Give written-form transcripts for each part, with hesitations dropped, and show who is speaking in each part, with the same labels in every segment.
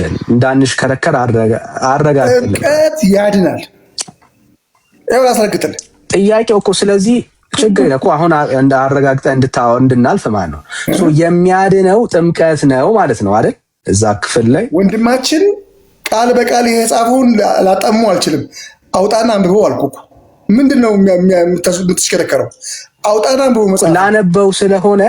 Speaker 1: አረጋግጥልን፣ እንዳንሽከረከር አረጋግጥልን።
Speaker 2: ጥምቀት ያድናል። ያው አስረግጥልን
Speaker 1: ጥያቄው እኮ ስለዚህ ችግር እኮ አሁን አረጋግጠህ እንድናልፍ ማለት ነው። የሚያድነው ጥምቀት ነው ማለት ነው አይደል? እዛ ክፍል ላይ
Speaker 2: ወንድማችን ቃል በቃል የጻፈውን ላጠሙ አልችልም። አውጣና አንብበው አልኩ። ምንድን ነው የምትሽከረከረው? አውጣና አንብበው መጽሐፍ
Speaker 1: ላነበው ስለሆነ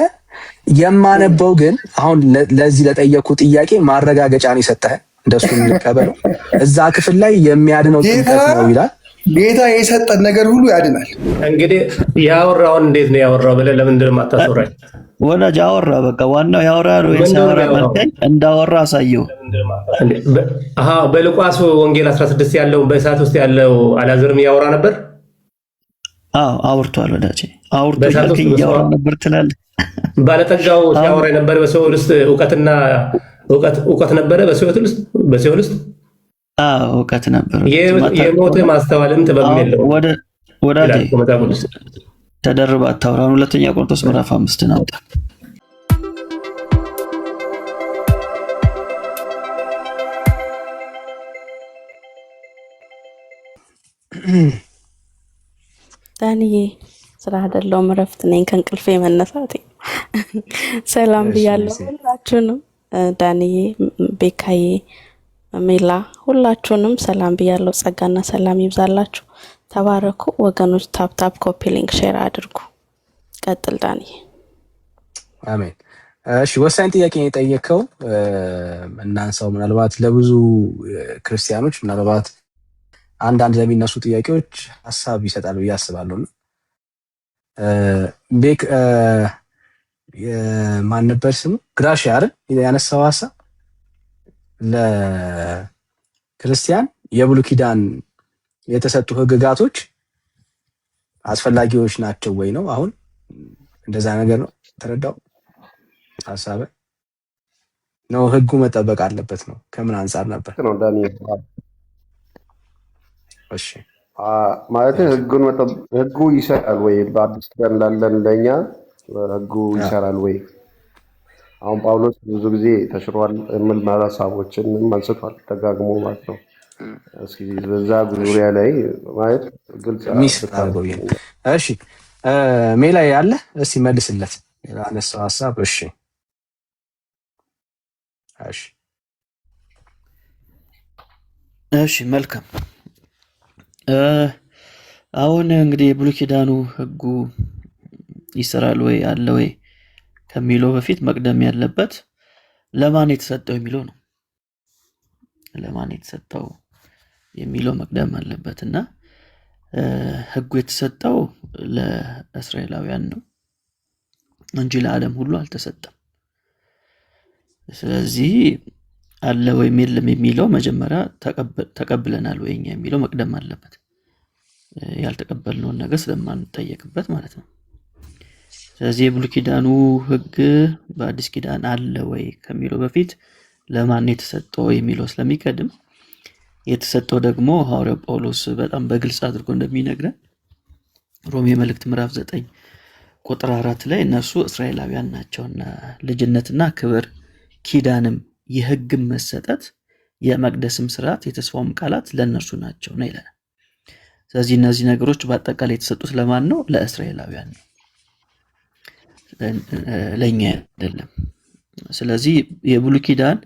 Speaker 1: የማነበው ግን አሁን ለዚህ ለጠየቁ ጥያቄ ማረጋገጫ ነው የሰጠህ። እንደሱ እንቀበለው። እዛ ክፍል ላይ የሚያድነው ጥምቀት ነው ይላል።
Speaker 2: ጌታ የሰጠን ነገር ሁሉ ያድናል።
Speaker 3: እንግዲህ ያወራውን እንዴት ነው ያወራው ብለህ ለምንድን ነው የማታስወራኝ?
Speaker 4: ወላጅ አወራ። በቃ ዋናው ያወራ ነው። የሳወራ መልከኝ እንዳወራ አሳየው።
Speaker 3: በሉቃስ ወንጌል 16 ያለው በእሳት ውስጥ ያለው አላዘርም ያወራ ነበር።
Speaker 4: አውርቷል። ወዳጄ አውርቶ ያወራ ነበር ትላለህ።
Speaker 3: ባለጠጋው ሲያወራ ነበር። በሲኦል ውስጥ እውቀት ነበረ። በሲኦል ውስጥ
Speaker 4: እውቀት ነበር።
Speaker 3: የሞተ ማስተዋልም ጥበብም የለው።
Speaker 4: ወዳጄ ተደርባ አታውራን። ሁለተኛ ቆሮንቶስ ምዕራፍ 5 አውጣ።
Speaker 5: ዳንዬ ስራ አይደለውም እረፍት ነኝ ከእንቅልፌ መነሳቴ። ሰላም ብያለሁ ሁላችሁንም። ዳንዬ፣ ቤካዬ፣ ሜላ ሁላችሁንም ሰላም ብያለሁ። ጸጋና ሰላም ይብዛላችሁ። ተባረኩ ወገኖች። ታፕ ኮፒ ሊንክ ሼር አድርጉ። ቀጥል ዳንዬ።
Speaker 1: አሜን። እሺ፣ ወሳኝ ጥያቄ የጠየቀው እናንሳው። ምናልባት ለብዙ ክርስቲያኖች ምናልባት አንዳንድ ለሚነሱ ጥያቄዎች ሀሳብ ይሰጣል ብዬ አስባለሁ። ቤክ ማን ነበር ስሙ? ግራሽ አይደል ያነሳው ሀሳብ ለክርስቲያን የብሉይ ኪዳን የተሰጡ ህግጋቶች አስፈላጊዎች ናቸው ወይ ነው? አሁን እንደዛ ነገር ነው ተረዳው ሀሳብ ነው። ህጉ መጠበቅ አለበት ነው። ከምን አንጻር ነበር
Speaker 6: ነው ዳንኤል?
Speaker 1: እሺ
Speaker 6: ማለት ህጉ ይሰራል ወይ? በአዲስ ኪዳን ላለን ለኛ ህጉ ይሰራል ወይ? አሁን ጳውሎስ ብዙ ጊዜ ተሽሯል የሚል ሀሳቦችን አንስቷል ደጋግሞ ማለት ነው። እስኪ በዛ ዙሪያ ላይ ማለት ግልጽ
Speaker 1: አድርገው። እሺ ሜላ ያለ እስቲ መልስለት ያነሳው ሀሳብ።
Speaker 4: እሺ መልካም። አሁን እንግዲህ የብሉይ ኪዳኑ ህጉ ይሰራል ወይ አለ ወይ ከሚለው በፊት መቅደም ያለበት ለማን የተሰጠው የሚለው ነው። ለማን የተሰጠው የሚለው መቅደም አለበት እና ህጉ የተሰጠው ለእስራኤላውያን ነው እንጂ ለዓለም ሁሉ አልተሰጠም። ስለዚህ አለ ወይም የለም የሚለው መጀመሪያ ተቀብለናል ወይ የሚለው መቅደም አለበት። ያልተቀበልነውን ነገር ስለማንጠየቅበት ማለት ነው። ስለዚህ የብሉይ ኪዳኑ ህግ በአዲስ ኪዳን አለ ወይ ከሚለው በፊት ለማን የተሰጠው የሚለው ስለሚቀድም፣ የተሰጠው ደግሞ ሐዋርያው ጳውሎስ በጣም በግልጽ አድርጎ እንደሚነግረን ሮሜ መልእክት ምዕራፍ 9 ቁጥር 4 ላይ እነርሱ እስራኤላውያን ናቸውና ልጅነትና ክብር ኪዳንም የህግም መሰጠት የመቅደስም ስርዓት የተስፋውም ቃላት ለእነርሱ ናቸው ነው ይላል። ስለዚህ እነዚህ ነገሮች በአጠቃላይ የተሰጡት ለማን ነው? ለእስራኤላውያን ነው፣ ለእኛ አይደለም። ስለዚህ የብሉይ ኪዳን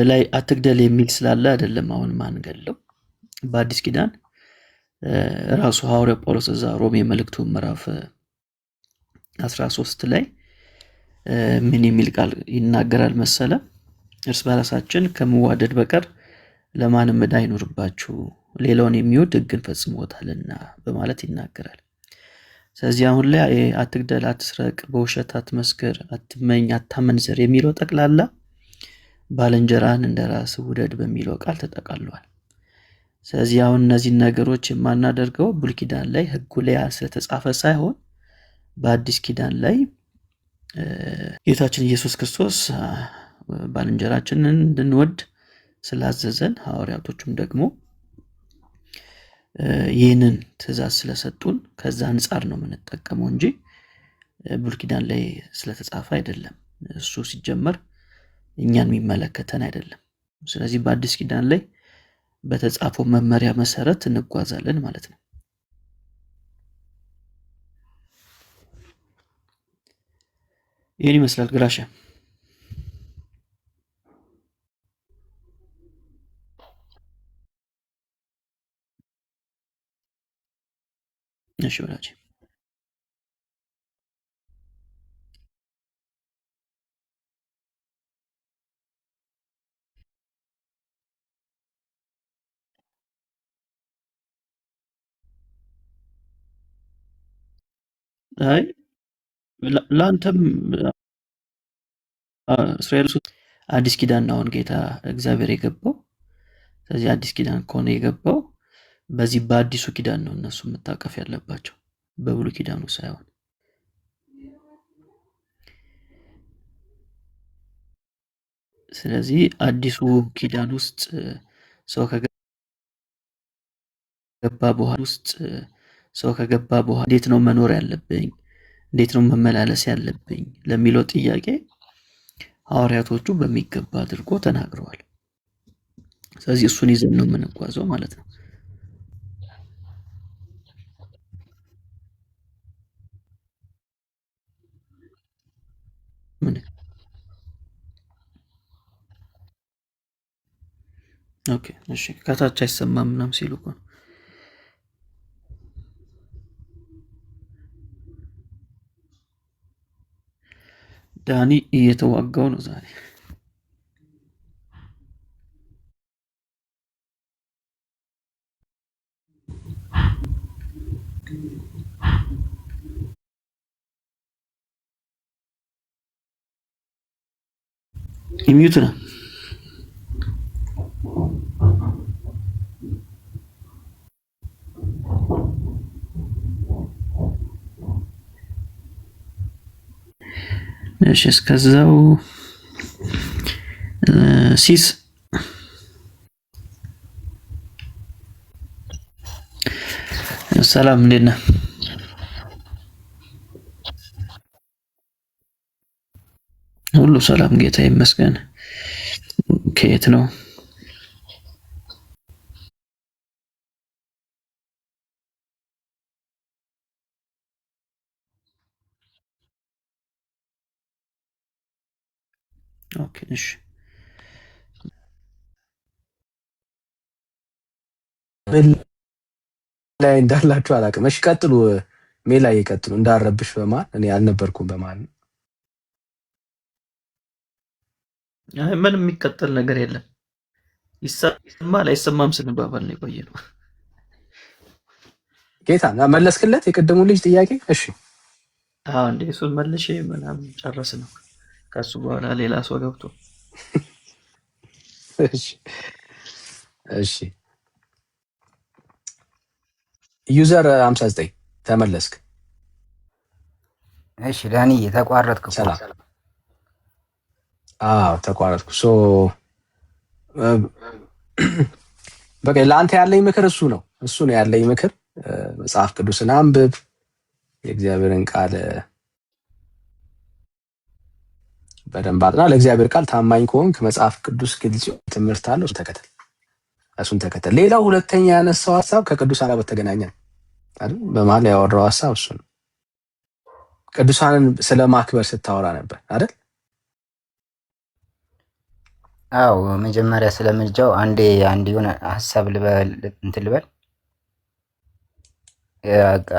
Speaker 4: ላይ አትግደል የሚል ስላለ አይደለም አሁን ማን ገለው። በአዲስ ኪዳን ራሱ ሐዋርያው ጳውሎስ እዛ ሮሜ መልእክቱ ምዕራፍ 13 ላይ ምን የሚል ቃል ይናገራል መሰለ? እርስ በራሳችን ከመዋደድ በቀር ለማንም ዕዳ አይኑርባችሁ፣ ሌላውን የሚወድ ሕግን ፈጽሞታልና በማለት ይናገራል። ስለዚህ አሁን ላይ አትግደል፣ አትስረቅ፣ በውሸት አትመስክር፣ አትመኝ፣ አታመንዝር የሚለው ጠቅላላ ባልንጀራህን እንደራስህ ውደድ በሚለው ቃል ተጠቃሏል። ስለዚህ አሁን እነዚህን ነገሮች የማናደርገው ብሉይ ኪዳን ላይ ህጉ ላይ ስለተጻፈ ሳይሆን በአዲስ ኪዳን ላይ ጌታችን ኢየሱስ ክርስቶስ ባልንጀራችንን እንድንወድ ስላዘዘን፣ ሐዋርያቶቹም ደግሞ ይህንን ትእዛዝ ስለሰጡን ከዛ አንጻር ነው የምንጠቀመው እንጂ ብሉይ ኪዳን ላይ ስለተጻፈ አይደለም። እሱ ሲጀመር እኛን የሚመለከተን አይደለም። ስለዚህ በአዲስ ኪዳን ላይ በተጻፈው መመሪያ መሰረት እንጓዛለን ማለት ነው። ይህን ይመስላል ግራሻ። እሺ ወዳጅ አይ ለአንተም እስራኤል አዲስ ኪዳን አሁን ጌታ እግዚአብሔር የገባው። ስለዚህ አዲስ ኪዳን ከሆነ የገባው በዚህ በአዲሱ ኪዳን ነው እነሱ መታቀፍ ያለባቸው በብሉ ኪዳኑ ሳይሆን። ስለዚህ አዲሱ ኪዳን ውስጥ ሰው ከገባ በኋላ እንዴት ነው መኖር ያለብኝ፣ እንዴት ነው መመላለስ ያለብኝ ለሚለው ጥያቄ ሐዋርያቶቹ በሚገባ አድርጎ ተናግረዋል። ስለዚህ እሱን ይዘን ነው የምንጓዘው ማለት ነው። ምን ኦኬ እሺ፣ ከታች አይሰማም ምናምን ሲሉ እኮ ነው። ዳኒ እየተዋጋው ነው ዛሬ። ኢሚዩት ነው። እሺ እስከዛው ሲስ ሰላም እንዴት ነህ? ሁሉ ሰላም ጌታ ይመስገን። ከየት ነው? ኦኬ እሺ
Speaker 1: ላይ እንዳላችሁ አላውቅም። እሺ ቀጥሉ። ሜላ ይቀጥሉ። እንዳረብሽ በማል እኔ አልነበርኩም በማል
Speaker 4: ምንም የሚቀጥል ነገር የለም። ይሰማል አይሰማም ስንባባል ነው የቆየ ነው።
Speaker 1: ጌታ መለስክለት የቀደሙ ልጅ ጥያቄ? እሺ
Speaker 4: አዎ እንዴ እሱን መልሼ ምናምን ጨረስ ነው። ከሱ በኋላ ሌላ ሰው ገብቶ
Speaker 1: እሺ እሺ ዩዘር 59 ተመለስክ።
Speaker 7: እሺ ዳኒ ተቋረጥክ እኮ።
Speaker 1: ሰላም። አዎ ተቋረጥኩ። በቃ ለአንተ ያለኝ ምክር እሱ ነው ያለኝ ምክር። መጽሐፍ ቅዱስን አንብብ፣ የእግዚአብሔርን ቃል በደንብ አጥና። ለእግዚአብሔር ቃል ታማኝ ከሆንክ መጽሐፍ ቅዱስ ግልጽ ትምህርት አለው፣ እሱን ተከተል። ሌላው ሁለተኛ ያነሳው ሐሳብ ከቅዱሳን ጋር በተገናኘ ነው አይደል? በመሀል ያወራው ሐሳብ እሱ ነው። ቅዱሳንን ስለማክበር ስታወራ ነበር አይደል?
Speaker 7: አዎ መጀመሪያ ስለምልጃው አንድ የሆነ ሐሳብ ልበል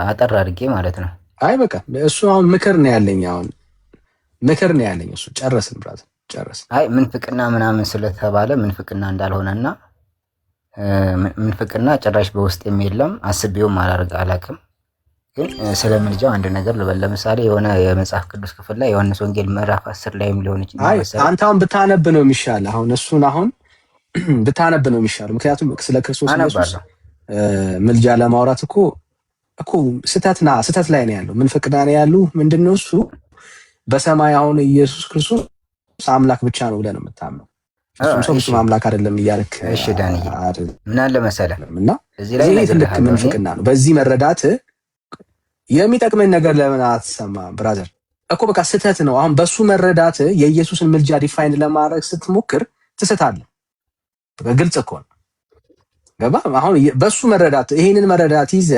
Speaker 7: አጠር አድርጌ ማለት ነው።
Speaker 1: አይ በቃ እሱ አሁን ምክር ነው ያለኝ እሱ። ጨረስን ብራት ጨረስን።
Speaker 7: አይ ምንፍቅና ምናምን ስለተባለ ምንፍቅና እንዳልሆነና ምንፍቅና ጭራሽ በውስጥ የለም አስቤውም አላውቅም። ግን ስለ ምልጃው አንድ ነገር ልበል። ለምሳሌ የሆነ የመጽሐፍ ቅዱስ ክፍል ላይ ዮሐንስ ወንጌል ምዕራፍ 10 ላይም ሊሆን ይችላል።
Speaker 1: አንተ አሁን ብታነብ ነው የሚሻል። አሁን ብታነብ ነው የሚሻል። ምክንያቱም ስለ ክርስቶስ ኢየሱስ ምልጃ ለማውራት እኮ ስህተት ላይ ነው ያለው። ምንፍቅና ነው ያሉ ምንድነው እሱ? በሰማይ አሁን ኢየሱስ ክርስቶስ አምላክ ብቻ ነው ብለህ ነው የምታምነው። እሱም አምላክ አይደለም እያልክ።
Speaker 7: እሺ ዳኒ ምን አለ መሰለህ
Speaker 1: እና እዚህ ላይ ትልቅ ምንፍቅና ነው። በዚህ መረዳት የሚጠቅመን ነገር ለምን አትሰማም ብራዘር? እኮ በቃ ስህተት ነው። አሁን በሱ መረዳት የኢየሱስን ምልጃ ዲፋይን ለማድረግ ስትሞክር ትስታለህ። ግልጽ እኮ ነው። ገባ? አሁን በሱ መረዳት ይሄንን መረዳት ይዘ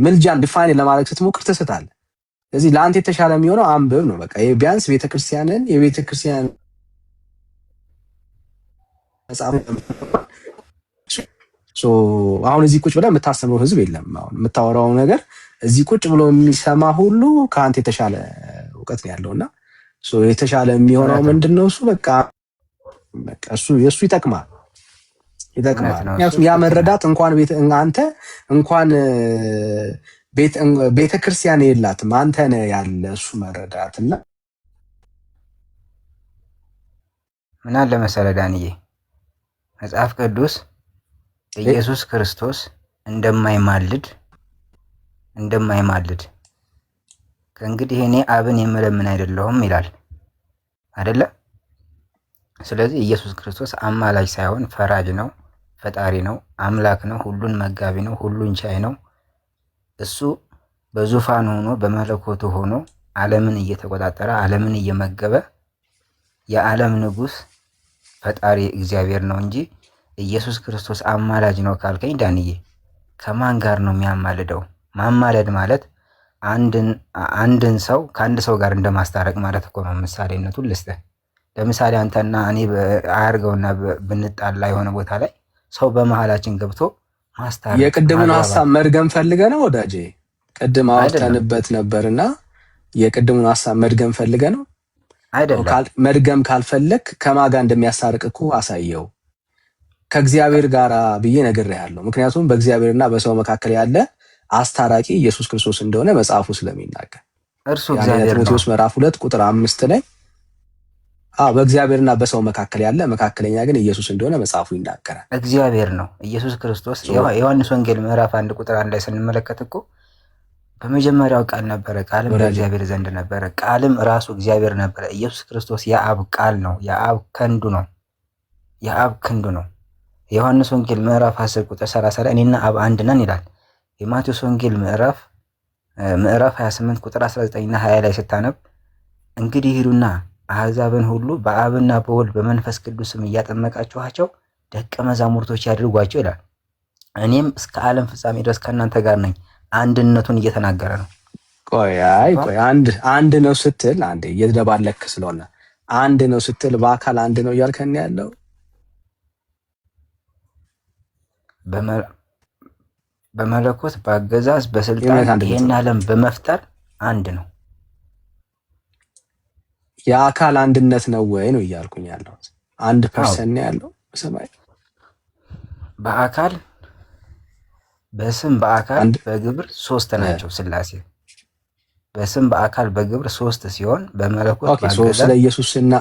Speaker 1: ምልጃን ዲፋይን ለማድረግ ስትሞክር ትስታለህ። ስለዚህ ለአንተ የተሻለ የሚሆነው አንብብ ነው። በቃ ቢያንስ የቤተክርስቲያን መጽሐፍ አሁን እዚህ ቁጭ ብለህ የምታስተምረው ህዝብ የለም። አሁን የምታወራው ነገር እዚህ ቁጭ ብሎ የሚሰማ ሁሉ ከአንተ የተሻለ እውቀት ነው ያለውና የተሻለ የሚሆነው ምንድነው? እሱ በቃ እሱ የሱ ይጠቅማል። ምክንያቱም ያ መረዳት አንተ እንኳን ቤተክርስቲያን የላትም አንተ ነህ ያለ እሱ መረዳት። እና
Speaker 7: ምን አለ መሰለህ ዳንዬ፣ መጽሐፍ ቅዱስ ኢየሱስ ክርስቶስ እንደማይማልድ ከእንግዲህ እኔ አብን የምለምን አይደለሁም ይላል አይደለ? ስለዚህ ኢየሱስ ክርስቶስ አማላጅ ሳይሆን ፈራጅ ነው፣ ፈጣሪ ነው፣ አምላክ ነው፣ ሁሉን መጋቢ ነው፣ ሁሉን ቻይ ነው። እሱ በዙፋን ሆኖ በመለኮቱ ሆኖ ዓለምን እየተቆጣጠረ ዓለምን እየመገበ የዓለም ንጉሥ ፈጣሪ እግዚአብሔር ነው እንጂ ኢየሱስ ክርስቶስ አማላጅ ነው ካልከኝ ዳንዬ ከማን ጋር ነው የሚያማልደው? ማማለድ ማለት አንድን ሰው ከአንድ ሰው ጋር እንደማስታረቅ ማለት እኮ ነው። ምሳሌነቱን ልስጥህ። ለምሳሌ አንተና እኔ አያርገውና ብንጣላ የሆነ ቦታ ላይ ሰው በመሃላችን ገብቶ ማስታረቅ።
Speaker 1: የቅድሙን ሀሳብ መድገም ፈልገ ነው ወዳጄ? ቅድም አውርተንበት ነበርና የቅድሙን ሀሳብ መድገም ፈልገ ነው
Speaker 7: አይደለም?
Speaker 1: መድገም ካልፈለግ ከማን ጋር እንደሚያስታርቅ እኮ አሳየው። ከእግዚአብሔር ጋር ብዬ ነግሬሃለሁ። ምክንያቱም በእግዚአብሔርና በሰው መካከል ያለ አስታራቂ ኢየሱስ ክርስቶስ እንደሆነ መጽሐፉ ስለሚናገር
Speaker 7: እርሱ እግዚአብሔር ነው።
Speaker 1: ጢሞቴዎስ ምዕራፍ 2 ቁጥር 5 ላይ በእግዚአብሔርና በሰው መካከል ያለ መካከለኛ ግን ኢየሱስ እንደሆነ መጽሐፉ ይናገራል።
Speaker 7: እግዚአብሔር ነው ኢየሱስ ክርስቶስ። ዮሐንስ ወንጌል ምዕራፍ 1 ቁጥር 1 ላይ ስንመለከት እኮ በመጀመሪያው ቃል ነበረ፣ ቃልም በእግዚአብሔር ዘንድ ነበረ፣ ቃልም ራሱ እግዚአብሔር ነበረ። ኢየሱስ ክርስቶስ የአብ ቃል ነው፣ የአብ ክንዱ ነው። የዮሐንስ ወንጌል ምዕራፍ 10 ቁጥር 30 ላይ እኔና አብ አንድ ነን ይላል። የማቴዎስ ወንጌል ምዕራፍ 28 ቁጥር 19 እና 20 ላይ ስታነብ እንግዲህ ሂዱና አሕዛብን ሁሉ በአብና በወልድ በመንፈስ ቅዱስም እያጠመቃችኋቸው ደቀ መዛሙርቶች ያድርጓቸው ይላል። እኔም እስከ ዓለም ፍጻሜ ድረስ ከእናንተ ጋር ነኝ። አንድነቱን እየተናገረ ነው።
Speaker 1: ቆይ አንድ ነው ስትል አንዴ እየተደባለክ ስለሆነ አንድ ነው ስትል በአካል አንድ ነው እያልከን ያለው
Speaker 7: በመለኮት በአገዛዝ በስልጣን ይህን ዓለም በመፍጠር አንድ ነው።
Speaker 1: የአካል አንድነት ነው ወይ ነው እያልኩኝ ያለው። አንድ ፐርሰን ነው ያለው በሰማይ
Speaker 7: በአካል በስም በአካል በግብር ሶስት ናቸው ስላሴ። በስም በአካል በግብር ሶስት ሲሆን በመለኮት በአገዛዝ
Speaker 1: ስለ ኢየሱስና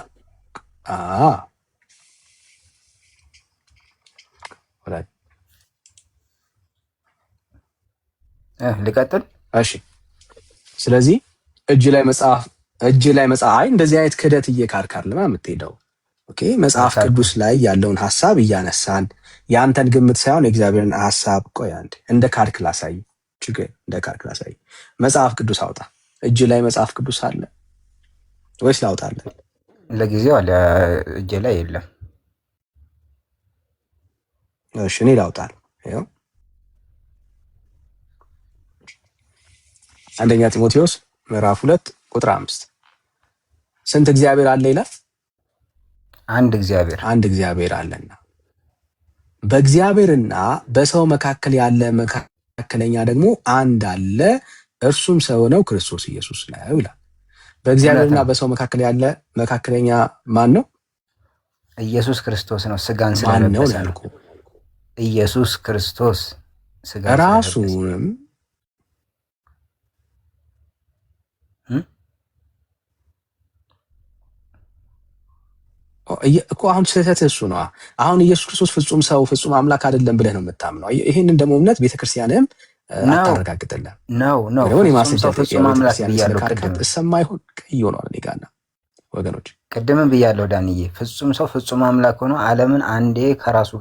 Speaker 7: ልቀጥል።
Speaker 1: እሺ ስለዚህ እጅ ላይ መጽሐፍ አይ እንደዚህ አይነት ክህደት እየካድካር ለማ የምትሄደው ኦኬ። መጽሐፍ ቅዱስ ላይ ያለውን ሐሳብ እያነሳን ያንተን ግምት ሳይሆን የእግዚአብሔርን ሐሳብ ቆይ አንዴ እንደ ካድክ ላሳይ። እንደ ካድክ ላሳይ። መጽሐፍ ቅዱስ አውጣ። እጅ ላይ መጽሐፍ ቅዱስ አለ ወይስ ላውጣለህ?
Speaker 7: ለጊዜው አለ እጅ ላይ የለም።
Speaker 1: እሺ እኔ ላውጣል። ይኸው አንደኛ ጢሞቴዎስ ምዕራፍ 2 ቁጥር 5 ስንት እግዚአብሔር አለ ይላል? አንድ እግዚአብሔር አለና በእግዚአብሔርና በሰው መካከል ያለ መካከለኛ ደግሞ አንድ አለ፣ እርሱም ሰው ነው፣ ክርስቶስ ኢየሱስ ነው ይላል። በእግዚአብሔርና በሰው መካከል ያለ መካከለኛ ማን ነው?
Speaker 7: ኢየሱስ ክርስቶስ ነው። ስጋን ስለለበሰ ነው። ኢየሱስ ክርስቶስ ስጋን
Speaker 1: ራሱንም እኮ አሁን ስህተት እሱ ነው። አሁን ኢየሱስ ክርስቶስ ፍጹም ሰው ፍጹም አምላክ አይደለም ብለህ ነው የምታምነው። ይሄንን ደግሞ እምነት ቤተክርስቲያንም አታረጋግጥልህ ነው ነው
Speaker 7: ፍጹም አምላክ ብያለሁ። ቅድም
Speaker 1: እሰማ ይሁን ቀይ ሆኗል። እኔ ጋርና ወገኖች
Speaker 7: ቅድምም ብያለሁ ዳንዬ፣ ፍጹም ሰው ፍጹም አምላክ ሆኖ ዓለምን አንዴ ከራሱ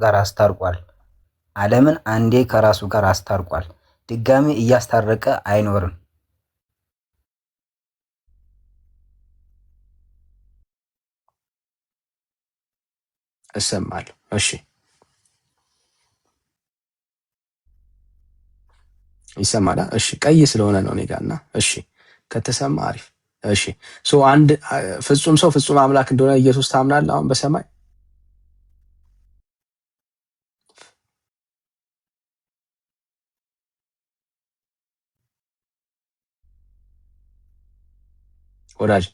Speaker 7: ጋር አስታርቋል። ድጋሚ እያስታረቀ አይኖርም።
Speaker 1: እሰማለሁ። እሺ ይሰማል። እሺ ቀይ ስለሆነ ነው እኔ ጋርና፣ እሺ ከተሰማ አሪፍ። እሺ አንድ ፍጹም ሰው ፍጹም አምላክ እንደሆነ ኢየሱስ ታምናለህ? አሁን በሰማይ ወዳጅ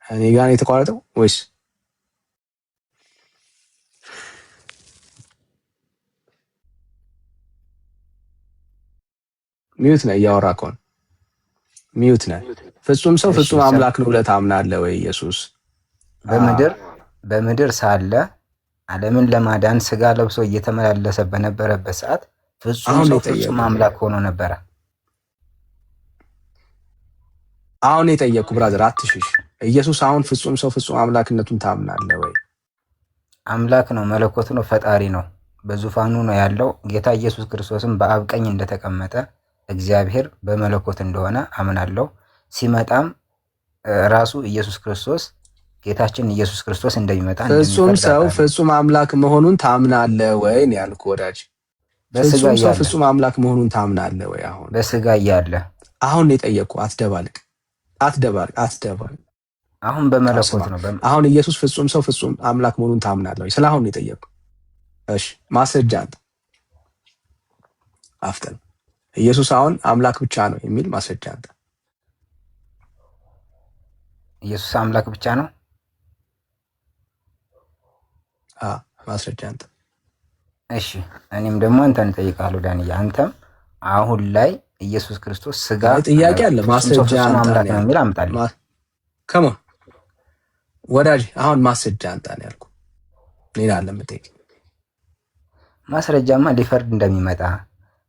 Speaker 1: እኔ ጋር ነው የተቋረጠው ወይስ ሚዩት ነህ? እያወራ ከሆነ ሚዩት ነህ። ፍጹም ሰው ፍጹም አምላክ ነው ብለህ ታምናለህ ወይ? ኢየሱስ
Speaker 7: በምድር ሳለ ዓለምን ለማዳን ስጋ ለብሶ እየተመላለሰ በነበረበት ሰዓት ፍጹም ሰው ፍጹም አምላክ ሆኖ ነበረ።
Speaker 1: አሁን የጠየቅኩ ብራዘር አትሽሽ። ኢየሱስ አሁን ፍጹም ሰው ፍጹም አምላክነቱን ታምናለህ ወይ?
Speaker 7: አምላክ ነው፣ መለኮት ነው፣ ፈጣሪ ነው፣ በዙፋኑ ነው ያለው። ጌታ ኢየሱስ ክርስቶስም በአብ ቀኝ እንደተቀመጠ እግዚአብሔር በመለኮት እንደሆነ አምናለሁ። ሲመጣም ራሱ ኢየሱስ ክርስቶስ ጌታችን ኢየሱስ ክርስቶስ እንደሚመጣ
Speaker 1: ፍጹም ሰው ፍጹም አምላክ መሆኑን ታምናለህ ወይ ነው ያልኩህ ወዳጅ። ፍጹም ሰው ፍጹም አምላክ መሆኑን ታምናለህ ወይ? አሁን
Speaker 7: በስጋ እያለ
Speaker 1: አሁን የጠየቅኩህ አትደባልቅ።
Speaker 7: አሁን በመለኮት ነው።
Speaker 1: አሁን ኢየሱስ ፍጹም ሰው ፍጹም አምላክ መሆኑን ታምናለህ ወይ? ስለ አሁን የጠየቅኩህ። እሺ ማስረጃ አንተ አፍጠን። ኢየሱስ አሁን አምላክ ብቻ ነው የሚል ማስረጃ አንተ።
Speaker 7: ኢየሱስ አምላክ ብቻ ነው
Speaker 1: ማስረጃ አንተ።
Speaker 7: እሺ እኔም ደግሞ አንተን እጠይቃለሁ ዳንኤል፣ አንተም አሁን ላይ ኢየሱስ ክርስቶስ ስጋ
Speaker 1: ጥያቄ አለ ማስረጃ
Speaker 7: አምላክ ነው የሚል አምጣልኝ።
Speaker 1: ከማ ወዳጅ አሁን ማስረጃ አንተ ነው ያልኩህ። ሌላ አለ የምጠይቅ
Speaker 7: ማስረጃማ ሊፈርድ እንደሚመጣ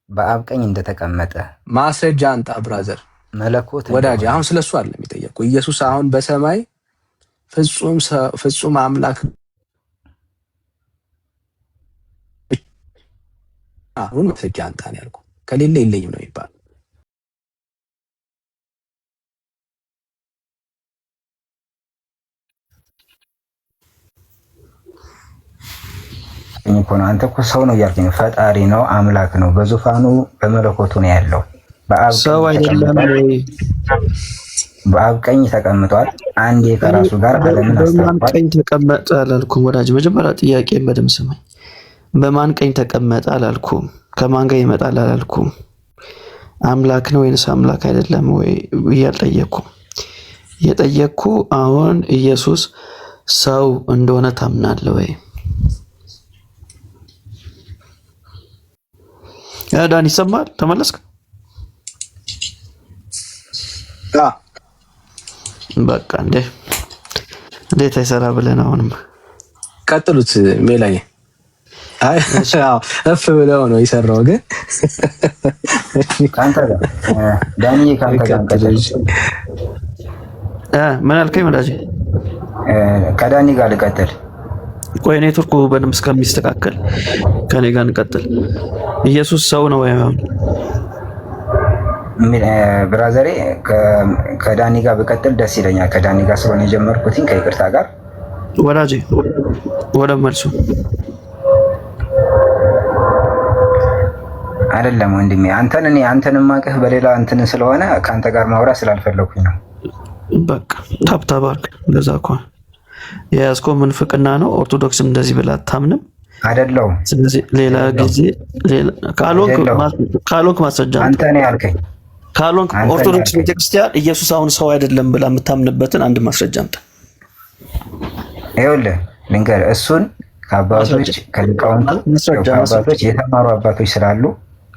Speaker 7: በአብ ቀኝ እንደተቀመጠ
Speaker 1: ማስረጃ አንተ ብራዘር።
Speaker 7: መለኮት
Speaker 1: ወዳጅ አሁን ስለሱ አለ የሚጠየቁ። ኢየሱስ አሁን በሰማይ ፍጹም አምላክ አሁን ማስረጃ አንተ ነው ያልኩህ። ከሌለ የለኝም ነው የሚባል።
Speaker 7: አንተ እኮ ሰው ነው እያልከኝ፣ ፈጣሪ ነው፣ አምላክ ነው፣ በዙፋኑ በመለኮቱ ነው ያለው።
Speaker 4: ሰው አይደለም ወይ?
Speaker 7: በአብ ቀኝ ተቀምጧል። አንዴ ከራሱ ጋር ዓለምን አስታርቋል።
Speaker 4: በማን ቀኝ ተቀመጠ አላልኩም ወዳጅ። መጀመሪያ ጥያቄን በደምብ ስማኝ። በማን ቀኝ ተቀመጠ አላልኩም። ከማን ጋር ይመጣል አላልኩም። አምላክ ነው ወይንስ አምላክ አይደለም ወይ እያልጠየቅኩ የጠየቅኩ። አሁን ኢየሱስ ሰው እንደሆነ ታምናለህ ወይ? ዳን ይሰማል? ተመለስክ? በቃ እንዴት አይሰራ ብለን አሁንም
Speaker 1: ቀጥሉት። ሜላይ እፍ ብለው ነው የሰራው። ግን
Speaker 7: ካንተ ጋር ዳኒ ካንተ ጋር
Speaker 4: ምን አልከኝ ወዳጄ?
Speaker 7: ከዳኒ ጋር ልቀጥል።
Speaker 4: ቆይ ኔትወርኩ በደምብ እስከሚስተካከል ከኔ ጋር እንቀጥል። ኢየሱስ ሰው ነው ወይ?
Speaker 7: ብራዘሬ ከዳኒ ጋር ብቀጥል ደስ ይለኛል። ከዳኒ ጋር ስለሆነ የጀመርኩትኝ ከይቅርታ ጋር
Speaker 4: ወዳጄ ወደ መልሱ
Speaker 7: አይደለም ወንድሜ። አንተን ማቀህ በሌላ እንትን ስለሆነ ከአንተ ጋር ማውራት ስላልፈለኩኝ ነው።
Speaker 4: በቃ ታብታብ አድርግ። እንደዛ ከሆነ የያዝከው ምንፍቅና ነው። ኦርቶዶክስም እንደዚህ ብላ አታምንም
Speaker 7: አይደለሁም።
Speaker 4: ስለዚህ ሌላ ጊዜ ካልሆንክ ማስረጃ
Speaker 7: አንተ ነው ያልከኝ።
Speaker 4: ካልሆንክ ኦርቶዶክስ ቤተክርስቲያን ኢየሱስ አሁን ሰው አይደለም ብላ የምታምንበትን አንድ ማስረጃ አምጣ።
Speaker 7: ይኸውልህ ልንገርህ፣ እሱን ከአባቶች ከሊቃውንቱ ከአባቶች የተማሩ አባቶች ስላሉ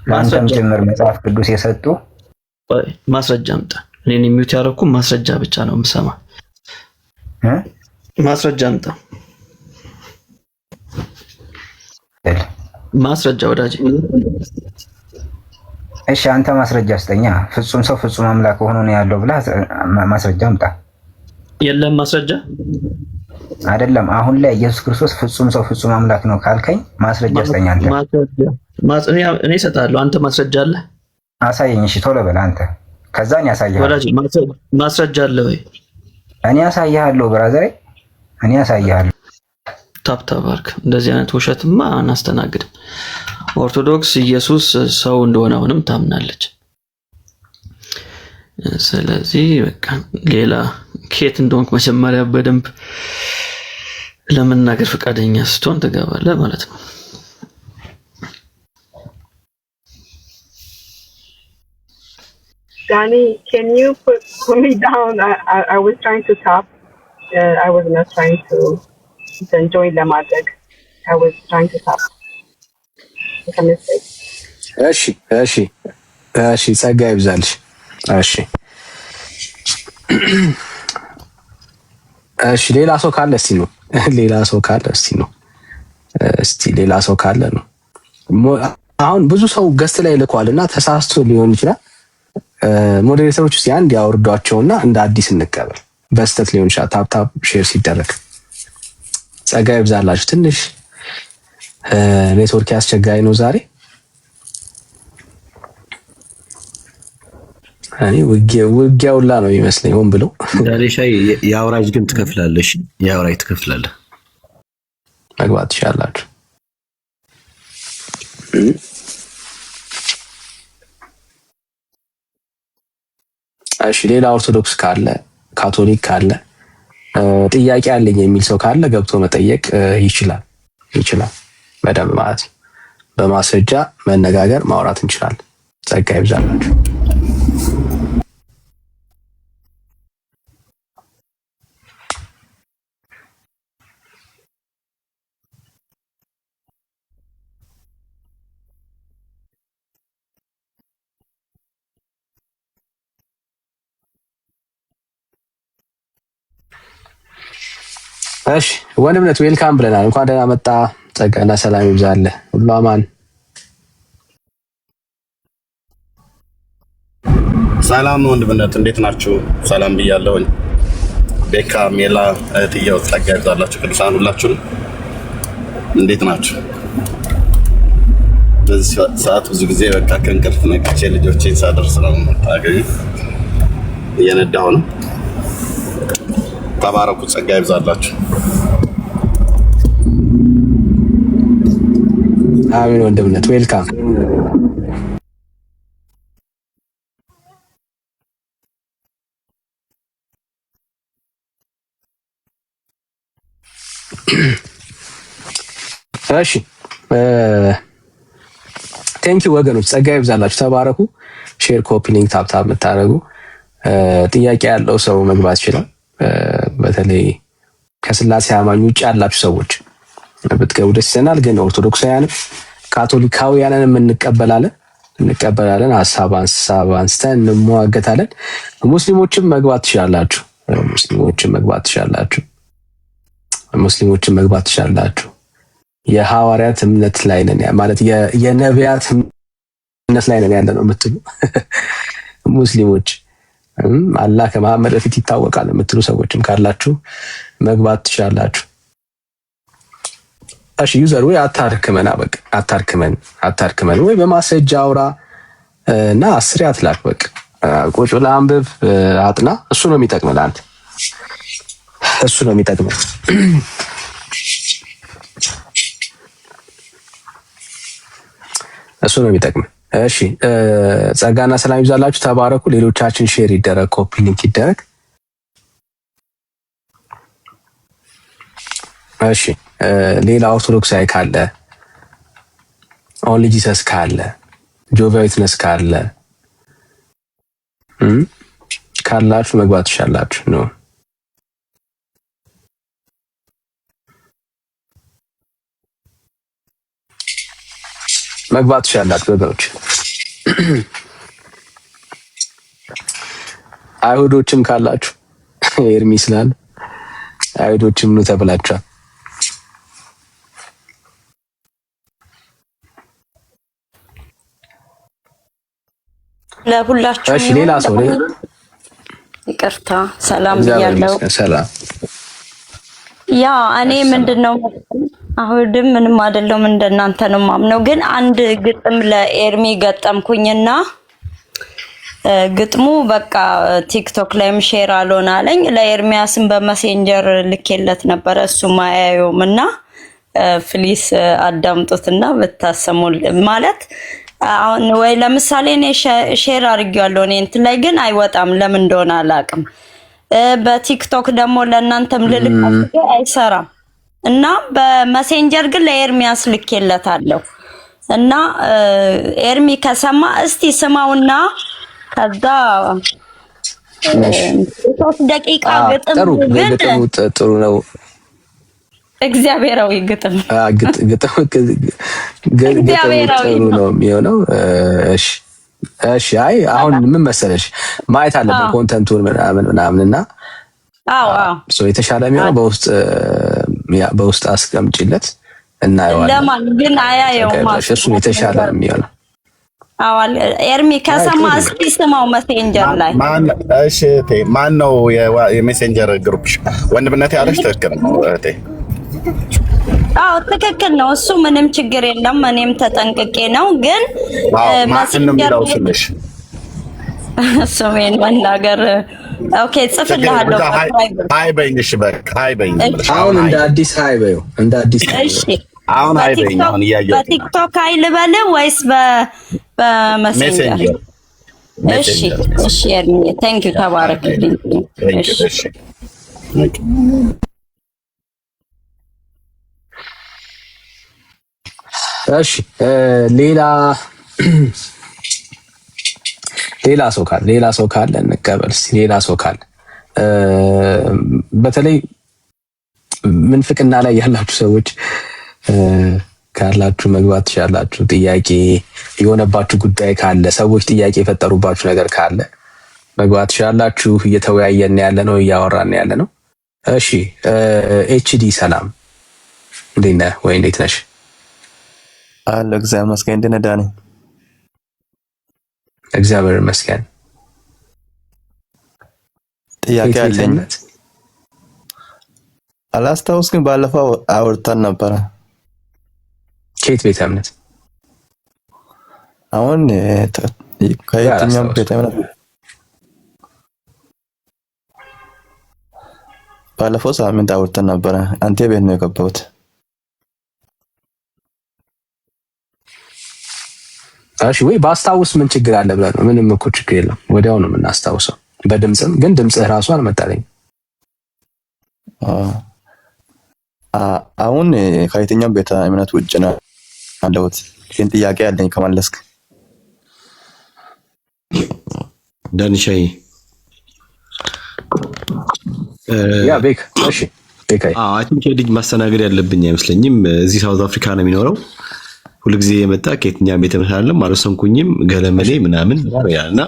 Speaker 7: ለአንተም ጭምር መጽሐፍ ቅዱስ የሰጡ
Speaker 4: ማስረጃ አምጣ። እኔን የሚዩት ያደረኩ ማስረጃ ብቻ ነው የምሰማ። ማስረጃ አምጣ። ማስረጃ ወዳጅ።
Speaker 7: እሺ አንተ ማስረጃ ስጠኛ። ፍጹም ሰው ፍጹም አምላክ ሆኖ ነው ያለው ብላ ማስረጃ አምጣ።
Speaker 4: የለም ማስረጃ
Speaker 7: አይደለም። አሁን ላይ ኢየሱስ ክርስቶስ ፍጹም ሰው ፍጹም አምላክ ነው ካልከኝ ማስረጃ ስጠኛ። አንተ
Speaker 4: እኔ እሰጥሃለሁ። አንተ ማስረጃ አለ?
Speaker 7: አሳየኝ። እሺ ቶሎ በል አንተ። ከዛን ያሳያል።
Speaker 4: ወዳጅ ማስረጃ አለ ወይ?
Speaker 7: እኔ ያሳያለሁ ብራዘር፣ እኔ ያሳያለሁ።
Speaker 4: ታብታብ አድርግ። እንደዚህ አይነት ውሸትማ አናስተናግድም። ኦርቶዶክስ ኢየሱስ ሰው እንደሆነ አሁንም ታምናለች። ስለዚህ በቃ ሌላ ከየት እንደሆንክ መጀመሪያ በደንብ ለመናገር ፈቃደኛ ስትሆን ትገባለህ ማለት ነው።
Speaker 8: Danny, can you put me down? I was trying to top. I was not trying to enjoy the magic. I was trying to top. It's a mistake.
Speaker 1: እሺ ጸጋ ይብዛልሽ። እሺ ሌላ ሰው ካለ እስቲ ነው። ሌላ ሰው ካለ ነው። አሁን ብዙ ሰው ገስት ላይ ልኳልና ተሳስቶ ሊሆን ይችላል። ሞዴሬተሮች እስቲ አንድ ያወርዷቸውና እንደ አዲስ እንቀበል። በስተት ሊሆን ይችላል። ታፕ ሼር ሲደረግ ጸጋ ይብዛላችሁ። ትንሽ ኔትወርክ ያስቸጋሪ ነው ዛሬ። እኔ ውጊያውላ ነው የሚመስለኝ ሆን ብለው።
Speaker 9: ዳሬሻይ የአውራጅ ግን ትከፍላለሽ። የአውራጅ ትከፍላለህ።
Speaker 1: መግባት ትችላላችሁ። እሺ ሌላ ኦርቶዶክስ ካለ ካቶሊክ ካለ ጥያቄ አለኝ የሚል ሰው ካለ ገብቶ መጠየቅ ይችላል። በደንብ ማለት በማስረጃ መነጋገር ማውራት እንችላለን። ጸጋ ይብዛላችሁ። እሺ ወንድምነት ዌልካም ብለናል። እንኳን ደህና መጣ። ጸጋና ሰላም ይብዛልህ። ሁሉ አማን።
Speaker 10: ሰላም ወንድምነት፣ እንዴት ናችሁ? ሰላም ብያለሁኝ። ቤካ ሜላ እህትየው ጸጋ ይብዛላችሁ። ቅዱሳን ሁላችሁም እንዴት ናችሁ? በዚህ ሰዓት ብዙ ጊዜ በቃ ከእንቅልፍ ነቅቼ ልጆቼን ሳደርስ ነው የምታገኙ። እየነዳሁ ነው። ተባረኩ። ጸጋ ይብዛላችሁ።
Speaker 1: አሜን። ወንድምነት ዌልካም። እሺ ቴንኪ ወገኖች፣ ጸጋ ይብዛላችሁ። ተባረኩ። ሼር፣ ኮፒ ሊንክ፣ ታፕ የምታደርጉ ጥያቄ ያለው ሰው መግባት ይችላል። በተለይ ከስላሴ አማኝ ውጭ ያላችሁ ሰዎች ብትገቡ ደስ ይለናል። ግን ኦርቶዶክሳውያንም ካቶሊካውያንንም እንቀበላለን። ሀሳብ አንስተን እንሟገታለን። ሙስሊሞችም መግባት ትችላላችሁ። የሐዋርያት እምነት ላይ ነን ማለት የነቢያት እምነት ላይ ነን ያለ ነው የምትሉ ሙስሊሞች አላህ ከመሐመድ በፊት ይታወቃል የምትሉ ሰዎችም ካላችሁ መግባት ትችላላችሁ። እሺ ዩዘር ወይ አታርክመን ወይ በማስረጃ አውራ እና አስር ያትላክ በቃ ቁጭ ብለህ አንብብ፣ አጥና። እሱ ነው የሚጠቅመው ለአንተ፣ እሱ ነው የሚጠቅመው። እሺ ጸጋና ሰላም ይብዛላችሁ። ተባረኩ። ሌሎቻችን ሼር ይደረግ፣ ኮፒ ሊንክ ይደረግ። እሺ ሌላ ኦርቶዶክሳዊ ካለ፣ ኦንሊ ጂሰስ ካለ፣ ጆቫ ዊትነስ ካለ ካላችሁ መግባት ትችላላችሁ ነው። መግባት ትችላላችሁ ወገኖች። አይሁዶችም ካላችሁ ኤርሚ ስላለ አይሁዶችም ነው ተብላችኋል።
Speaker 11: ለሁላችሁ
Speaker 1: እሺ ሌላ ሰው
Speaker 11: ይቅርታ፣ ሰላም ብያለሁ።
Speaker 1: ሰላም።
Speaker 11: ያ እኔ ምንድነው አሁንም ምንም አይደለም፣ እንደናንተ ነው ማምነው። ግን አንድ ግጥም ለኤርሚ ገጠምኩኝና ግጥሙ በቃ ቲክቶክ ላይም ሼር አልሆነ አለኝ። ለኤርሚያስም በመሴንጀር ልኬለት ነበረ እሱም አያየውም እና ፕሊስ አዳምጡትና ብታሰሙ ማለት አሁን ወይ ለምሳሌ እኔ ሼር አድርጌዋለሁ እኔ እንትን ላይ ግን አይወጣም ለምን እንደሆነ አላውቅም። በቲክቶክ ደግሞ ለእናንተም ልልክ አይሰራም እና በመሴንጀር ግን ለኤርሚያስ ልኬለታለሁ እና ኤርሚ ከሰማ እስቲ ስማውና ከዛ 3 ደቂቃ ግጥም ግን
Speaker 1: ጥሩ ነው።
Speaker 11: እግዚአብሔራዊ ግጥም
Speaker 1: ግጥም ጥሩ ነው የሚሆነው። እሺ አይ አሁን ምን መሰለሽ ማየት አለብን ኮንተንቱን ምናምንና የተሻለ የሚሆነው በውስጥ አስቀምጪለት እናየዋለን።
Speaker 11: ለማን ግን አያየውም ማለት
Speaker 1: እሱ የተሻለ የሚሆነው
Speaker 11: አዋል ኤርሚ ከሰማ እስኪ ስማው መሴንጀር ላይ
Speaker 10: እሺ ማን ነው የሜሴንጀር ግሩፕሽ? ወንድምነቴ ያለሽ ትክክል ነው እህቴ።
Speaker 11: ትክክል ነው እሱ ምንም ችግር የለም። እኔም ተጠንቅቄ ነው ግን
Speaker 10: መሴንጀር
Speaker 11: ስሜን መናገር ኦኬ ጽፍልሃለሁ።
Speaker 10: ሃይ በይኝሽ በቃ ሃይ በይኝ።
Speaker 1: አሁን እንደ አዲስ ሃይ በይው እንደ አዲስ
Speaker 11: እሺ
Speaker 10: አሁን ሃይ በይኝ። አሁን ያየው
Speaker 11: በቲክቶክ ሃይ ልበል ወይስ በመሴንጀር? እሺ ኤርሚ ታንክ ዩ ተባረክልኝ።
Speaker 1: እሺ ሌላ ሰው ካለ እንቀበል። ሌላ ሰው ካለ በተለይ ምንፍቅና ላይ ያላችሁ ሰዎች ካላችሁ መግባት ትችላላችሁ። ጥያቄ የሆነባችሁ ጉዳይ ካለ ሰዎች ጥያቄ የፈጠሩባችሁ ነገር ካለ መግባት ትችላላችሁ። እየተወያየን ያለ ነው፣ እያወራን ያለ ነው። እሺ ኤችዲ ሰላም፣ እንዴት ነህ ወይ እንዴት ነሽ?
Speaker 12: አለ እግዚአብሔር ይመስገን። እንዴት ነህ ዳኒ?
Speaker 1: እግዚአብሔር ይመስገን።
Speaker 12: ጥያቄ አለኝ። አላስታውስም፣ ባለፈው አውርተን ነበረ።
Speaker 1: ከየት ቤተ እምነት?
Speaker 12: አሁን ከየትኛው ቤተ እምነት? ባለፈው ሳምንት አውርተን ነበረ። አንተ ቤት ነው የገባሁት።
Speaker 1: እሺ ወይ ባስታውስ ምን ችግር አለ ብለህ ነው? ምንም እኮ ችግር የለም። ወዲያው ነው የምናስታውሰው። በድምጽም ግን ድምጽህ ራሱ አልመጣልኝ።
Speaker 12: አሁን ከየትኛው ቤተ እምነት ውጭ ነው ያለሁት? ግን ጥያቄ አለኝ ከመለስክ።
Speaker 9: ዳንሻይ
Speaker 1: ያ ቤክ እሺ ቤካይ
Speaker 9: አይ ቲንክ ልጅ ማስተናገድ ያለብኝ አይመስለኝም። እዚህ ሳውዝ አፍሪካ ነው የሚኖረው። ሁልጊዜ የመጣ ከየትኛው ቤተ እምነት አይደለም አልወሰንኩኝም ገለመሌ ምናምን ያልና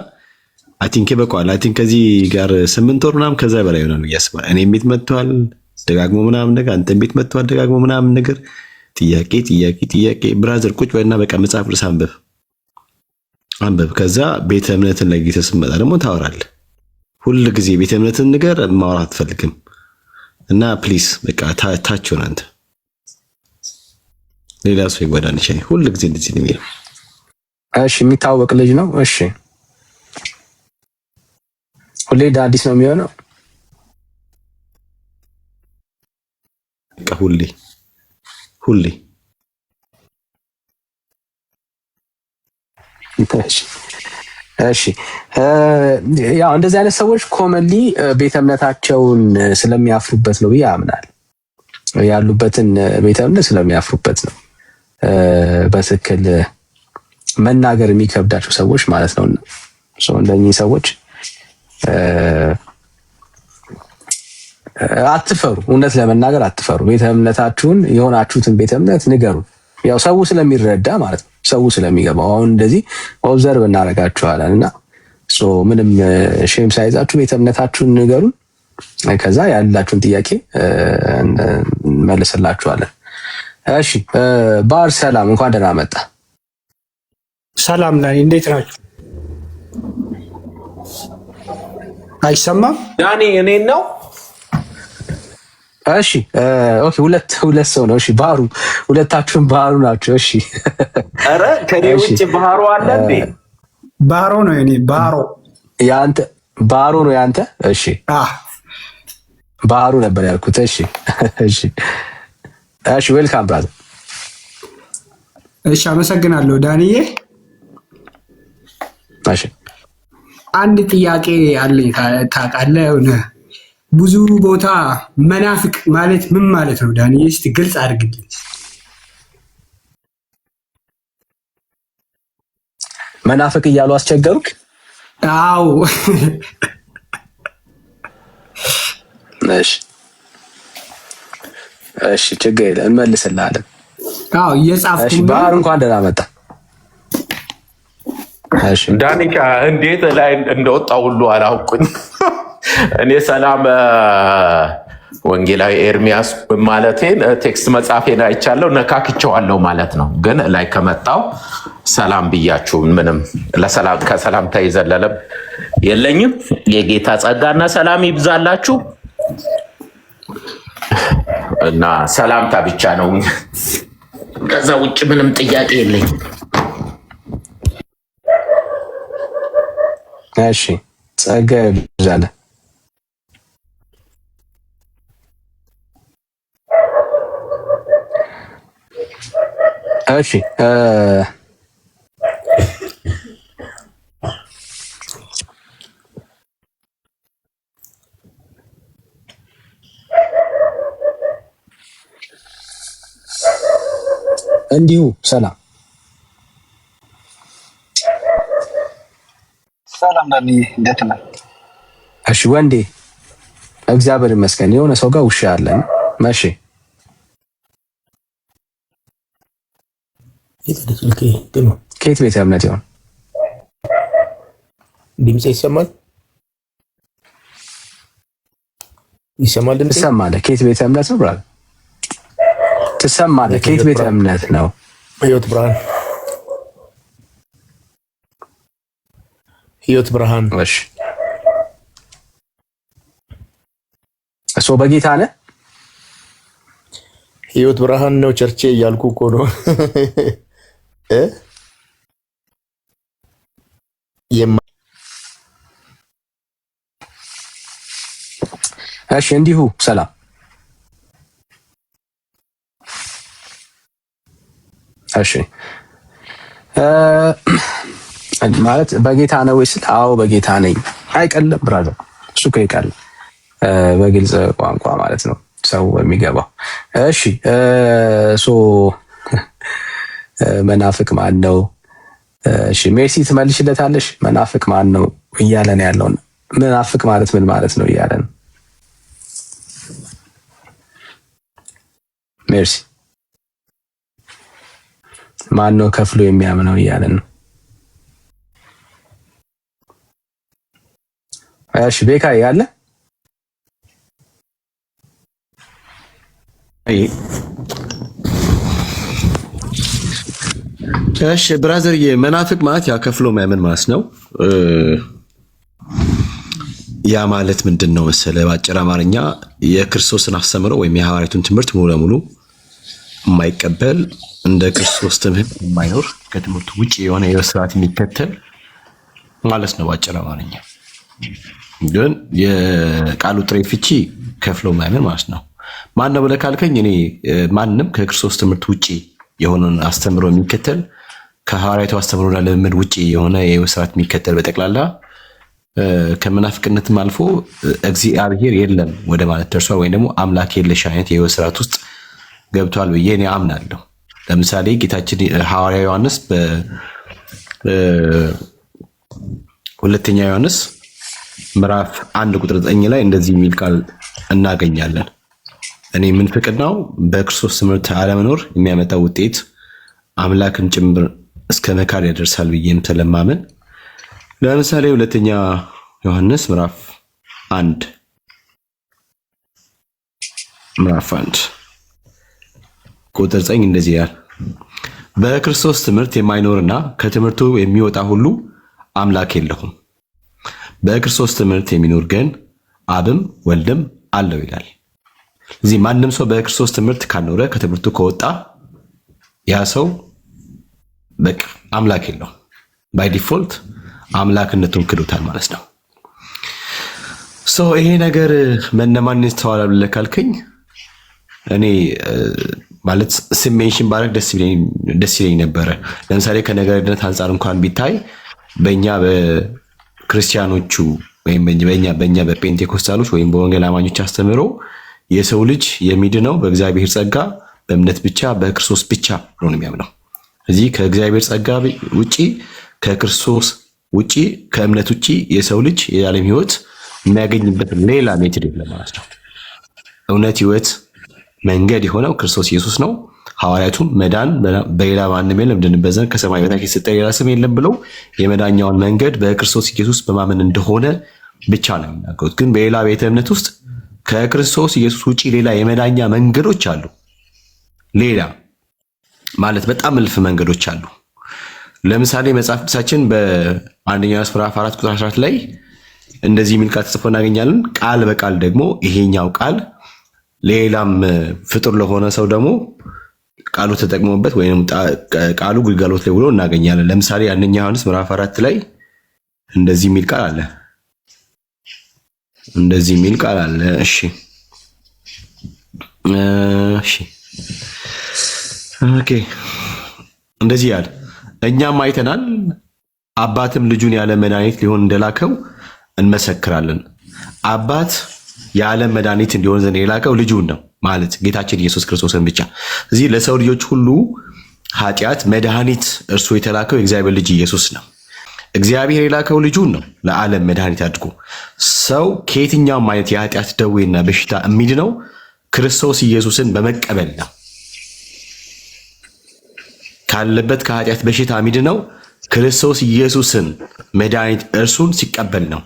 Speaker 9: አይ ቲንክ በቃል አይ ቲንክ ከዚህ ጋር 8 ወር ምናምን ከዛ በላይ ይሆናል ያስባል። እኔም ቤት መጥቷል ደጋግሞ ምናምን ነገር፣ አንተም ቤት መጥቷል ደጋግሞ ምናምን ነገር። ጥያቄ ብራዘር ቁጭ በልና በቃ መጽሐፍ ቅዱስ አንበብ። ከዛ ቤተ እምነትን ላይ ስትመጣ ደግሞ ታወራለህ። ሁልጊዜ ቤተ እምነትን ነገር ማውራት አትፈልግም እና ፕሊስ በቃ ታች ሆነ አንተ ሌላ ሰው ይጎዳል ይችላል። ሁልጊዜ እንደዚህ ነው የሚለው።
Speaker 1: እሺ የሚታወቅ ልጅ ነው። እሺ ሁሌ አዲስ ነው የሚሆነው።
Speaker 9: በቃ ሁሌ
Speaker 1: እሺ ያው እንደዚህ አይነት ሰዎች ኮመንሊ ቤተ እምነታቸውን ስለሚያፍሩበት ነው ብዬ አምናለሁ። ያሉበትን ቤተ እምነት ስለሚያፍሩበት ነው በትክክል መናገር የሚከብዳቸው ሰዎች ማለት ነው። እንደኚህ ሰዎች አትፈሩ፣ እውነት ለመናገር አትፈሩ። ቤተ እምነታችሁን የሆናችሁትን ቤተ እምነት ንገሩ። ያው ሰው ስለሚረዳ ማለት ነው፣ ሰው ስለሚገባው። አሁን እንደዚህ ኦብዘርቭ እናደርጋችኋለን እና ምንም ሼም ሳይዛችሁ ቤተ እምነታችሁን ንገሩን። ከዛ ያላችሁን ጥያቄ እንመልስላችኋለን። እሺ ባር ሰላም፣ እንኳን ደህና መጣ።
Speaker 13: ሰላም ላይ እንዴት ናችሁ? አይሰማም?
Speaker 14: ዳኒ እኔን ነው?
Speaker 1: እሺ ኦኬ፣ ሁለት ሰው ነው። እሺ ባህሩ፣ ሁለታችሁም ባህሩ ናቸው። እሺ
Speaker 14: ኧረ ከኔ ውጭ ባህሩ አለ እንዴ?
Speaker 13: ባህሩ ነው እኔ ባህሩ
Speaker 1: ያንተ ባህሩ ነው ያንተ? እሺ ባህሩ ነበር ያልኩት። እሺ እሺ እሺ ዌልካም ብራዘር።
Speaker 13: እሺ አመሰግናለሁ ዳንዬ።
Speaker 1: እሺ
Speaker 13: አንድ ጥያቄ አለኝ። ታውቃለህ ሆነ ብዙ ቦታ መናፍቅ ማለት ምን ማለት ነው ዳንዬ? እስቲ ግልጽ አድርግልኝ።
Speaker 1: መናፍቅ እያሉ አስቸገሩክ?
Speaker 13: አዎ
Speaker 1: እሺ እሺ ችግር የለም እንመልስልሃለን።
Speaker 13: አዎ እየጻፍኩ
Speaker 1: እሺ ባህር እንኳን ደህና መጣ። እሺ
Speaker 14: ዳኒካ እንዴት ላይ እንደወጣ ሁሉ አላውቁኝ። እኔ ሰላም ወንጌላዊ ኤርሚያስ ማለቴን ቴክስት መጻፌን አይቻለሁ፣ ነካክቼዋለሁ ማለት ነው። ግን ላይ ከመጣው ሰላም ብያችሁ ምንም ለሰላም ከሰላምታ የዘለለም የለኝም። የጌታ ጸጋና ሰላም ይብዛላችሁ እና ሰላምታ ብቻ ነው። ከዛ ውጭ ምንም ጥያቄ የለኝም።
Speaker 1: እሺ ጸጋ ይብዛልህ። እሺ እንዲሁ ሰላም
Speaker 15: ሰላም ዳኒ እንዴት ነህ?
Speaker 1: እሺ ወንዴ እግዚአብሔር ይመስገን። የሆነ ሰው ጋር ውሻ አለን። መቼ ከየት ቤተ እምነት ይሆን?
Speaker 16: ድምጼ ይሰማል? ይሰማል? ድምጼ
Speaker 1: ትሰማለህ? ከየት ቤተ እምነት ነው ብራል? ትሰማለህ? ከየት ቤተ እምነት ነው?
Speaker 16: ህይወት ብርሃን። ህይወት ብርሃን።
Speaker 1: እሺ እሱ በጌታ ነህ?
Speaker 16: ህይወት ብርሃን ነው ቸርቼ እያልኩ እኮ ነው።
Speaker 1: እሺ እንዲሁ ሰላም። እሺ ማለት በጌታ ነው ወይስ? አዎ በጌታ ነኝ። አይቀልም ብራዘር፣ እሱ እኮ ይቀል በግልጽ ቋንቋ ማለት ነው ሰው የሚገባው። እሺ ሶ መናፍቅ ማን ነው? እሺ ሜርሲ ትመልሽለታለሽ። መናፍቅ ማን ነው እያለ ነው ያለው። መናፍቅ ማለት ምን ማለት ነው እያለ ነው ሜርሲ። ማን ነው ከፍሎ የሚያምነው እያለ ነው። እሺ ቤካ ያለ
Speaker 9: እሺ ብራዘር መናፍቅ ማለት ያ ከፍሎ ማመን ማለት ነው። ያ ማለት ምንድን ነው መሰለህ? በአጭር አማርኛ የክርስቶስን አስተምሮ ወይም የሐዋርያቱን ትምህርት ሙሉ ለሙሉ የማይቀበል እንደ ክርስቶስ ትምህርት የማይኖር ከትምህርቱ ውጪ የሆነ የሕይወት ስርዓት የሚከተል ማለት ነው በአጭር አማርኛ። ግን የቃሉ ጥሬ ፍቺ ከፍሎ ማመን ማለት ነው። ማን ነው ብለህ ካልከኝ እኔ ማንም ከክርስቶስ ትምህርት ውጪ የሆነን አስተምሮ የሚከተል ከሐዋርያቱ አስተምሮና ልምምድ ውጪ የሆነ የሕይወት ስርዓት የሚከተል በጠቅላላ ከመናፍቅነትም አልፎ እግዚአብሔር የለም ወደ ማለት ደርሷል፣ ወይም ደግሞ አምላክ የለሽ አይነት የሕይወት ስርዓት ውስጥ ገብቷል ብዬ እኔ አምናለሁ። ለምሳሌ ጌታችን ሐዋርያ ዮሐንስ በሁለተኛ ዮሐንስ ምዕራፍ 1 ቁጥር 9 ላይ እንደዚህ የሚል ቃል እናገኛለን። እኔ ምንፍቅናው በክርስቶስ ትምህርት አለመኖር የሚያመጣው ውጤት አምላክን ጭምር እስከ መካድ ያደርሳል ብዬም ስለማመን ለምሳሌ ሁለተኛ ዮሐንስ ምዕራፍ 1 ቁጥር 9 እንደዚህ ያል በክርስቶስ ትምህርት የማይኖርና ከትምህርቱ የሚወጣ ሁሉ አምላክ የለውም። በክርስቶስ ትምህርት የሚኖር ግን አብም ወልድም አለው ይላል። እዚህ ማንም ሰው በክርስቶስ ትምህርት ካልኖረ ከትምህርቱ ከወጣ ያ ሰው በቃ አምላክ የለውም። ባይ ዲፎልት አምላክነቱን ክዶታል ማለት ነው። ይሄ ነገር መነማን ይስተዋላል ብለህ ካልከኝ እኔ ማለት ስሜንሽን ባረግ ደስ ይለኝ ነበረ። ለምሳሌ ከነገርነት አንጻር እንኳን ቢታይ በእኛ በክርስቲያኖቹ ወይም በእኛ በፔንቴኮስታሎች ወይም በወንጌል አማኞች አስተምህሮ የሰው ልጅ የሚድነው በእግዚአብሔር ጸጋ በእምነት ብቻ በክርስቶስ ብቻ ብሎ ነው የሚያምነው። እዚህ ከእግዚአብሔር ጸጋ ውጪ ከክርስቶስ ውጪ ከእምነት ውጪ የሰው ልጅ የዓለም ሕይወት የሚያገኝበት ሌላ ሜትድ የለም ማለት ነው። እውነት ሕይወት መንገድ የሆነው ክርስቶስ ኢየሱስ ነው። ሐዋርያቱም መዳን በሌላ ማንም የለም እንድንበት ዘንድ ከሰማይ በታች የተሰጠ ሌላ ስም የለም ብለው የመዳኛውን መንገድ በክርስቶስ ኢየሱስ በማመን እንደሆነ ብቻ ነው የሚናገሩት። ግን በሌላ ቤተ እምነት ውስጥ ከክርስቶስ ኢየሱስ ውጪ ሌላ የመዳኛ መንገዶች አሉ። ሌላ ማለት በጣም እልፍ መንገዶች አሉ። ለምሳሌ መጽሐፍ ቅዱሳችን በአንደኛ ዮሐንስ ምዕራፍ 4 ቁጥር 14 ላይ እንደዚህ የሚል ቃል ተጽፎ እናገኛለን። ቃል በቃል ደግሞ ይሄኛው ቃል ሌላም ፍጡር ለሆነ ሰው ደግሞ ቃሉ ተጠቅሞበት ወይም ቃሉ ግልጋሎት ላይ ብሎ እናገኛለን። ለምሳሌ አንደኛ ዮሐንስ ምዕራፍ 4 ላይ እንደዚህ የሚል ቃል አለ። እንደዚህ የሚል ቃል አለ። እሺ ኦኬ፣ እንደዚህ ያለ እኛም አይተናል፣ አባትም ልጁን ያለ መድኃኒት ሊሆን እንደላከው እንመሰክራለን። አባት የዓለም መድኃኒት እንዲሆን ዘንድ የላከው ልጁን ነው ማለት ጌታችን ኢየሱስ ክርስቶስን ብቻ። እዚህ ለሰው ልጆች ሁሉ ኃጢአት መድኃኒት እርሱ የተላከው የእግዚአብሔር ልጅ ኢየሱስ ነው። እግዚአብሔር የላከው ልጁን ነው ለዓለም መድኃኒት አድርጎ። ሰው ከየትኛውም አይነት የኃጢአት ደዌና በሽታ የሚድነው ክርስቶስ ኢየሱስን በመቀበል ነው። ካለበት ከኃጢአት በሽታ የሚድነው ክርስቶስ ኢየሱስን መድኃኒት እርሱን ሲቀበል ነው።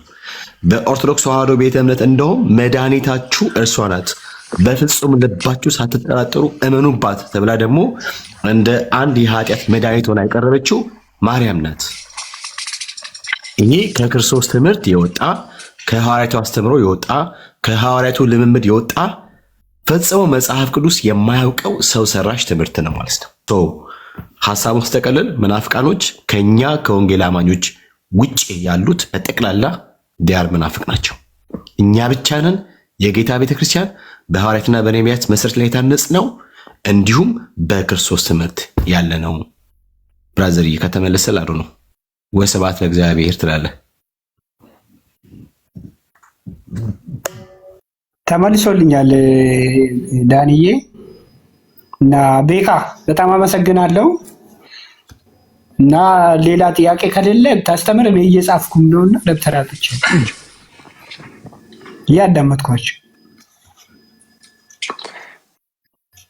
Speaker 9: በኦርቶዶክስ ተዋሕዶ ቤተ እምነት እንደውም መድኃኒታችሁ እርሷ ናት፣ በፍጹም ልባችሁ ሳትጠራጠሩ እመኑባት ተብላ ደግሞ እንደ አንድ የኃጢአት መድኃኒት ሆና የቀረበችው ማርያም ናት። ይህ ከክርስቶስ ትምህርት የወጣ ከሐዋርያቱ አስተምሮ የወጣ ከሐዋርያቱ ልምምድ የወጣ ፈጽሞ መጽሐፍ ቅዱስ የማያውቀው ሰው ሰራሽ ትምህርት ነው ማለት ነው። ሐሳቡን ስተቀልል መናፍቃኖች ከኛ ከወንጌል አማኞች ውጭ ያሉት በጠቅላላ ዲያር መናፍቅ ናቸው። እኛ ብቻ ነን የጌታ ቤተክርስቲያን በሐዋርያትና በነቢያት መሰረት ላይ የታነጽ ነው፣ እንዲሁም በክርስቶስ ትምህርት ያለ ነው። ብራዘር ከተመለሰ ላሉ ነው። ወስብሐት ለእግዚአብሔር ትላለህ።
Speaker 13: ተመልሶልኛል ዳንዬ እና ቤካ በጣም አመሰግናለሁ። እና ሌላ ጥያቄ ከሌለ ታስተምር እኔ እየጻፍኩም ነውና ደብተራቶች እያዳመጥኳቸው።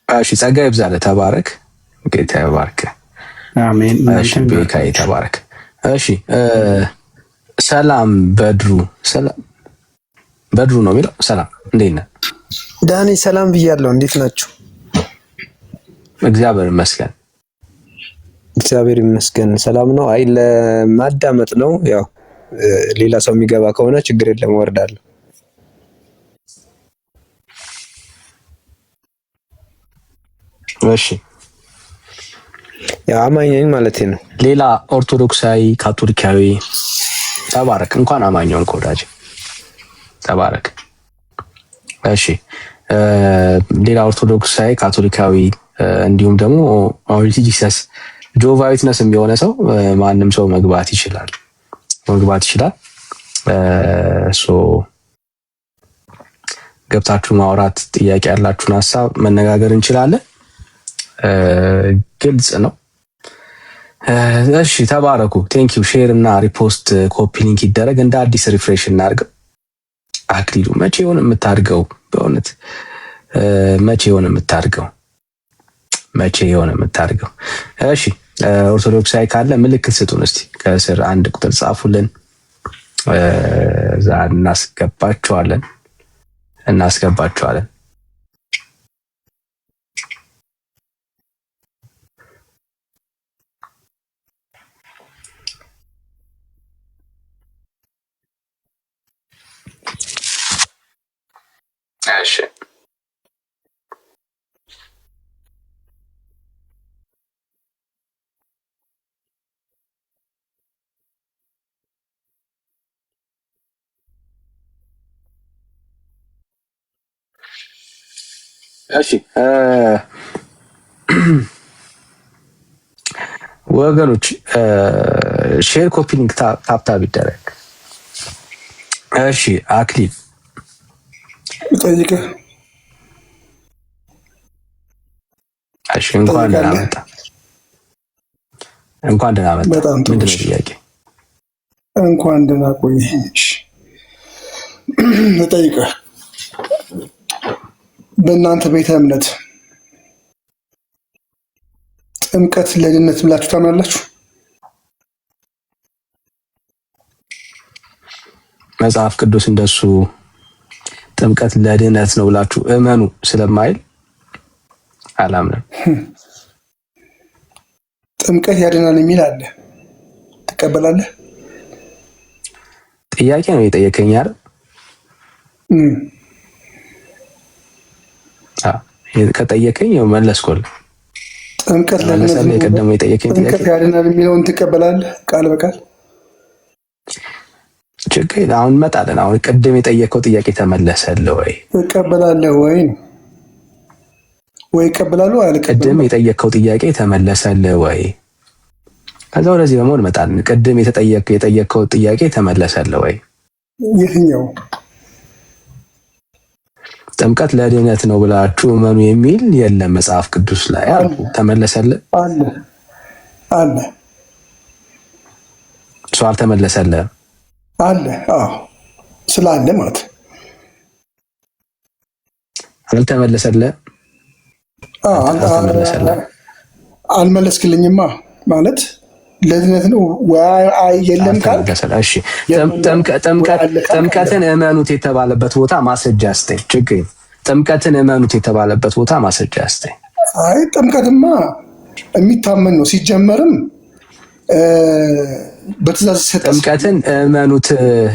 Speaker 1: እሺ፣ ጸጋ ይብዛልህ። ተባረክ። ጌታ ይባርክ።
Speaker 13: አሜን።
Speaker 1: እሺ፣ ቤካ ተባረክ። እሺ፣ ሰላም በድሩ። ሰላም በድሩ ነው የሚለው። ሰላም፣ እንዴት ነህ
Speaker 17: ዳኒ? ሰላም ብያለሁ። እንዴት ናችሁ?
Speaker 1: እግዚአብሔር ይመስገን።
Speaker 17: እግዚአብሔር ይመስገን ሰላም ነው። አይ ለማዳመጥ ነው። ያው ሌላ ሰው የሚገባ ከሆነ ችግር የለም ወርዳለሁ።
Speaker 1: እሺ፣
Speaker 17: ያው አማኝ ነኝ ማለቴ ነው።
Speaker 1: ሌላ ኦርቶዶክሳዊ፣ ካቶሊካዊ ተባረክ። እንኳን አማኝ ሆንክ ወዳጅ፣ ተባረክ። እሺ፣ ሌላ ኦርቶዶክሳዊ፣ ካቶሊካዊ እንዲሁም ደግሞ ማውሪቲ ጂሰስ ጆቫ ዊትነስ የሚሆነ ሰው ማንም ሰው መግባት ይችላል። ገብታችሁ ማውራት፣ ጥያቄ ያላችሁን ሀሳብ መነጋገር እንችላለን። ግልጽ ነው። እሺ፣ ተባረኩ። ቴንኪው። ሼር እና ሪፖስት ኮፒ ሊንክ ይደረግ። እንደ አዲስ ሪፍሬሽ እናድርገው። አክሊሉ መቼ ይሆን የምታድገው? በእውነት መቼ ይሆን የምታድገው? እሺ፣ ኦርቶዶክሳዊ ካለ ምልክት ስጡን እስቲ። ከስር አንድ ቁጥር ጻፉልን። እዛ እናስገባቸዋለን። እሺ እሺ ወገኖች ሼር ኮፒ ሊንክ ታፕታፕ ይደረግ። እሺ አክሊል
Speaker 2: ጠይቀህ
Speaker 1: እሺ እንኳን ደህና መጣ። እንኳን ደህና መጣ። ምንድን ነው ጥያቄ?
Speaker 2: እንኳን ደህና ቆየሽ። ጠይቀህ በእናንተ ቤተ እምነት ጥምቀት ለድነት ብላችሁ ታምናላችሁ?
Speaker 1: መጽሐፍ ቅዱስ እንደሱ ጥምቀት ለድነት ነው ብላችሁ እመኑ ስለማይል አላምንም።
Speaker 2: ጥምቀት ያድናል የሚል አለ፣ ትቀበላለህ?
Speaker 1: ጥያቄ ነው የጠየቀኝ አይደል? ከጠየቀኝ መለስኩልህ።
Speaker 2: ጥምቀት
Speaker 1: ለምሳሌ የቀደመው የጠየቀኝ
Speaker 2: ጥምቀት ያድናል የሚለውን ትቀበላለህ ቃል በቃል?
Speaker 1: ችግር አሁን እንመጣለን። አሁን ቅድም የጠየቀው ጥያቄ ተመለሰልህ ወይ?
Speaker 2: ትቀበላለህ ወይ ወይ ይቀበላሉ አልቀበሉ?
Speaker 1: ቅድም የጠየቀው ጥያቄ ተመለሰልህ ወይ? ከዛ ወደዚህ ደግሞ እንመጣለን። ቅድም የጠየቀው ጥያቄ ተመለሰልህ ወይ?
Speaker 2: የትኛው?
Speaker 1: ጥምቀት ለድነት ነው ብላችሁ እመኑ የሚል የለም መጽሐፍ ቅዱስ ላይ አልኩ። ተመለሰልህ?
Speaker 2: አለ አለ።
Speaker 1: እሱ አልተመለሰልህም?
Speaker 2: አለ። አዎ ስላለ ማለት
Speaker 1: አልተመለሰልህም?
Speaker 2: አልመለስክልኝማ ማለት ለድነት ነው የለም ካል
Speaker 1: እሺ። ጥምቀትን እመኑት የተባለበት ቦታ ማስረጃ ስጠኝ። ችግር ጥምቀትን እመኑት የተባለበት ቦታ ማስረጃ ስጠኝ።
Speaker 2: አይ ጥምቀትማ የሚታመን ነው ሲጀመርም በትእዛዝ ሰጠ።
Speaker 1: ጥምቀትን እመኑት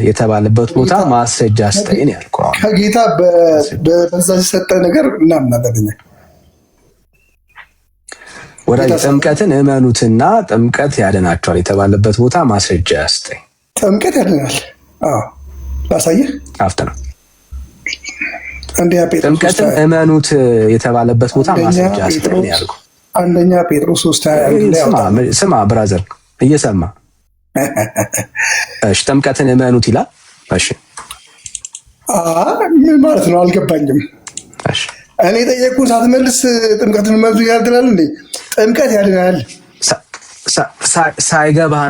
Speaker 1: የተባለበት ቦታ ማስረጃ ስጠኝ ያልኩህ
Speaker 2: ከጌታ በትእዛዝ የሰጠ ነገር እናምናለን።
Speaker 1: ወዳጅ ጥምቀትን እመኑትና ጥምቀት ያድናቸዋል የተባለበት ቦታ ማስረጃ ያስጠኝ።
Speaker 2: ጥምቀት ያድናል? አዎ ላሳየህ።
Speaker 1: አፍተ ነው። ጥምቀትን እመኑት የተባለበት ቦታ ማስረጃ ያስጠኝ ያልኩህ።
Speaker 2: አንደኛ ጴጥሮስ 3:21
Speaker 1: ስማ ብራዘር እየሰማ እሺ። ጥምቀትን እመኑት ይላል። እሺ
Speaker 2: ምን ማለት ነው አልገባኝም።
Speaker 1: እሺ
Speaker 2: እኔ ጠየቅኩህ ሳትመልስ ጥምቀትን እመኑት ይላል ትላለህ እንዴ? ጥምቀት ያድናል
Speaker 1: ሳይገባህ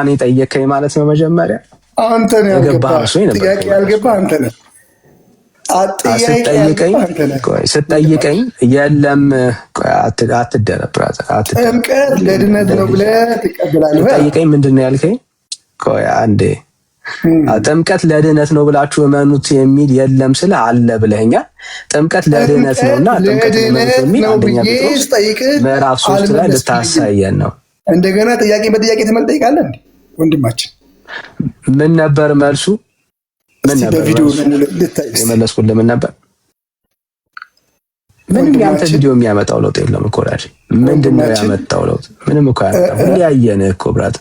Speaker 1: ነው የጠየቀኝ ማለት ነው። መጀመሪያ
Speaker 2: አንተ ነው ያልገባህ። ጥያቄ ያልገባህ አንተ ነህ።
Speaker 1: ስትጠይቀኝ የለም አትደረብ ብራዘር።
Speaker 2: ጥምቀት ለድነት ነው ብለህ ትቀበላለህ?
Speaker 1: ስትጠይቀኝ ምንድን ነው ያልከኝ? ቆይ አንዴ ጥምቀት ለድነት ነው ብላችሁ እመኑት የሚል የለም ስለ አለ ብለኸኛል። ጥምቀት ለድነት ነውና ጥምቀት ለድነት የሚል አንደኛ ጴጥሮስ ምዕራፍ 3 ላይ ልታሳየን ነው።
Speaker 2: እንደገና ጥያቄ በጥያቄ ትጠይቃለህ እንዴ ወንድማችን?
Speaker 1: ምን ነበር መልሱ? ምን ነበር የመለስኩልህ? ምን ነበር? ምንም ያንተ ቪዲዮ የሚያመጣው ለውጥ የለም እኮ ራሴ። ምንድን ነው ያመጣው ለውጥ? ምንም እኮ ያመጣው ሁሌ ያየንህ እኮ ብራት።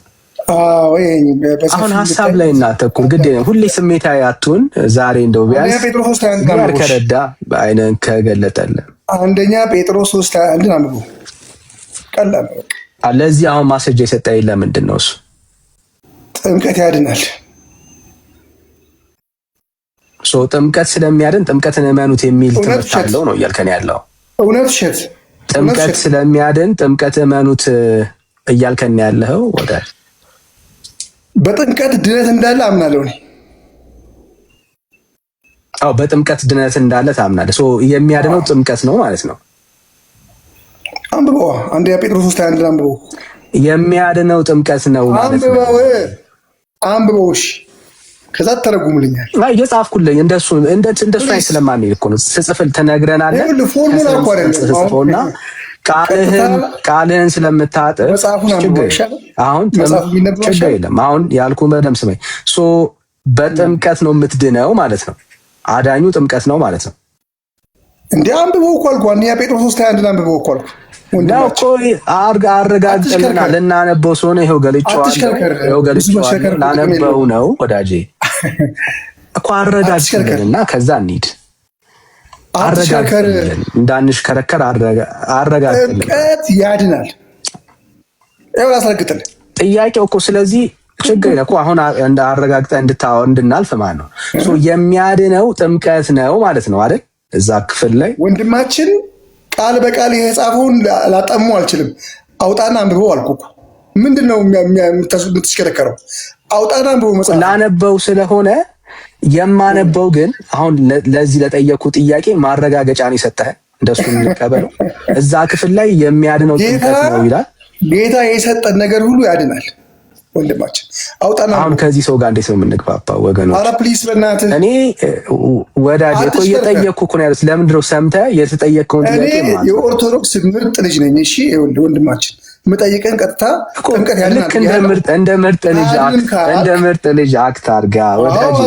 Speaker 1: አሁን ሀሳብ ላይ እናተኩር። ግድ ሁሌ ስሜታዊ አትሁን። ዛሬ እንደው ቢያንስ ከረዳ አይነን ከገለጠልህ
Speaker 2: አንደኛ ጴጥሮስ 3:21 አንብቡ። ቀላል ነው።
Speaker 1: ለዚህ አሁን ማስረጃ የሰጠኝ ለምንድን ነው? እሱ
Speaker 2: ጥምቀት ያድናል።
Speaker 1: ጥምቀት ስለሚያድን ጥምቀትን እመኑት የሚል ትምህርት አለው ነው እያልከን ያለው?
Speaker 2: እውነት ውሸት?
Speaker 1: ጥምቀት ስለሚያድን ጥምቀት እመኑት እያልከን ያለው? ወደ
Speaker 2: በጥምቀት ድነት እንዳለ አምናለሁ እኔ።
Speaker 1: አዎ በጥምቀት ድነት እንዳለ ታምናለህ። የሚያድነው ጥምቀት ነው ማለት ነው።
Speaker 2: አንብበው። አንደኛ ጴጥሮስ 3:21 አንብበው።
Speaker 1: የሚያድነው ጥምቀት ነው ማለት ነው።
Speaker 2: አንብበው። እሺ ከዛ ተረጉምልኛል።
Speaker 1: አይ የጻፍኩልኝ እንደሱ አይ ስለማንሄድ እኮ ነው። ስጽፍል ትነግረናለህ።
Speaker 2: ፎርሙላ እኮ አይደለም
Speaker 1: ቃልህን ስለምታጥፍ አሁን ችግር የለም። አሁን ያልኩህ በደምብ ስማኝ። በጥምቀት ነው የምትድነው ማለት ነው። አዳኙ ጥምቀት ነው ማለት ነው።
Speaker 2: እንዴ አንብበው እኮ አልኩህ። አንደኛ ጴጥሮስ 3:21 አንብበው እኮ አልኩህ።
Speaker 1: ነው እኮ አረጋግጠልና ልናነበው ስለሆነ ይኸው ገልጬዋለሁ። ላነበው ነው ወዳጄ እኮ አረጋግጠልና ከዛ እንሂድ።
Speaker 2: አትሽከርከር።
Speaker 1: እንዳንሽከረከር አረጋግጥልን።
Speaker 2: ጥምቀት ያድናል። ይኸው ላስረግጥልህ
Speaker 1: ጥያቄው እኮ ስለዚህ ችግር እኮ አሁን አረጋግጠህ እንድናልፍ ማለት ነው። የሚያድነው ጥምቀት ነው ማለት ነው አይደል? እዛ ክፍል ላይ
Speaker 2: ወንድማችን ቃል በቃል የጻፈውን ላጠሙ አልችልም። አውጣና አንብበው አልኩ እኮ። ምንድን ነው የምትሽከረከረው? አውጣና አንብበው መጽሐፍ
Speaker 1: ላነበው ስለሆነ የማነበው ግን አሁን ለዚህ ለጠየቁ ጥያቄ ማረጋገጫን የሰጠህ እንደሱ እንቀበለው። እዛ ክፍል ላይ የሚያድነው ጥምቀት ነው ይላል።
Speaker 2: ጌታ የሰጠን ነገር ሁሉ ያድናል። ወንድማችን አውጣና
Speaker 1: አሁን ከዚህ ሰው ጋር እንዴት ነው የምንግባባው ወገኖች?
Speaker 2: ኧረ ፕሊስ በእናትህ
Speaker 1: እኔ ወዳጅ እኮ እየጠየቅኩ እኮ ነው ያሉት። ለምንድን ነው ሰምተህ የተጠየቅከውን ጥያቄ ማለት ነው?
Speaker 2: የኦርቶዶክስ ምርጥ ልጅ ነኝ። እሺ ወንድማችን የምጠይቀን ቀጥታ ጥምቀት ያድናል።
Speaker 1: እንደ ምርጥ ልጅ አክት አድርጋ ወዳጅ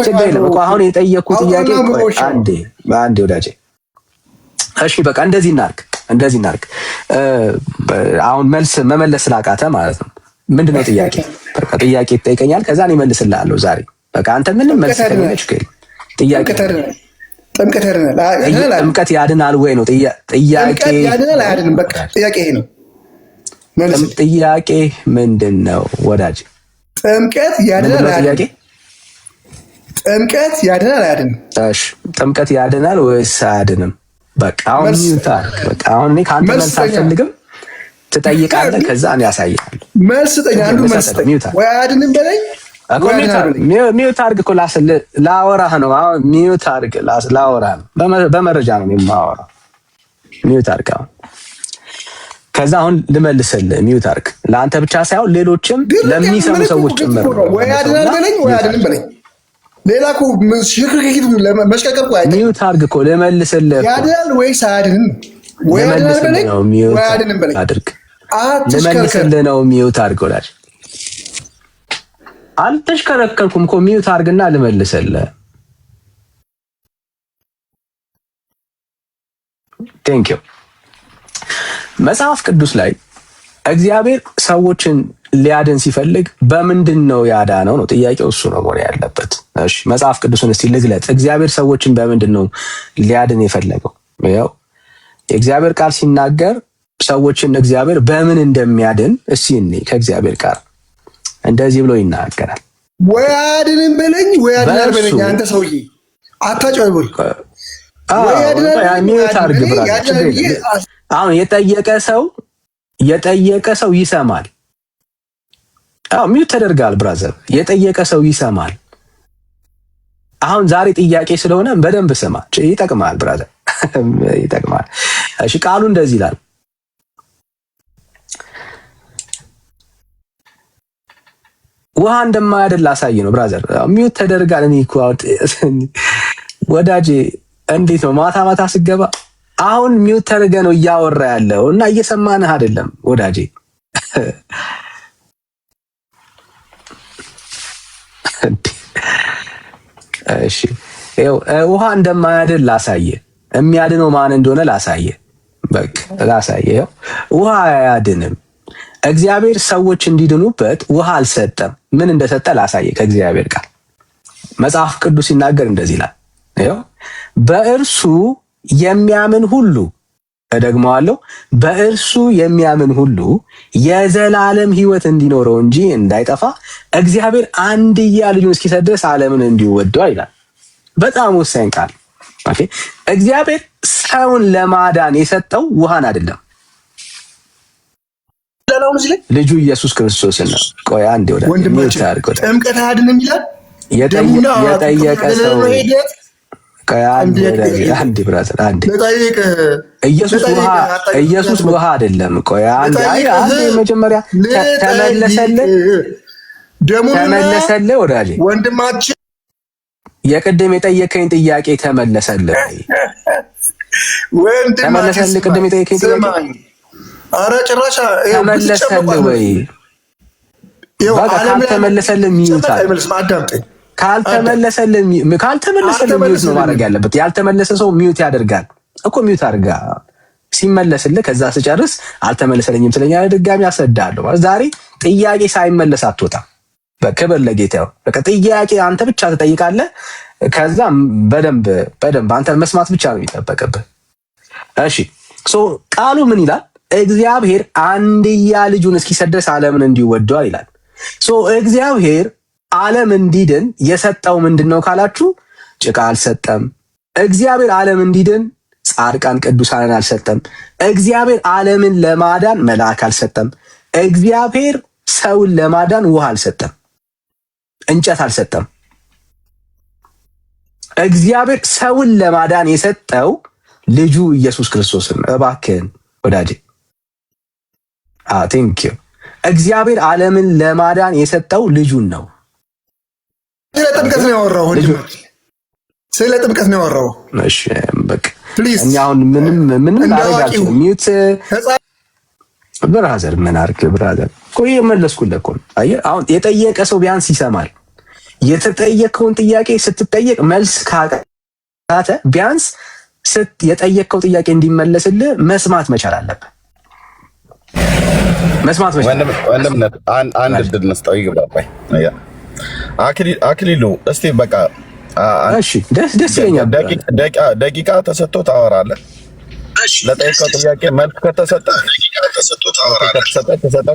Speaker 1: ችግር የለም እኮ አሁን የጠየቅኩ ጥያቄ አንዴ ወዳጅ። እሺ በቃ እንደዚህ እናድርግ። አሁን መልስ መመለስ ስላቃተ ማለት ነው። ምንድነው ጥያቄ? በቃ ጥያቄ ትጠይቀኛል፣ ከዛ እኔ እመልስልሃለሁ ዛሬ። በቃ አንተ ምንም መልስ ከሌለህ ችግር የለም። ጥያቄ ጥምቀት ያድናል ወይ ነው ጥያቄ።
Speaker 2: ያድናል አያድንም? በቃ ጥያቄ ይሄ ነው።
Speaker 1: ጥያቄ ምንድን ነው ወዳጅ?
Speaker 2: ጥምቀት ያድናል አያድንም? ጥምቀት ያድናል አያድንም?
Speaker 1: እሺ ጥምቀት ያድናል ወይስ አያድንም? በቃ አሁን አሁን እኔ ከአንተ መልስ አልፈልግም። ትጠይቃለህ፣ ከዛ እኔ ያሳያለሁ።
Speaker 2: መልስ ስጠኝ። አንዱ መልስ ስጠኝ። ወይ አያድንም በለኝ።
Speaker 1: ሚዩት አድርግ እኮ ላወራህ ነው። አሁን ሚዩት አድርግ ላወራህ ነው። በመረጃ ነው የማወራው። ሚዩት አድርግ አሁን። ከዛ አሁን ልመልስልህ። ሚዩት አድርግ። ለአንተ ብቻ ሳይሆን ሌሎችም ለሚሰሙ ሰዎች ጭምር።
Speaker 2: ወይ አያድናል በለኝ፣ ወይ አያድንም በለኝ። ሌላ እኮ ሽክርክሪት መሽከርከር እኮ አይደለም።
Speaker 1: ሚዩት አድርግ እኮ ልመልስልህ።
Speaker 2: ያድናል ወይስ አያድንም? ወይ አያድናል በለኝ፣ ወይ አያድንም በለኝ።
Speaker 1: ልመልስልህ ነው። ሚዩት አድርግ ወላጅ። አልተሽከረከርኩም እኮ ሚዩት አድርግና ልመልስልህ። ቴንክ ዩ። መጽሐፍ ቅዱስ ላይ እግዚአብሔር ሰዎችን ሊያድን ሲፈልግ በምንድን ነው ያዳነው ነው ጥያቄው። እሱ ነው መሆን ያለበት። እሺ መጽሐፍ ቅዱስን እስቲ ልግለጥ። እግዚአብሔር ሰዎችን በምንድን ነው ሊያድን የፈለገው? ያው የእግዚአብሔር ቃል ሲናገር ሰዎችን እግዚአብሔር በምን እንደሚያድን እስቲ እኔ ከእግዚአብሔር ቃል እንደዚህ ብሎ ይናገራል።
Speaker 2: ወይ አያድንም በለኝ፣ ወይ አያድናል በለኝ። አንተ ሰውዬ አታጨብር።
Speaker 1: አሁን የጠየቀ ሰው ይሰማል። ሚዩት ተደርጋል ብራዘር። የጠየቀ ሰው ይሰማል። አሁን ዛሬ ጥያቄ ስለሆነ በደንብ ስማ። ይጠቅማል ብራዘር፣ ይጠቅማል። እሺ ቃሉ እንደዚህ ይላል። ውሃ እንደማያድን ላሳይ ነው ብራዘር። ሚዩት ተደርጋል። እኔ እኮ ወዳጄ እንዴት ነው ማታ ማታ ስገባ አሁን ሚዩት ተደርገ ነው እያወራ ያለው እና እየሰማንህ አይደለም ወዳጄ። እሺ ውሃ እንደማያድን ላሳየ፣ የሚያድነው ማን እንደሆነ ላሳየ። በቃ ላሳየ። ውሃ አያድንም። እግዚአብሔር ሰዎች እንዲድኑበት ውሃ አልሰጠም። ምን እንደሰጠ ላሳየ ከእግዚአብሔር ቃል። መጽሐፍ ቅዱስ ሲናገር እንደዚህ ይላል። በእርሱ የሚያምን ሁሉ፣ እደግመዋለሁ፣ በእርሱ የሚያምን ሁሉ የዘላለም ሕይወት እንዲኖረው እንጂ እንዳይጠፋ እግዚአብሔር አንድያ ልጁን እስኪሰጥ ድረስ ዓለምን እንዲሁ ወዷል ይላል። በጣም ወሳኝ ቃል። ኦኬ፣ እግዚአብሔር ሰውን ለማዳን የሰጠው ውሃን አይደለም፣ ልጁ ኢየሱስ ክርስቶስን ነው። ቆይ አንዴ ወደ
Speaker 2: ጥምቀት አያድንም ይላል
Speaker 1: የጠየቀ ሰው። አንዴ ብራዘር፣ አንዴ ኢየሱስ ውሃ አይደለም። ቆይ አንዴ መጀመሪያ ተመለሰልህ ወዳጄ፣
Speaker 2: ወንድማችን
Speaker 1: የቅድም የጠየቀኝ ጥያቄ ተመለሰልህ። ተመለሰልህ ቅድም የጠየቀኝ ጥያቄ
Speaker 2: ኧረ ጭራሽ
Speaker 1: ተመለሰልህ ወይ? በቃ ካልተመለሰልህ ሚዩት
Speaker 2: አዳምጠኝ።
Speaker 1: ካልተመለሰልህ ሚዩት ነው ማድረግ ያለበት። ያልተመለሰ ሰው ሚዩት ያደርጋል እኮ። ሚዩት አድርጋ ሲመለስልህ፣ ከዛ ስጨርስ አልተመለሰልኝም ስለኛ ድጋሚ አሰዳለሁ። ዛሬ ጥያቄ ሳይመለስ አትወጣም። በክብር ለጌታ ይሁን። በቃ ጥያቄ አንተ ብቻ ትጠይቃለህ፣ ከዛ በደንብ አንተ መስማት ብቻ ነው የሚጠበቅብህ። እሺ ቃሉ ምን ይላል? እግዚአብሔር አንድያ ልጁን እስኪሰጥ ድረስ ዓለምን እንዲሁ ወዷል ይላል። እግዚአብሔር ዓለም እንዲድን የሰጠው ምንድነው ካላችሁ ጭቃ አልሰጠም። እግዚአብሔር ዓለም እንዲድን ጻድቃን ቅዱሳንን አልሰጠም። እግዚአብሔር ዓለምን ለማዳን መልአክ አልሰጠም። እግዚአብሔር ሰውን ለማዳን ውሃ አልሰጠም፣ እንጨት አልሰጠም። እግዚአብሔር ሰውን ለማዳን የሰጠው ልጁ ኢየሱስ ክርስቶስን። እባክህን ወዳጄ ቴንክ ዩ። እግዚአብሔር ዓለምን ለማዳን የሰጠው ልጁን ነው።
Speaker 2: ስለ ጥምቀት ነው ያወራው። ስለ ጥምቀት ነው ያወራው።
Speaker 1: እሺ በቃ እኛ አሁን ምንም ላረጋችሁ ሚዩት ብራዘር ምን አርክ ብራዘር? ቆይ መለስኩልህ እኮ። አየህ አሁን የጠየቀ ሰው ቢያንስ ይሰማል። የተጠየቀውን ጥያቄ ስትጠየቅ መልስ ካቃተ ቢያንስ የጠየቀው ጥያቄ እንዲመለስልህ መስማት መቻል አለብህ። መስማት መቻል
Speaker 10: ወንድምነት አንድ እድል መስጠው ይገባባይ። አክሊሉ እስቲ በቃ
Speaker 1: እሺ ደስ ይለኛል።
Speaker 10: ደቂቃ ተሰጥቶ ታወራለህ። ለጠየቀው ጥያቄ መልስ ከተሰጠ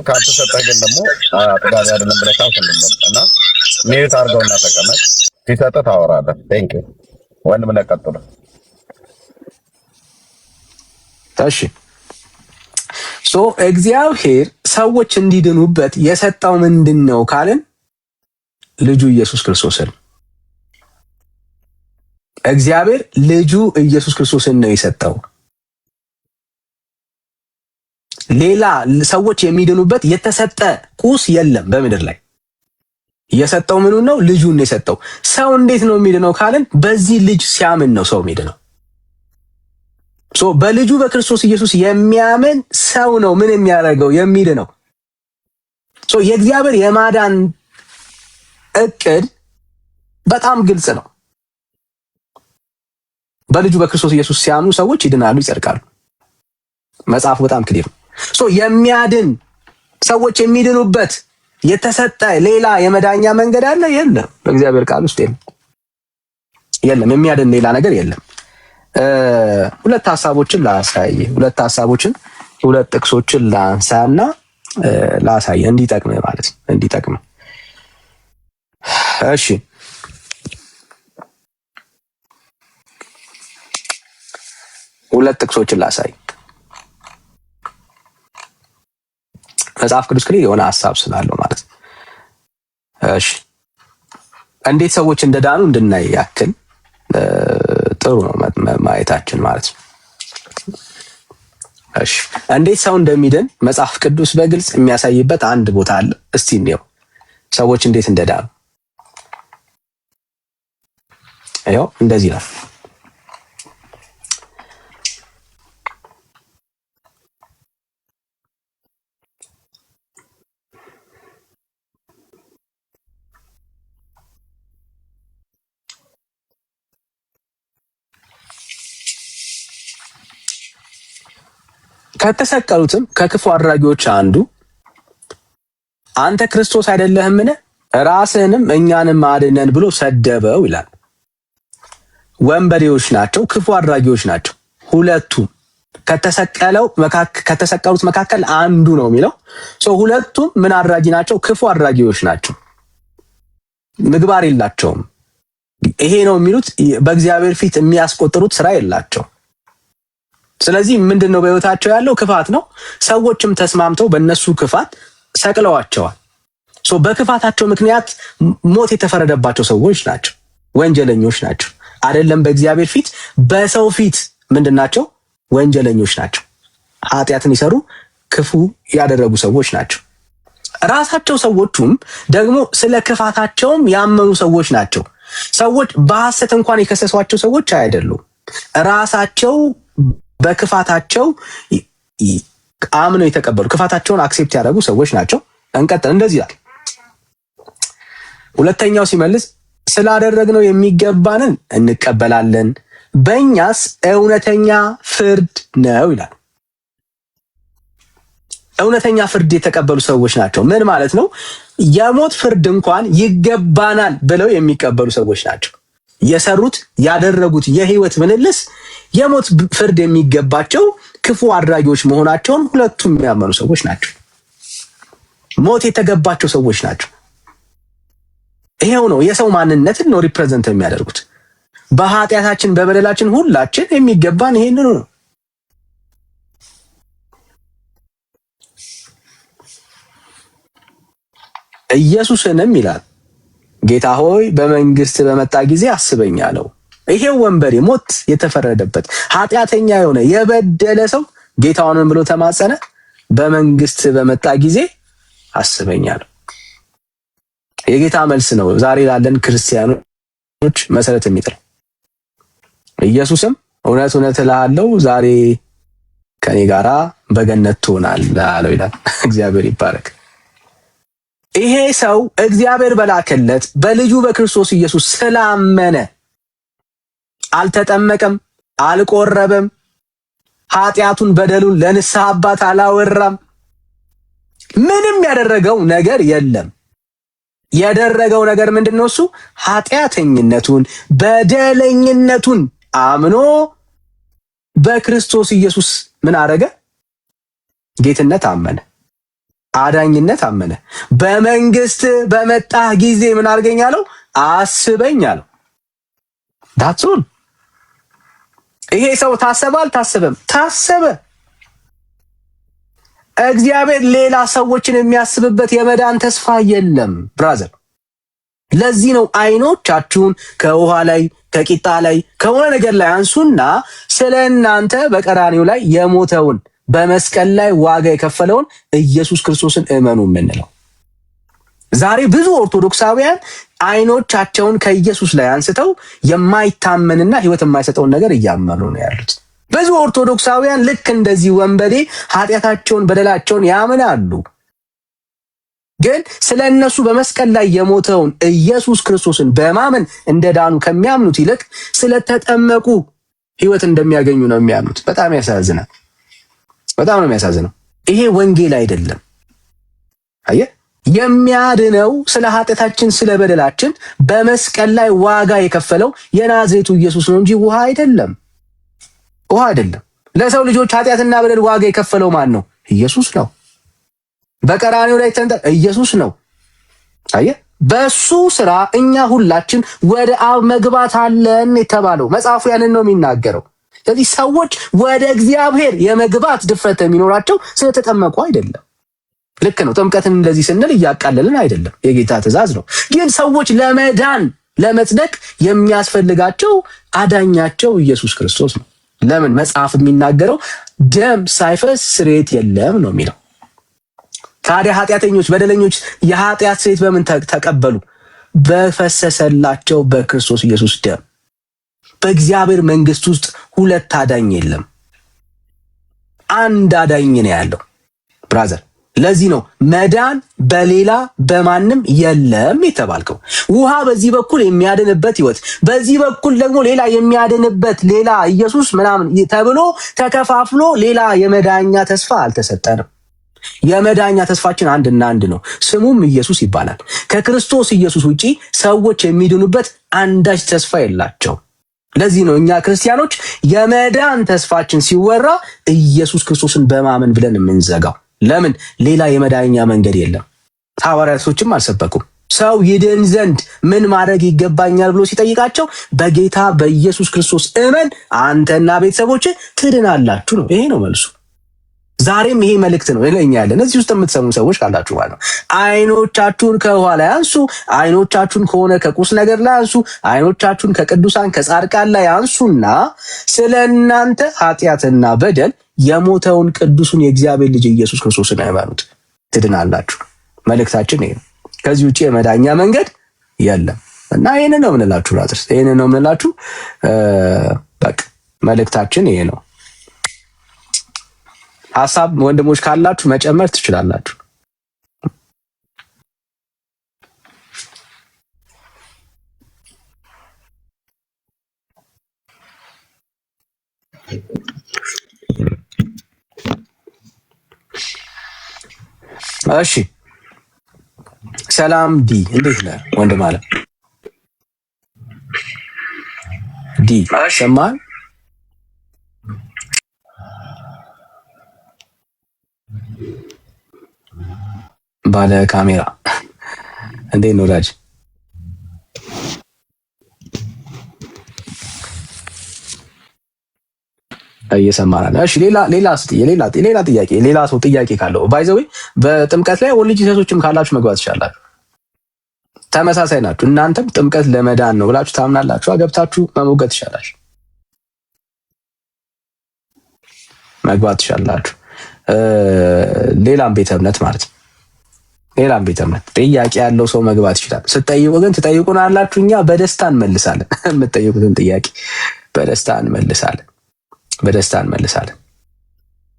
Speaker 10: ካልተሰጠ ግን ደግሞ አጥጋቢ አይደለም ብለህ ካልክ እና ሚዩት አድርገውና ተቀመጥ። ሲሰጥህ ታወራለህ። ቴንክ ዩ ወንድምነት ቀጥሎ።
Speaker 1: እሺ እግዚአብሔር ሰዎች እንዲድኑበት የሰጠው ምንድን ነው ካልን ልጁ ኢየሱስ ክርስቶስን። እግዚአብሔር ልጁ ኢየሱስ ክርስቶስን ነው የሰጠው። ሌላ ሰዎች የሚድኑበት የተሰጠ ቁስ የለም በምድር ላይ። የሰጠው ምኑን ነው? ልጁን ነው የሰጠው። ሰው እንዴት ነው የሚድነው ካልን በዚህ ልጅ ሲያምን ነው ሰው የሚድነው። በልጁ በክርስቶስ ኢየሱስ የሚያምን ሰው ነው ምን የሚያደርገው? የሚድነው። የእግዚአብሔር የማዳን እቅድ በጣም ግልጽ ነው። በልጁ በክርስቶስ ኢየሱስ ሲያምኑ ሰዎች ይድናሉ፣ ይጸድቃሉ። መጽሐፉ በጣም ክሊር ነው። የሚያድን ሰዎች የሚድኑበት የተሰጠ ሌላ የመዳኛ መንገድ አለ? የለም። በእግዚአብሔር ቃል ውስጥ የለም። የሚያድን ሌላ ነገር የለም። ሁለት ጥቅሶችን ላንሳና ላሳይ እንዲጠቅም ማለት ነው። እንዲጠቅም እሺ ሁለት ጥቅሶችን ላሳይ። መጽሐፍ ቅዱስ ክሊር የሆነ ሐሳብ ስላለው ማለት ነው። እሺ እንዴት ሰዎች እንደዳኑ እንድናይ ያክል ጥሩ ነው ማየታችን ማለት ነው። እሺ እንዴት ሰው እንደሚድን መጽሐፍ ቅዱስ በግልጽ የሚያሳይበት አንድ ቦታ አለ። እስቲ እንየው ሰዎች እንዴት እንደዳኑ። ይኸው እንደዚህ ነው። ከተሰቀሉትም ከክፉ አድራጊዎች አንዱ አንተ ክርስቶስ አይደለህምን? ራስህንም እኛንም አድነን ብሎ ሰደበው ይላል። ወንበዴዎች ናቸው፣ ክፉ አድራጊዎች ናቸው ሁለቱም። ከተሰቀሉት መካከል አንዱ ነው የሚለው። ሁለቱም ምን አድራጊ ናቸው? ክፉ አድራጊዎች ናቸው። ምግባር የላቸውም። ይሄ ነው የሚሉት በእግዚአብሔር ፊት የሚያስቆጥሩት ስራ የላቸው። ስለዚህ ምንድነው በህይወታቸው ያለው? ክፋት ነው። ሰዎችም ተስማምተው በእነሱ ክፋት ሰቅለዋቸዋል። በክፋታቸው ምክንያት ሞት የተፈረደባቸው ሰዎች ናቸው፣ ወንጀለኞች ናቸው። አይደለም በእግዚአብሔር ፊት በሰው ፊት ምንድናቸው? ወንጀለኞች ናቸው። ኃጢአትን ይሰሩ ክፉ ያደረጉ ሰዎች ናቸው። ራሳቸው ሰዎቹም ደግሞ ስለ ክፋታቸውም ያመኑ ሰዎች ናቸው። ሰዎች በሐሰት እንኳን የከሰሷቸው ሰዎች አይደሉም። ራሳቸው በክፋታቸው አምነው የተቀበሉ ክፋታቸውን አክሴፕት ያደረጉ ሰዎች ናቸው። እንቀጥል። እንደዚህ ይላል። ሁለተኛው ሲመልስ ስላደረግነው የሚገባንን እንቀበላለን፣ በእኛስ እውነተኛ ፍርድ ነው ይላል። እውነተኛ ፍርድ የተቀበሉ ሰዎች ናቸው። ምን ማለት ነው? የሞት ፍርድ እንኳን ይገባናል ብለው የሚቀበሉ ሰዎች ናቸው። የሰሩት ያደረጉት የህይወት ምልልስ የሞት ፍርድ የሚገባቸው ክፉ አድራጊዎች መሆናቸውን ሁለቱም የሚያመኑ ሰዎች ናቸው። ሞት የተገባቸው ሰዎች ናቸው። ይሄው ነው የሰው ማንነትን ነው ሪፕሬዘንት የሚያደርጉት። በኃጢአታችን በበደላችን ሁላችን የሚገባን ይሄንን ነው። ኢየሱስንም ይላል ጌታ ሆይ በመንግስት በመጣ ጊዜ አስበኝ አለው። ይሄው ወንበዴ ሞት የተፈረደበት ኃጢአተኛ የሆነ የበደለ ሰው ጌታውን ብሎ ተማጸነ። በመንግስት በመጣ ጊዜ አስበኝ አለው። የጌታ መልስ ነው ዛሬ ላለን ክርስቲያኖች መሰረት የሚጥል። ኢየሱስም እውነት እውነት እልሃለሁ ዛሬ ከኔ ጋራ በገነት ትሆናለህ አለው ይላል። እግዚአብሔር ይባረክ። ይሄ ሰው እግዚአብሔር በላከለት በልጁ በክርስቶስ ኢየሱስ ስላመነ አልተጠመቀም፣ አልቆረበም፣ ኃጢአቱን በደሉን ለንስሐ አባት አላወራም። ምንም ያደረገው ነገር የለም። ያደረገው ነገር ምንድነው? እሱ ኃጢአተኝነቱን በደለኝነቱን አምኖ በክርስቶስ ኢየሱስ ምን አረገ? ጌትነት አመነ፣ አዳኝነት አመነ። በመንግስት በመጣህ ጊዜ ምን አርገኝ አለው? አስበኝ አለው። ዳትሱን ይሄ ሰው ታሰበ አልታሰበም? ታሰበ። እግዚአብሔር ሌላ ሰዎችን የሚያስብበት የመዳን ተስፋ የለም ብራዘር። ለዚህ ነው አይኖቻችሁን ከውሃ ላይ ከቂጣ ላይ ከሆነ ነገር ላይ አንሱና ስለ እናንተ በቀራኒው ላይ የሞተውን በመስቀል ላይ ዋጋ የከፈለውን ኢየሱስ ክርስቶስን እመኑ የምንለው። ዛሬ ብዙ ኦርቶዶክሳውያን አይኖቻቸውን ከኢየሱስ ላይ አንስተው የማይታመንና ህይወት የማይሰጠውን ነገር እያመኑ ነው ያሉት። ብዙ ኦርቶዶክሳውያን ልክ እንደዚህ ወንበዴ ኃጢአታቸውን በደላቸውን ያምናሉ፣ ግን ስለ እነሱ በመስቀል ላይ የሞተውን ኢየሱስ ክርስቶስን በማመን እንደዳኑ ከሚያምኑት ይልቅ ስለተጠመቁ ህይወት እንደሚያገኙ ነው የሚያምኑት። በጣም ያሳዝናል። በጣም ነው የሚያሳዝነው። ይሄ ወንጌል አይደለም። አየህ፣ የሚያድነው ስለ ኃጢአታችን ስለ በደላችን በመስቀል ላይ ዋጋ የከፈለው የናዝሬቱ ኢየሱስ ነው እንጂ ውሃ አይደለም። ውሃ አይደለም። ለሰው ልጆች ኃጢአትና በደል ዋጋ የከፈለው ማን ነው? ኢየሱስ ነው። በቀራንዮ ላይ ኢየሱስ ነው። አየህ፣ በሱ ስራ እኛ ሁላችን ወደ አብ መግባት አለን የተባለው መጽሐፉ ያንን ነው የሚናገረው። ስለዚህ ሰዎች ወደ እግዚአብሔር የመግባት ድፍረት የሚኖራቸው ስለተጠመቁ አይደለም። ልክ ነው። ጥምቀትን እንደዚህ ስንል እያቃለልን አይደለም፣ የጌታ ትእዛዝ ነው። ግን ሰዎች ለመዳን ለመጽደቅ የሚያስፈልጋቸው አዳኛቸው ኢየሱስ ክርስቶስ ነው። ለምን? መጽሐፍ የሚናገረው ደም ሳይፈስ ስርየት የለም ነው የሚለው። ታዲያ ኃጢአተኞች በደለኞች የኃጢአት ስርየት በምን ተቀበሉ? በፈሰሰላቸው በክርስቶስ ኢየሱስ ደም። በእግዚአብሔር መንግስት ውስጥ ሁለት አዳኝ የለም፣ አንድ አዳኝ ነው ያለው ብራዘር። ለዚህ ነው መዳን በሌላ በማንም የለም የተባልከው። ውሃ በዚህ በኩል የሚያድንበት ህይወት፣ በዚህ በኩል ደግሞ ሌላ የሚያድንበት ሌላ ኢየሱስ ምናምን ተብሎ ተከፋፍሎ ሌላ የመዳኛ ተስፋ አልተሰጠንም። የመዳኛ ተስፋችን አንድና አንድ ነው፣ ስሙም ኢየሱስ ይባላል። ከክርስቶስ ኢየሱስ ውጪ ሰዎች የሚድኑበት አንዳች ተስፋ የላቸው። ለዚህ ነው እኛ ክርስቲያኖች የመዳን ተስፋችን ሲወራ ኢየሱስ ክርስቶስን በማመን ብለን የምንዘጋው። ለምን? ሌላ የመዳኛ መንገድ የለም። ሐዋርያቶችም አልሰበኩም። ሰው ይድን ዘንድ ምን ማድረግ ይገባኛል ብሎ ሲጠይቃቸው በጌታ በኢየሱስ ክርስቶስ እመን አንተና ቤተሰቦች ትድናላችሁ ነው። ይሄ ነው መልሱ። ዛሬም ይሄ መልእክት ነው ለኛ ያለን። እዚህ ውስጥ የምትሰሙ ሰዎች ካላችሁ ማለት ነው፣ አይኖቻችሁን ከውሃ ላይ አንሱ፣ አይኖቻችሁን ከሆነ ከቁስ ነገር ላይ አንሱ፣ አይኖቻችሁን ከቅዱሳን ከጻድቃን ላይ አንሱና ስለ እናንተ ኃጢአትና በደል የሞተውን ቅዱሱን የእግዚአብሔር ልጅ ኢየሱስ ክርስቶስን እመኑት ትድናላችሁ። መልእክታችን ይሄ ነው። ከዚህ ውጪ የመዳኛ መንገድ የለም እና ይሄንን ነው የምንላችሁ ብራዘርስ፣ ይሄንን ነው የምንላችሁ። በቃ መልእክታችን ይሄ ነው። ሐሳብ ወንድሞች ካላችሁ መጨመር ትችላላችሁ። እሺ፣ ሰላም ዲ እንዴት ነህ ወንድም አለ? ዲ ይሰማል? ባለ ካሜራ እንዴት ነው ወዳጅ? እየሰማን ነው። እሺ ሌላ ጥያቄ ሌላ ሰው ጥያቄ ካለው ባይ ዘ ወይ በጥምቀት ላይ ወልጅ ሴቶችም ካላችሁ መግባት ይችላል። ተመሳሳይ ናችሁ። እናንተም ጥምቀት ለመዳን ነው ብላችሁ ታምናላችሁ። ገብታችሁ መሞገት ይችላል፣ መግባት ይችላላችሁ። ሌላም ቤተ እምነት ማለት ነው። ሌላም ቤተ እምነት ጥያቄ ያለው ሰው መግባት ይችላል። ስትጠይቁ ግን ትጠይቁናላችሁ፣ እኛ በደስታ እንመልሳለን። የምትጠይቁትን ጥያቄ በደስታ እንመልሳለን።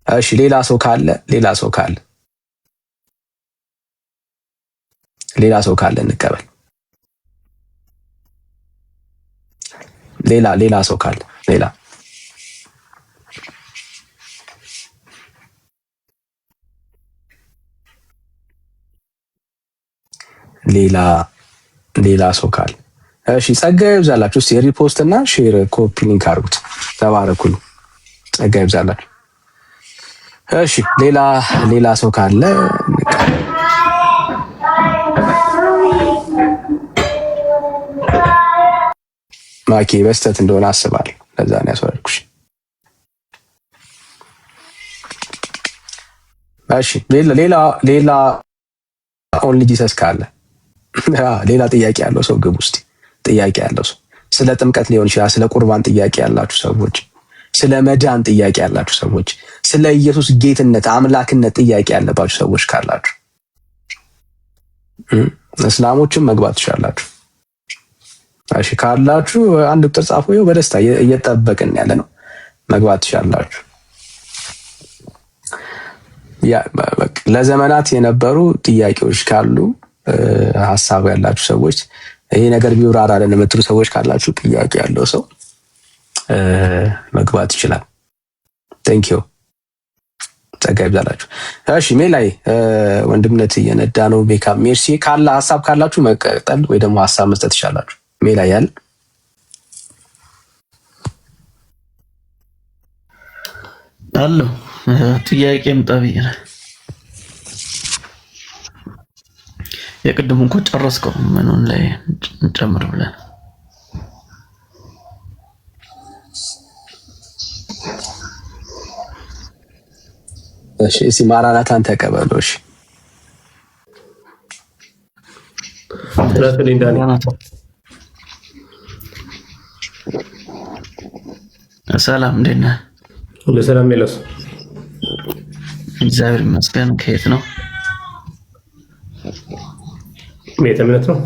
Speaker 1: እሺ ሌላ ሰው ካለ እንቀበል። ሌላ ሰው ካለ ሌላ ሰው ካለ እሺ፣ ጸጋ ይብዛላችሁ። እስቲ ሪፖስት እና ሼር ኮፒ ሊንክ አድርጉት። ተባረኩልኝ። ጸጋ ይብዛላችሁ። እሺ ሌላ ሰው ካለ ማኪ በስተት እንደሆነ አስባለሁ። ለዛ ነው ያስወረድኩሽ። እሺ ሌላ ኦንሊ ጂሰስ ካለ ሌላ ጥያቄ ያለው ሰው ግቡ እስቲ። ጥያቄ ያለው ሰው ስለ ጥምቀት ሊሆን ይችላል፣ ስለ ቁርባን ጥያቄ ያላችሁ ሰዎች፣ ስለ መዳን ጥያቄ ያላችሁ ሰዎች፣ ስለ ኢየሱስ ጌትነት አምላክነት ጥያቄ ያለባችሁ ሰዎች ካላችሁ እስላሞችም መግባት ትችላላችሁ። እሺ ካላችሁ አንድ ቁጥር ጻፉ። ይኸው በደስታ እየጠበቅን ያለ ነው። መግባት ትችላላችሁ። ለዘመናት የነበሩ ጥያቄዎች ካሉ ሀሳብ ያላችሁ ሰዎች ይሄ ነገር ቢብራራልን የምትሉ ሰዎች ካላችሁ ጥያቄ ያለው ሰው መግባት ይችላል። ቴንክ ዩ ጸጋ ይብዛላችሁ። እሺ ሜላይ ወንድምነት እየነዳ ነው። ቤካ ሜርሲ ካለ ሀሳብ ካላችሁ መቀጠል ወይ ደግሞ ሀሳብ መስጠት ይችላላችሁ። ሜላይ ያለ
Speaker 4: አሎ ጥያቄም ጠብይ ነው። የቅድም እንኳ ጨረስከው። ምኑን ላይ እንጨምር ብለን
Speaker 1: እሺ ማራናታን ተቀበሉ። እሺ
Speaker 4: ሰላም እንዴት ነህ?
Speaker 3: ሁሉ ሰላም ሜሎስ?
Speaker 4: እግዚአብሔር ይመስገን። ከየት ነው?
Speaker 3: ቤተ እምነት ነው።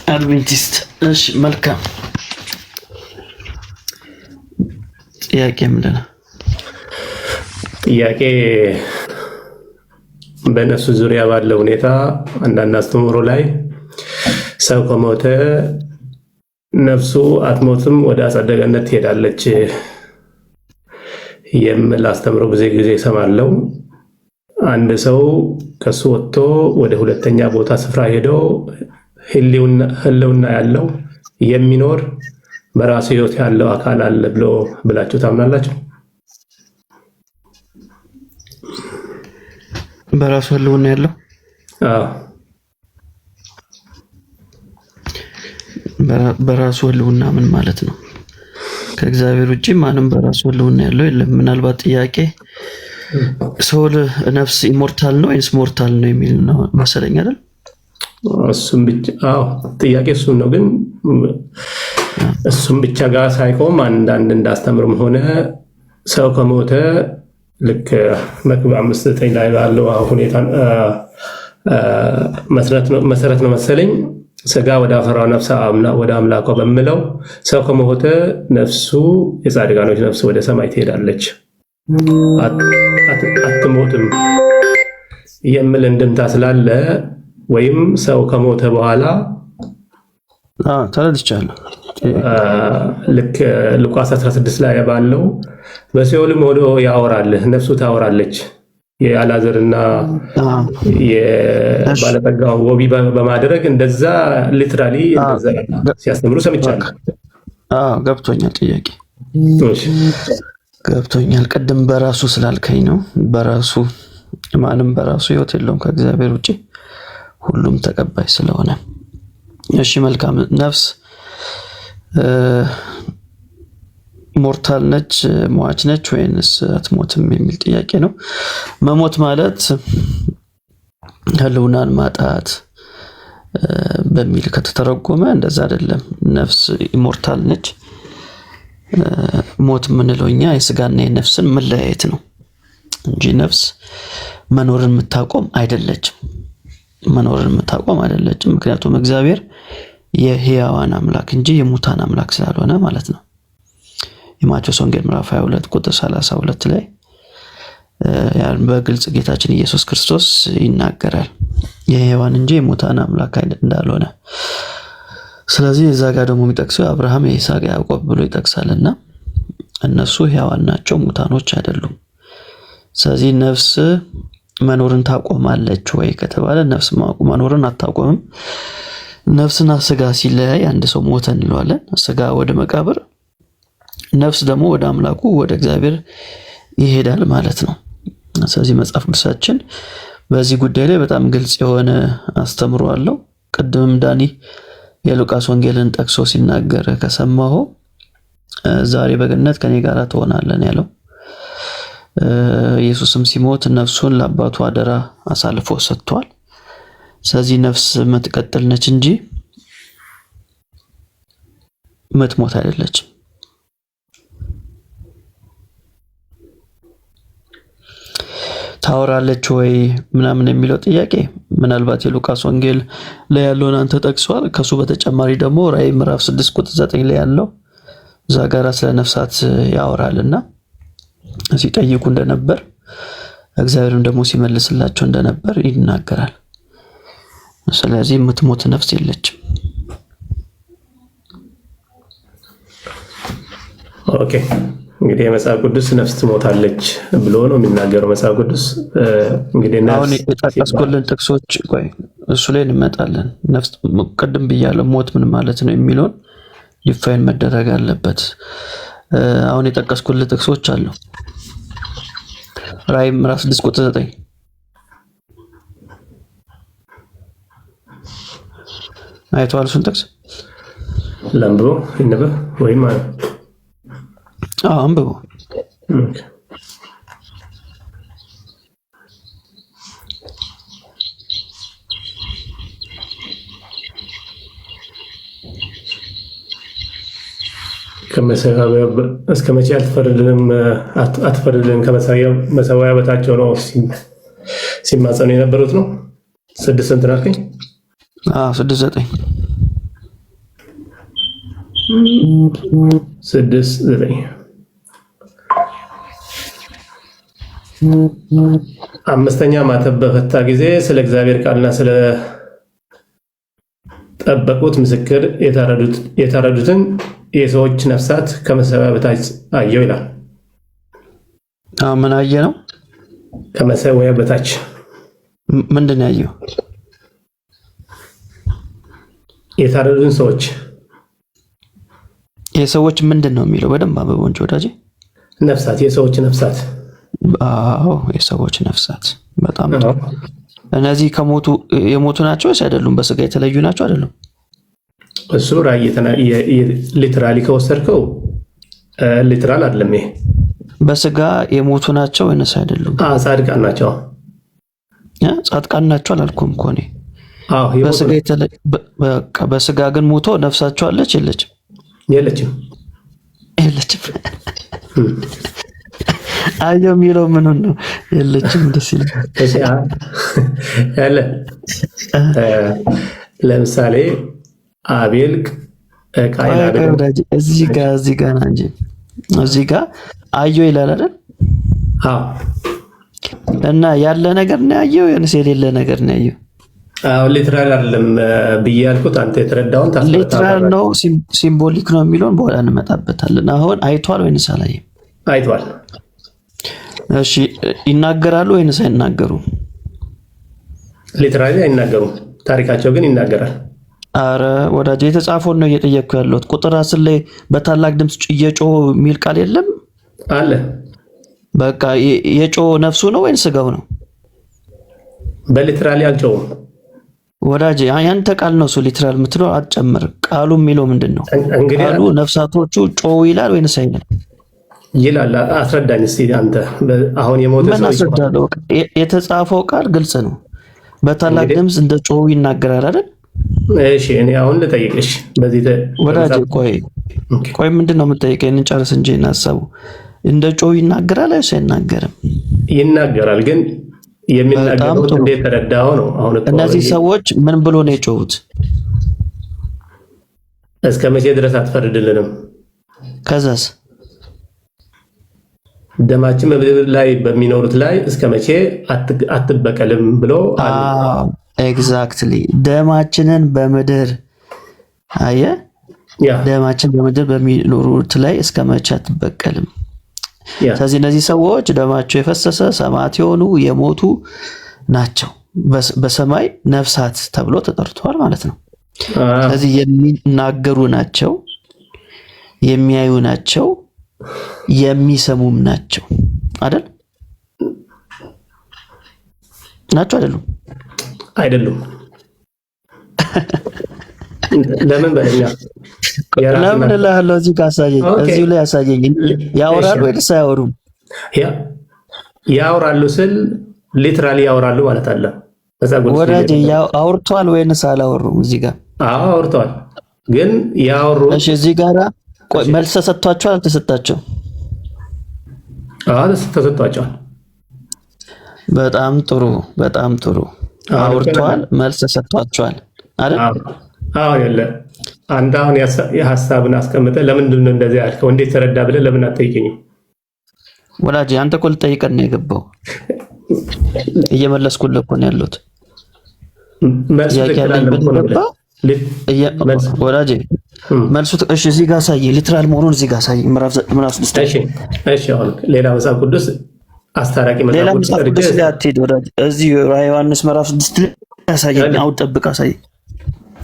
Speaker 3: አድቬንቲስት።
Speaker 4: እሺ መልካም። ጥያቄ ምንድን ነው?
Speaker 3: ጥያቄ በእነሱ ዙሪያ ባለው ሁኔታ አንዳንድ አስተምህሮ ላይ ሰው ከሞተ ነፍሱ አትሞትም፣ ወደ አጸደ ገነት ትሄዳለች የሚል አስተምህሮ ብዙ ጊዜ እሰማለሁ። አንድ ሰው ከሱ ወጥቶ ወደ ሁለተኛ ቦታ ስፍራ ሄዶ ህልውና ያለው የሚኖር በራሱ ህይወት ያለው አካል አለ ብላችሁ ታምናላችሁ?
Speaker 4: በራሱ ህልውና ያለው?
Speaker 3: አዎ።
Speaker 4: በራሱ ህልውና ምን ማለት ነው? ከእግዚአብሔር ውጪ ማንም በራሱ ህልውና ያለው የለም። ምናልባት ጥያቄ ሶል ነፍስ ኢሞርታል ነው ወይስ ሞርታል ነው የሚል ነው መሰለኝ አይደል?
Speaker 3: እሱም ብቻ ጥያቄ እሱም ነው። ግን እሱም ብቻ ጋር ሳይቆም አንዳንድ እንዳስተምርም ሆነ ሰው ከሞተ ልክ መክብብ 5:9 ላይ ባለው ሁኔታ መሰረት ነው መሰለኝ ስጋ ወደ አፈራው ነፍስ ወደ አምላኳ በሚለው ሰው ከሞተ ነፍሱ የጻድቃኖች ነፍስ ወደ ሰማይ ትሄዳለች አትሞትም የሚል እንድምታ ስላለ ወይም ሰው ከሞተ በኋላ
Speaker 4: ተረድቻለሁ።
Speaker 3: ልክ ሉቃስ 16 ላይ ባለው በሲኦልም ሆኖ ያወራል፣ ነፍሱ ታወራለች የአላዘርና የባለጠጋው ወቢ በማድረግ እንደዛ ሊትራሊ እንደዛ ሲያስተምሩ ሰምቻለሁ።
Speaker 4: ገብቶኛል። ጥያቄ ገብቶኛል። ቅድም በራሱ ስላልከኝ ነው። በራሱ ማንም በራሱ ህይወት የለውም ከእግዚአብሔር ውጪ ሁሉም ተቀባይ ስለሆነ። እሺ መልካም። ነፍስ ሞርታል ነች ሟች ነች ወይንስ አትሞትም የሚል ጥያቄ ነው። መሞት ማለት ህልውናን ማጣት በሚል ከተተረጎመ እንደዛ አይደለም። ነፍስ ኢሞርታል ነች። ሞት የምንለው እኛ የስጋና የነፍስን መለያየት ነው እንጂ ነፍስ መኖርን የምታቆም አይደለችም። መኖርን የምታቆም አይደለችም። ምክንያቱም እግዚአብሔር የሕያዋን አምላክ እንጂ የሙታን አምላክ ስላልሆነ ማለት ነው። የማቴዎስ ወንጌል ምዕራፍ 22 ቁጥር 32 ላይ በግልጽ ጌታችን ኢየሱስ ክርስቶስ ይናገራል የሕያዋን እንጂ የሙታን አምላክ እንዳልሆነ። ስለዚህ እዛ ጋር ደግሞ የሚጠቅሰው አብርሃም፣ ይስሐቅ፣ ያዕቆብ ብሎ ይጠቅሳልና እነሱ ሕያዋን ናቸው፣ ሙታኖች አይደሉም። ስለዚህ ነፍስ መኖርን ታቆማለች ወይ ከተባለ ነፍስ መኖርን አታቆምም። ነፍስና ስጋ ሲለያይ አንድ ሰው ሞተ እንለዋለን። ስጋ ወደ መቃብር፣ ነፍስ ደግሞ ወደ አምላኩ ወደ እግዚአብሔር ይሄዳል ማለት ነው። ስለዚህ መጽሐፍ ቅዱሳችን በዚህ ጉዳይ ላይ በጣም ግልጽ የሆነ አስተምሮ አለው። ቅድምም ዳኒ የሉቃስ ወንጌልን ጠቅሶ ሲናገር ከሰማሁ ዛሬ በገነት ከኔ ጋር ትሆናለህ ያለው ኢየሱስም ሲሞት ነፍሱን ለአባቱ አደራ አሳልፎ ሰጥቷል። ስለዚህ ነፍስ መትቀጥል ነች እንጂ መትሞት አይደለችም። ታወራለች ወይ ምናምን የሚለው ጥያቄ ምናልባት የሉቃስ ወንጌል ላይ ያለውን አንተ ጠቅሷል። ከሱ በተጨማሪ ደግሞ ራዕይ ምዕራፍ 6 ቁጥር 9 ላይ ያለው እዛ ጋር ስለ ነፍሳት ያወራልና ሲጠይቁ እንደነበር እግዚአብሔርም ደግሞ ሲመልስላቸው እንደነበር ይናገራል። ስለዚህ የምትሞት ነፍስ የለችም።
Speaker 3: ኦኬ እንግዲህ የመጽሐፍ ቅዱስ ነፍስ ትሞታለች ብሎ ነው የሚናገረው መጽሐፍ ቅዱስ። እንግዲህ
Speaker 4: አሁን የጠቀስኩልን ጥቅሶች ቆይ እሱ ላይ እንመጣለን። ነፍስ ቅድም ብያለሁ ሞት ምን ማለት ነው የሚለውን ዲፋይን መደረግ አለበት። አሁን የጠቀስኩልን ጥቅሶች አሉ። ራዕይ ምዕራፍ 6 ቁጥር 9 አይተዋል። እሱን ጥቅስ
Speaker 3: ለምብሮ ይነበብ ወይም
Speaker 4: አንብቦ
Speaker 3: እስከ መቼ አትፈርድልንም ከመሠዊያ በታቸው ነው ሲማጸኑ የነበሩት ነው። 6 እንትን አልከኝ?
Speaker 4: 6:9
Speaker 3: 6:9 አምስተኛ ማተብ በፈታ ጊዜ ስለ እግዚአብሔር ቃልና ስለ ጠበቁት ምስክር የታረዱትን የሰዎች ነፍሳት ከመሠዊያ በታች አየው ይላል።
Speaker 4: ምን አየ ነው?
Speaker 3: ከመሠዊያ በታች
Speaker 4: ምንድን ያየው?
Speaker 3: የታረዱትን ሰዎች።
Speaker 4: የሰዎች ምንድን ነው የሚለው? በደንብ አበበው እንጂ ወዳጄ።
Speaker 3: ነፍሳት፣ የሰዎች ነፍሳት።
Speaker 4: አዎ የሰዎች ነፍሳት። በጣም ጥሩ። እነዚህ ከሞቱ የሞቱ ናቸው ወይስ አይደሉም? በስጋ የተለዩ ናቸው አይደሉም?
Speaker 3: እሱ ራእይ ሊትራሊ ከወሰድከው ሊትራል አይደለም። ይሄ
Speaker 4: በስጋ የሞቱ ናቸው ወይስ አይደሉም?
Speaker 3: ጻድቃን ናቸው።
Speaker 4: ጻድቃን ናቸው አላልኩም እኮ እኔ። በስጋ ግን ሞቶ ነፍሳቸው አለች የለችም?
Speaker 3: የለችም።
Speaker 4: አየው የሚለው ምን ነው? የለችም። ደስ ይላል።
Speaker 3: ያለ ለምሳሌ አቤል ቃይል
Speaker 4: እዚህ ጋር እንጂ እዚህ ጋር አየው ይላል አይደል?
Speaker 3: አዎ።
Speaker 4: እና ያለ ነገር ነው ያየው ወይስ የሌለ ነገር ነው ያየው?
Speaker 3: አዎ ሊትራል አይደለም ብዬ ያልኩት አንተ የተረዳውን ታስፈታ።
Speaker 4: ሊትራል ነው ሲምቦሊክ ነው የሚለውን በኋላ እንመጣበታለን። አሁን አይቷል ወይስ አላየም?
Speaker 3: አይቷል።
Speaker 4: እሺ ይናገራሉ ወይንስ አይናገሩም?
Speaker 3: ሊትራሊ አይናገሩም፣ ታሪካቸው ግን ይናገራል።
Speaker 4: አረ ወዳጅ የተጻፈውን ነው እየጠየቅኩ ያለሁት። ቁጥር 10 ላይ በታላቅ ድምፅ እየጮሁ የሚል ቃል የለም
Speaker 3: አለ።
Speaker 4: በቃ የጮህ ነፍሱ ነው ወይንስ ስጋው ነው?
Speaker 3: በሊትራሊ አልጮሁም
Speaker 4: ወዳጅ። ያንተ ቃል ነው እሱ ሊትራል የምትለው አትጨምር። ቃሉ የሚለው ምንድን ነው? ቃሉ ነፍሳቶቹ ጮሁ ይላል ወይንስ አይልም?
Speaker 3: ይላል። አስረዳኝ እስቲ አንተ። አሁን የሞተ
Speaker 4: ምን አስረዳለሁ? የተጻፈው ቃል ግልጽ ነው። በታላቅ ድምፅ እንደ ጮሁ ይናገራል አይደል?
Speaker 3: እሺ እኔ አሁን ልጠይቅሽ በዚህ
Speaker 4: ወዳጅ። ቆይ ምንድነው የምጠይቀኝ? እንጨርስ እንጂ እናሳቡ። እንደ ጮሁ ይናገራል አይስ አይናገርም?
Speaker 3: ይናገራል። ግን የሚናገረው እንዴት ተረዳው ነው። አሁን
Speaker 4: እነዚህ ሰዎች ምን ብሎ ነው የጮሁት?
Speaker 3: እስከ መቼ ድረስ አትፈርድልንም?
Speaker 4: ከዛስ
Speaker 3: ደማችን በምድር ላይ በሚኖሩት ላይ እስከ መቼ አትበቀልም ብሎ
Speaker 4: ኤግዛክትሊ ደማችንን በምድር አየ ደማችን በምድር በሚኖሩት ላይ እስከ መቼ አትበቀልም። ስለዚህ እነዚህ ሰዎች ደማቸው የፈሰሰ ሰማዕት የሆኑ የሞቱ ናቸው። በሰማይ ነፍሳት ተብሎ ተጠርተዋል ማለት ነው። ስለዚህ የሚናገሩ ናቸው፣ የሚያዩ ናቸው፣ የሚሰሙም ናቸው አይደል? ናቸው አይደሉም?
Speaker 3: አይደሉም። ለምን በለኛ
Speaker 4: ለምን እልሃለሁ። እዚህ ጋር አሳየኝ፣ እዚሁ ላይ አሳየኝ። ያወራሉ ወይስ አያወሩም?
Speaker 3: ያወራሉ ስል ሊትራሊ ያወራሉ ማለት አለ።
Speaker 4: ወዳጅ አውርቷል ወይስ አላወሩም? እዚህ ጋር
Speaker 3: አውርቷል። ግን ያወሩ
Speaker 4: እሺ፣ እዚህ ጋር መልስ ተሰጥቷቸዋል አልተሰጣቸውም?
Speaker 3: ተሰጥቷቸዋል።
Speaker 4: በጣም ጥሩ፣ በጣም ጥሩ። አውርቷል፣ መልስ ተሰጥቷቸዋል አይደል?
Speaker 3: አዎ ያለ አንተ አሁን የሐሳብን አስቀምጠህ ለምንድን ነው እንደዚህ ያልከው? እንዴት ተረዳ ብለህ ለምን አትጠይቀኝም?
Speaker 4: ወላጅ አንተ እኮ ልጠይቀን ነው የገባው። እየመለስኩልህ እኮ ነው ያለሁት። ወላጅ መልሱ እሺ፣ እዚህ ጋር ሳይ ሊትራል መሆኑን እዚህ ጋር ሳይ ምዕራፍ 6።
Speaker 3: እሺ አሁን ሌላ መጽሐፍ ቅዱስ አስታራቂ
Speaker 4: ሌላ መጽሐፍ ቅዱስ ላይ አትሄድ ወዳጅ። እዚህ ራዕየ ዮሐንስ ምዕራፍ 6 ላይ ያሳየኝ። አውድ ጠብቅ አሳይ።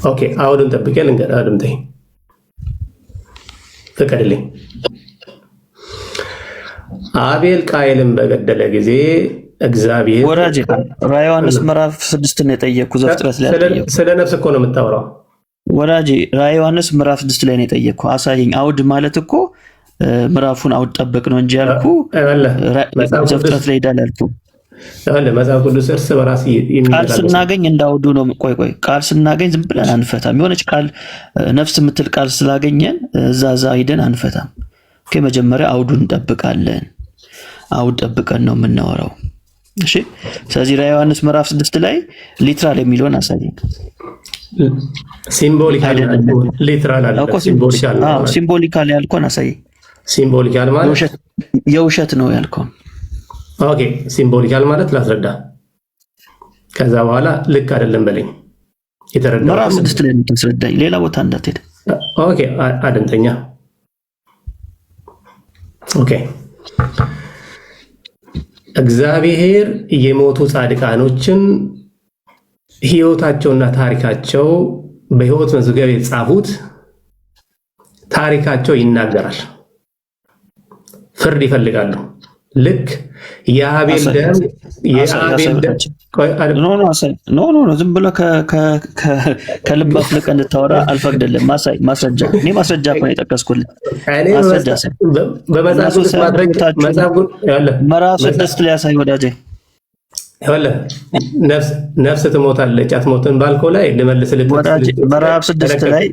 Speaker 3: ኦኬ አውድን ጠብቄ ልንገርህ። አድምጠኝ፣ ፍቀድልኝ። አቤል ቃየልን በገደለ ጊዜ እግዚአብሔር
Speaker 4: ወዳጅ ራዕየ ዮሐንስ ምዕራፍ 6 ነው የጠየቅኩህ። ዘፍጥረት ላይ አትጠየቅኩ።
Speaker 3: ስለ ነፍስ እኮ ነው የምታወራው
Speaker 4: ወዳጅ። ራዕየ ዮሐንስ ምዕራፍ 6 ላይ ነው የጠየቅኩህ። አሳየኝ። አውድ ማለት እኮ ምዕራፉን አውድ ጠብቅ ነው እንጂ ያልኩህ ዘፍጥረት ላይ ሄዳል ያልኩህ።
Speaker 3: መጽሐፍ ቅዱስ እርስ በራስ
Speaker 4: ቃል ስናገኝ እንዳውዱ ነው። ቆይ ቃል ስናገኝ ዝም ብለን አንፈታም። የሆነች ቃል ነፍስ የምትል ቃል ስላገኘን እዛ ሂደን አንፈታም። ኦኬ መጀመሪያ አውዱን እንጠብቃለን። አውድ ጠብቀን ነው የምናወራው። እሺ ስለዚህ ራዕየ ዮሐንስ ምዕራፍ 6 ላይ ሊትራል የሚለውን አሳየኝ።
Speaker 3: ሲምቦሊካል ሊትራል አለ።
Speaker 4: ሲምቦሊካል ያልከውን አሳየኝ።
Speaker 3: ሲምቦሊካል ማለት
Speaker 4: የውሸት ነው ያልከውን።
Speaker 3: ኦኬ ሲምቦሊካል ማለት ላስረዳ፣ ከዛ በኋላ ልክ አይደለም በለኝ። የተረዳው
Speaker 4: ምዕራፍ 6 ላይ የምታስረዳኝ ሌላ ቦታ እንዳትሄድ።
Speaker 3: ኦኬ አድምጠኛ። ኦኬ እግዚአብሔር የሞቱ ጻድቃኖችን ህይወታቸውና ታሪካቸው በህይወት መዝገብ የተጻፉት ታሪካቸው ይናገራል። ፍርድ ይፈልጋሉ። ልክ የአቤል ደም
Speaker 4: ኖ ዝም ብሎ ከልብ አፍልቀህ እንድታወራ አልፈቅድልም። ማስረጃ እኔ ማስረጃ እኮ ነው የጠቀስኩልህ። ምዕራፍ 6 ላይ ያሳይ ወዳጄ።
Speaker 3: ነፍስ ትሞታለች አትሞትም ባልከው ላይ ልመልስልህ።
Speaker 4: ምዕራፍ 6 ላይ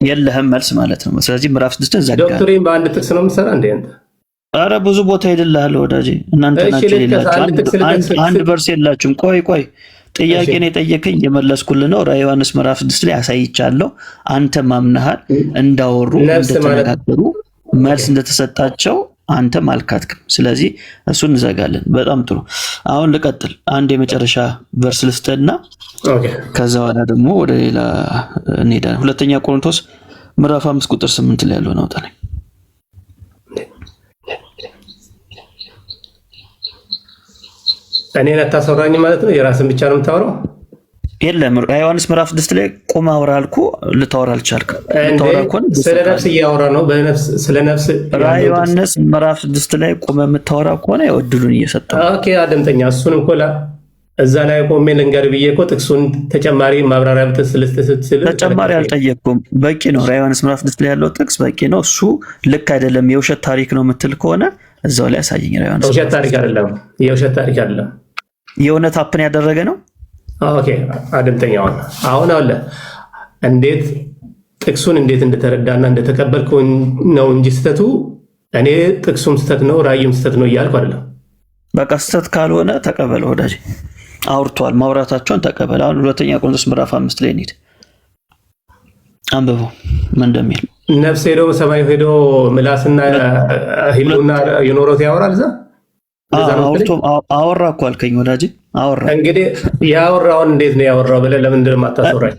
Speaker 4: የለህም መልስ ማለት ነው። ስለዚህ ምዕራፍ 6 ዘጋ።
Speaker 3: ዶክተሪን በአንድ ጥቅስ ነው የምትሰራ እንዴ አንተ?
Speaker 4: አረ ብዙ ቦታ ሄድልሃል ወዳጄ። እናንተ ናችሁ የሌላችሁ አንድ ቨርስ የላችሁም። ቆይ ጥያቄን የጠየቀኝ የመለስኩልህ ነው። ራዕየ ዮሐንስ ምዕራፍ 6 ላይ አሳይቻለሁ። አንተ ማምነሃል። እንዳወሩ እንደተነጋገሩ መልስ እንደተሰጣቸው አንተ አልካትክም። ስለዚህ እሱን እንዘጋለን። በጣም ጥሩ። አሁን ልቀጥል። አንድ የመጨረሻ ቨርስ ልስጥና ከዛ በኋላ ደግሞ ወደ ሌላ እንሄዳለን። ሁለተኛ ቆሮንቶስ ምዕራፍ 5 ቁጥር 8 ላይ ያለው ነው ታዲያ
Speaker 3: እኔን አታስወራኝ ማለት ነው። የራስን ብቻ ነው የምታወራው።
Speaker 4: የለም ዮሐንስ ምዕራፍ 6 ላይ ቁም አውራ አልኩህ፣ ልታወራ አልቻልክም።
Speaker 3: ስለ ነፍስ እያወራ ነው። ስለ ነፍስ
Speaker 4: ዮሐንስ ምዕራፍ 6 ላይ ቁም የምታወራ ከሆነ እድሉን እየሰጠው።
Speaker 3: ኦኬ አድምጠኛ። እሱን እኮ እዛ ላይ ቆሜ ልንገርህ ብዬ እኮ ጥቅሱን ተጨማሪ ማብራሪያ ብትስል
Speaker 4: ተጨማሪ አልጠየቅኩም። በቂ ነው። ዮሐንስ ምዕራፍ 6 ላይ ያለው ጥቅስ በቂ ነው። እሱ ልክ አይደለም የውሸት ታሪክ ነው የምትል ከሆነ እዛው ላይ አሳየኝ።
Speaker 3: የውሸት ታሪክ አይደለም፣ የውሸት ታሪክ አይደለም፣
Speaker 4: የእውነት አፕን ያደረገ ነው።
Speaker 3: ኦኬ አድምጠኛው። አሁን አለ እንዴት ጥቅሱን እንዴት እንደተረዳና እንደተቀበልኩ ነው እንጂ ስተቱ እኔ ጥቅሱም ስተት ነው ራእዩም ስተት ነው እያልኩ አይደለም።
Speaker 4: በቃ ስተት ካልሆነ ተቀበል ወዳጅ። አውርቷል፣ ማውራታቸውን ተቀበል። አሁን ሁለተኛ ቆሮንቶስ ምዕራፍ 5 ላይ እንሂድ፣ አንብበው ምን እንደሚል።
Speaker 3: ነፍስ ሄዶ ሰማይ ሄዶ ምላስና ህሉና የኖሮት ያወራል እዛ
Speaker 4: አወራ እኮ አልከኝ ወዳጅ። አወራ
Speaker 3: እንግዲህ ያወራውን እንዴት ነው ያወራው ብለህ ለምንድን ነው የማታስወራኝ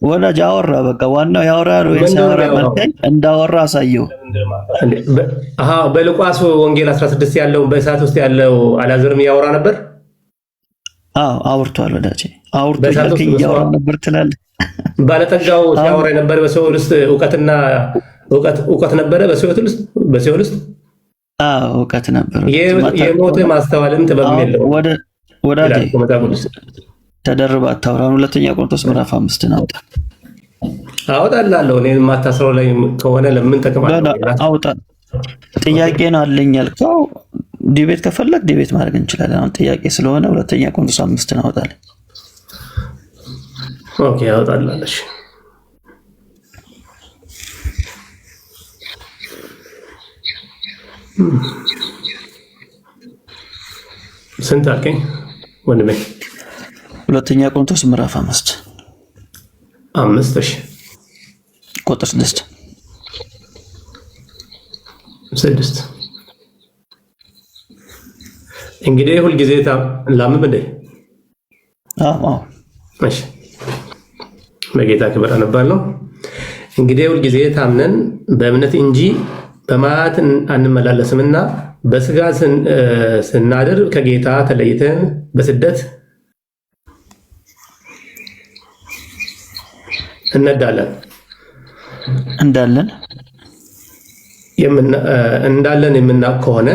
Speaker 4: ወዳጅ? አወራ በቃ ዋናው ያወራ ነው። የሳወራ መልከኝ እንዳወራ አሳየው።
Speaker 3: በሉቃስ ወንጌል 16 ያለው በእሳት ውስጥ ያለው አላዘርም ያወራ ነበር።
Speaker 4: አውርቷል ወዳጅ። አውርቶ ያልከኝ ያወራ ነበር ትላለህ።
Speaker 3: ባለጠጋው ሲያወራ ነበር። በሰው ውስጥ እውቀት ነበረ። በሰው ውስጥ
Speaker 4: እውቀት ነበር።
Speaker 3: የሞተ ማስተዋልም ጥበብ የለው
Speaker 4: ወዳጅ። ተደርባ አታውራ። ሁለተኛ ቆሮንቶስ ምዕራፍ 5 አውጣ።
Speaker 3: አወጣላለሁ። እኔ የማታስረው ላይ ከሆነ ለምን ጠቅማለሁ?
Speaker 4: አውጣ። ጥያቄ ነው አለኝ ያልከው። ዲቤት ከፈለግ ዲቤት ማድረግ እንችላለን። አሁን ጥያቄ ስለሆነ ሁለተኛ ቆሮንቶስ 5 አውጣለኝ።
Speaker 3: ኦኬ አወጣላለሽ። ስንት አልከኝ ወንድሜ?
Speaker 4: ሁለተኛ ቆሮንቶስ ምዕራፍ 5
Speaker 3: እሺ
Speaker 4: ቁጥር 6
Speaker 3: እንግዲህ ሁልጊዜ ላምብ እንዴ? እሺ በጌታ ክብር አነባለሁ። እንግዲህ ሁልጊዜ ታምነን በእምነት እንጂ በማየት አንመላለስምና በስጋ ስናድር ከጌታ ተለይተን በስደት እንዳለን የምናውቅ ከሆነ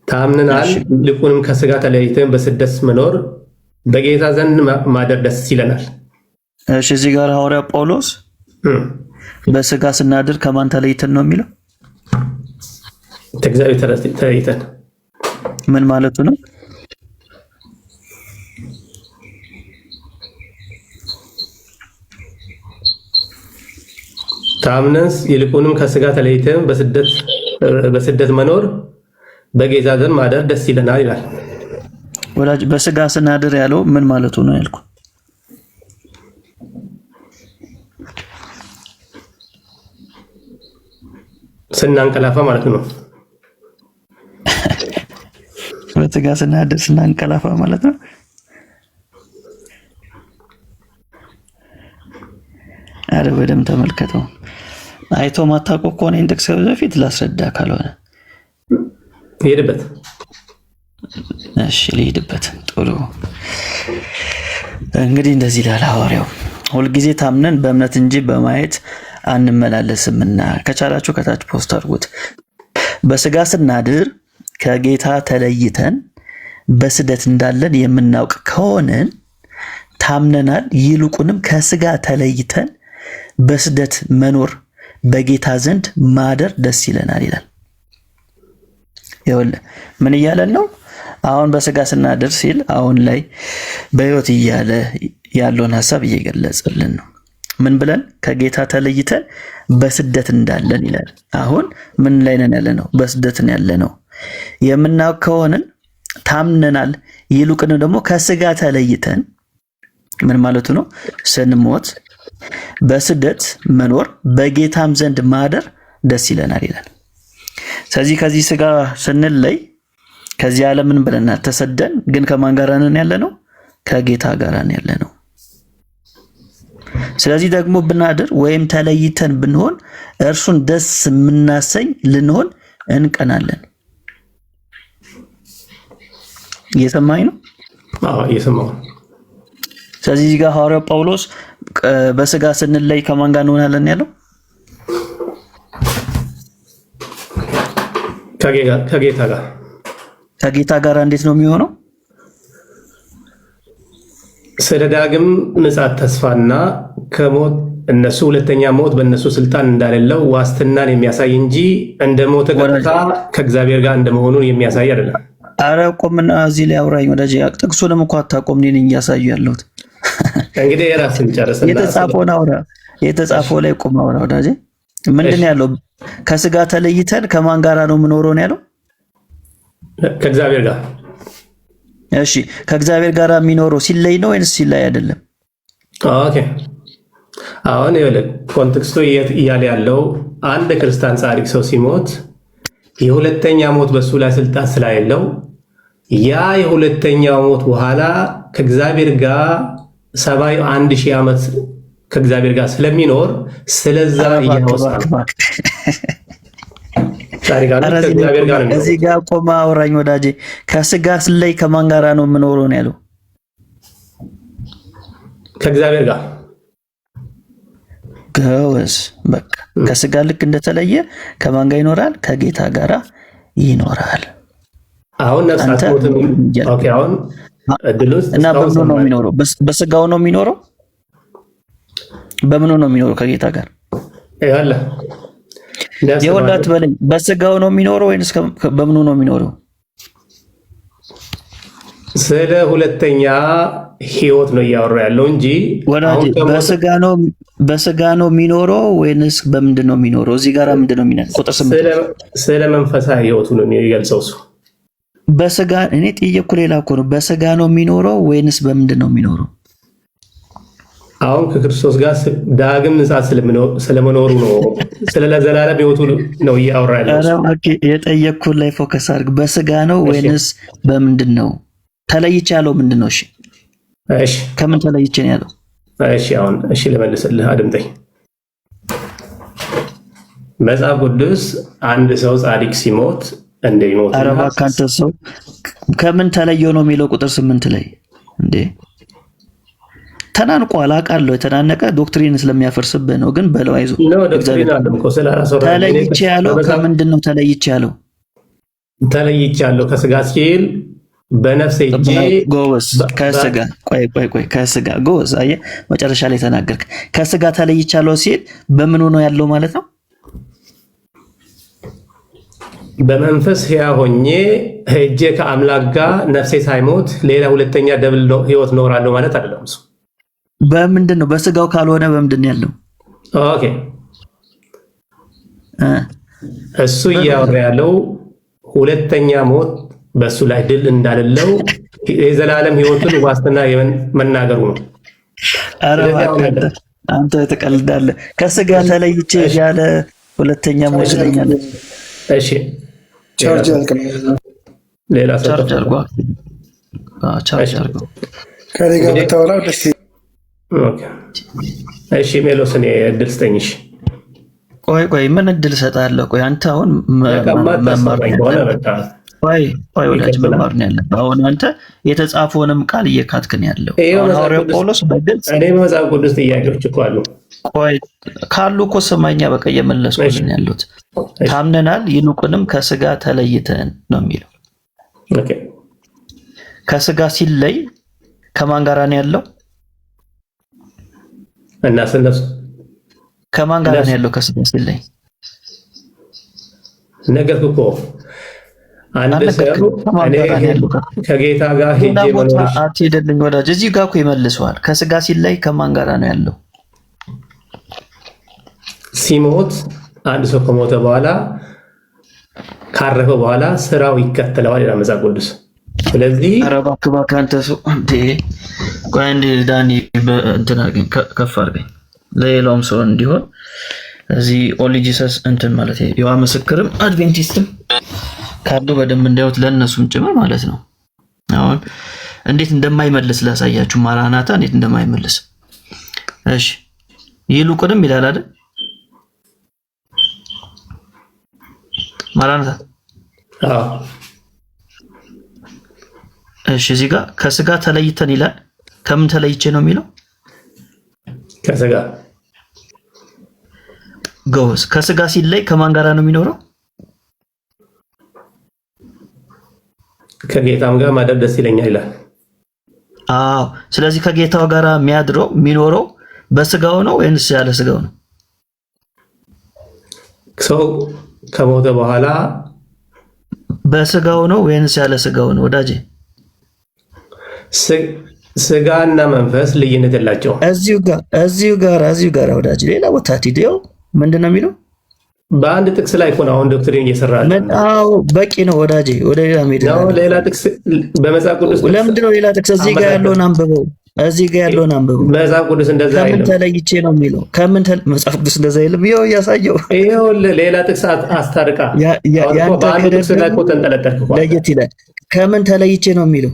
Speaker 3: ታምነናል። ይልቁንም ከስጋ ተለይተን በስደት መኖር በጌታ ዘንድ ማደር ደስ ይለናል።
Speaker 4: እሺ እዚህ ጋር ሐዋርያ ጳውሎስ በስጋ ስናድር ከማን ተለይተን ነው የሚለው?
Speaker 3: ከእግዚአብሔር ተለይተን
Speaker 4: ምን ማለቱ ነው?
Speaker 3: ታምነንስ ይልቁንም ከስጋ ተለይተን በስደት መኖር በጌታ ዘንድ ማደር ደስ ይለናል ይላል።
Speaker 4: ወላጅ በስጋ ስናድር ያለው ምን ማለቱ ነው ያልኩ?
Speaker 3: ስናንቀላፋ ማለት ነው።
Speaker 4: በስጋ ስናድር ስናንቀላፋ ማለት ነው። አረ በደምብ ተመልከተው። አይቶ ማታውቁ ከሆነ ኢንዴክስ በፊት ላስረዳ ካልሆነ
Speaker 3: ሄድበት።
Speaker 4: እሺ ልሄድበት። ጥሩ እንግዲህ እንደዚህ ይላል ሐዋርያው፣ ሁልጊዜ ታምነን በእምነት እንጂ በማየት አንመላለስምና። ከቻላችሁ ከታች ፖስት አድርጉት። በስጋ ስናድር ከጌታ ተለይተን በስደት እንዳለን የምናውቅ ከሆነን ታምነናል። ይልቁንም ከስጋ ተለይተን በስደት መኖር በጌታ ዘንድ ማደር ደስ ይለናል ይላል። ይኸውልህ ምን እያለን ነው? አሁን በስጋ ስናድር ሲል አሁን ላይ በሕይወት እያለ ያለውን ሀሳብ እየገለጸልን ነው። ምን ብለን? ከጌታ ተለይተን በስደት እንዳለን ይላል። አሁን ምን ላይ ነን ያለ ነው? በስደት ነን ያለ ነው። የምናውቅ ከሆነን ታምነናል። ይልቁን ደግሞ ከስጋ ተለይተን ምን ማለቱ ነው? ስንሞት በስደት መኖር በጌታም ዘንድ ማደር ደስ ይለናል ይላል። ስለዚህ ከዚህ ስጋ ስንለይ ከዚህ ዓለም ምን ብለናል? ተሰደን ግን ከማን ጋር ነን ያለ ነው? ከጌታ ጋር ነን ያለ ነው። ስለዚህ ደግሞ ብናድር ወይም ተለይተን ብንሆን እርሱን ደስ የምናሰኝ ልንሆን እንቀናለን። እየሰማኝ ነው?
Speaker 3: እየሰማሁ።
Speaker 4: ስለዚህ እዚህ ጋር ሐዋርያው ጳውሎስ በስጋ ስንለይ ከማን ጋር እንሆናለን ያለው?
Speaker 3: ከጌታ ጋር።
Speaker 4: ከጌታ ጋር እንዴት ነው የሚሆነው?
Speaker 3: ስለ ዳግም ምጽአት ተስፋና ከሞት እነሱ ሁለተኛ ሞት በእነሱ ስልጣን እንዳሌለው ዋስትናን የሚያሳይ እንጂ እንደ ሞተ ቀጥታ ከእግዚአብሔር ጋር እንደመሆኑን የሚያሳይ አይደለም።
Speaker 4: አረ ቆምና እዚህ ላይ አውራኝ ወዳጄ። ጥቅሱንም እኮ አታቆም፣ እኔ ነኝ እያሳዩ ያለሁት።
Speaker 3: እንግዲህ የራስን ጨርስና
Speaker 4: የተጻፈውን አውራ፣ የተጻፈው ላይ ቆም አውራ ወዳጄ። ምንድን ያለው? ከስጋ ተለይተን ከማን ጋራ ነው የምኖረው ነው ያለው?
Speaker 3: ከእግዚአብሔር ጋር።
Speaker 4: እሺ ከእግዚአብሔር ጋር የሚኖረው ሲለይ ነው ወይንስ ሲለይ አይደለም?
Speaker 3: ኦኬ አሁን ይኸውልህ ኮንቴክስቱ እያለ ያለው አንድ ክርስቲያን ጻድቅ ሰው ሲሞት የሁለተኛ ሞት በሱ ላይ ስልጣን ስላለው ያ የሁለተኛው ሞት በኋላ ከእግዚአብሔር ጋር 71,000 ዓመት ከእግዚአብሔር ጋር ስለሚኖር ስለዛ እያወሳ ከእግዚአብሔር ጋር ነው።
Speaker 4: እዚህ ጋር ቆማ አውራኝ ወዳጄ። ከስጋ ስለይ ከማን ጋራ ነው የምኖረው ነው ያለው?
Speaker 3: ከእግዚአብሔር ጋር
Speaker 4: ገወስ በቃ ከስጋ ልክ እንደተለየ ከማን ጋር ይኖራል? ከጌታ ጋር ይኖራል።
Speaker 3: አሁን ነፍሳት ሞትም ኦኬ። አሁን እድሉስ
Speaker 4: እና በምኑ ነው የሚኖረው? በስጋው ነው የሚኖረው? በምኑ ነው የሚኖረው ከጌታ ጋር?
Speaker 3: ያለ
Speaker 4: የወላት በለኝ። በስጋው ነው የሚኖረው ወይንስ በምኑ ነው የሚኖረው?
Speaker 3: ስለ ሁለተኛ ህይወት ነው እያወራ ያለው እንጂ
Speaker 4: በስጋ ነው የሚኖረው ወይንስ በምንድን ነው የሚኖረው? እዚህ ጋር ምንድን ነው የሚነግረው? ቁጥር 8
Speaker 3: ስለ መንፈሳዊ ህይወቱ ነው የሚገልጸው እሱ።
Speaker 4: በስጋ እኔ ጥያቄ ሌላ እኮ ነው። በስጋ ነው የሚኖረው ወይንስ በምንድን ነው የሚኖረው?
Speaker 3: አሁን ከክርስቶስ ጋር ዳግም ምጽአት ስለመኖሩ ነው። ስለ ለዘላለም ህይወቱ ነው እያወራ ያለው።
Speaker 4: ኦኬ የጠየቅኩት ላይ ፎከስ አድርግ። በስጋ ነው ወይንስ በምንድን ነው? ተለይቼ ያለው ምንድን ነው? እሺ ከምን ተለይቼ ነው ያለው?
Speaker 3: እሺ አሁን እሺ ልመልስልህ፣ አድምጠኝ። መጽሐፍ ቅዱስ አንድ ሰው ጻድቅ ሲሞት እንደሚሞት
Speaker 4: ኧረ እባክህ አንተ ሰው ከምን ተለየው ነው የሚለው ቁጥር 8 ላይ እንዴ? ተናንቋል አውቃለሁ። የተናነቀ ዶክትሪን ስለሚያፈርስብህ ነው። ግን በለው አይዞህ። ተለይቼ ያለው ከምንድን ነው ተለይቼ ያለው?
Speaker 3: ተለይቼ ያለው ከስጋ ሲል በነፍሴ እጄ
Speaker 4: ጎበዝ ከስጋ ቆይ ከስጋ ጎበዝ። አየህ መጨረሻ ላይ ተናገርክ። ከስጋ ተለይቻለሁ ሲል በምን ነው ያለው ማለት ነው?
Speaker 3: በመንፈስ ሕያው ሆኜ ሄጄ ከአምላክ ጋር ነፍሴ ሳይሞት ሌላ ሁለተኛ ደብል ህይወት ኖራለሁ ማለት አይደለም። እሱ
Speaker 4: በምንድን ነው? በስጋው ካልሆነ በምንድን ያለው?
Speaker 3: ኦኬ እሱ እያወራ ያለው ሁለተኛ ሞት በሱ ላይ ድል እንዳለው የዘላለም ህይወቱን ዋስትና መናገሩ ነው።
Speaker 4: አንተ ተቀልዳለህ። ከስጋ ተለይቼ ያለ ሁለተኛ ሞት ስለኛለ።
Speaker 3: እሺ
Speaker 2: ቻርጅ
Speaker 3: ሌላ
Speaker 4: ቻርጅ አድርጎ ቻርጅ አድርጎ
Speaker 2: ከኔ ጋር ብታወራው ደስ ይላል።
Speaker 3: ኦኬ እሺ ሜሎስ እኔ እድል ስጠኝሽ።
Speaker 4: ቆይ ምን እድል እሰጥሃለሁ? ቆይ አንተ አሁን መማር ወዳጅ መማር ነው ያለብህ። አሁን አንተ የተጻፈውንም ቃል እየካትክ ነው ያለው። ሐዋርያው ጳውሎስ በግልጽ
Speaker 3: እኔ በመጽሐፍ ቅዱስ ጥያቄዎች እኮ አሉ።
Speaker 4: ቆይ ካሉ እኮ ሰማኛ በቃ እየመለስኩልህ ነው ያሉት። ታምነናል ይልቁንም ከስጋ ተለይተን ነው የሚለው።
Speaker 3: ኦኬ
Speaker 4: ከስጋ ሲለይ ከማን ጋር ነው ያለው?
Speaker 3: እና ስለሱ
Speaker 4: ከማን ጋር ነው ያለው? ከስጋ ሲለይ
Speaker 3: ነገርኩህ እኮ አንድ ሰው እኔ ከጌታ ጋር ሄጄ መኖር
Speaker 4: አትሄድልኝ ወዳጅ። እዚህ ጋር እኮ ይመልሰዋል። ከስጋ ሲለይ ከማን ጋር ነው ያለው?
Speaker 3: ሲሞት አንድ ሰው ከሞተ በኋላ ካረፈ በኋላ ስራው ይከተለዋል ይላል መጽሐፍ ቅዱስ። ስለዚህ
Speaker 4: ኧረ እባክህ አንተ ሰው እንዴ! ቆይ እንዴ ዳኒ እንትን አድርገኝ፣ ከፍ አድርገኝ ለሌላውም ሰው እንዲሆን። እዚህ ኦንሊ ጂሰስ እንትን ማለት የዋ ምስክርም አድቬንቲስትም ካርዱ በደንብ እንዳይወት ለእነሱም ጭምር ማለት ነው። አሁን እንዴት እንደማይመልስ ላሳያችሁ። ማራናታ እንዴት እንደማይመልስ። እሺ ይልቁንም ይላል አይደል? ማራናታ እሺ እዚህ ጋር ከስጋ ተለይተን ይላል። ከምን ተለይቼ ነው የሚለው?
Speaker 3: ከስጋ
Speaker 4: ጎስ ከስጋ ሲለይ ከማን ጋራ ነው የሚኖረው?
Speaker 3: ከጌታም ጋር ማደር ደስ ይለኛል ይላል።
Speaker 4: አዎ ስለዚህ ከጌታው ጋራ የሚኖረው በስጋው ነው ወይንስ ያለ ስጋው ነው?
Speaker 3: ሰው ከሞተ በኋላ
Speaker 4: በስጋው ነው ወይንስ ያለ ስጋው ነው? ወዳጄ
Speaker 3: ስጋና መንፈስ ልዩነት የላቸውም።
Speaker 4: እዚሁ ጋር ወዳጄ ሌላ ቦታ ሂደው ምንድነው የሚለው?
Speaker 3: በአንድ ጥቅስ ላይ ሆነ አሁን ዶክትሪን እየሰራል።
Speaker 4: አዎ በቂ ነው ወዳጄ። ወደ ሌላ ሜዳ
Speaker 3: ነው። ሌላ ጥቅስ በመጽሐፍ ቅዱስ
Speaker 4: ለምንድን ነው ሌላ ጥቅስ? እዚህ ጋር ያለውን አንብበው።
Speaker 3: መጽሐፍ ቅዱስ እንደዛ አይልም።
Speaker 4: ከምን ተለይቼ ነው የሚለው? መጽሐፍ ቅዱስ እንደዛ አይልም። ይኸው እያሳየው።
Speaker 3: ይኸው ሌላ ጥቅስ አስታርቃ በአንድ ጥቅስ ላይ እኮ ተንጠለጠልክ እኮ።
Speaker 4: ለየት ይላል። ከምን ተለይቼ ነው የሚለው?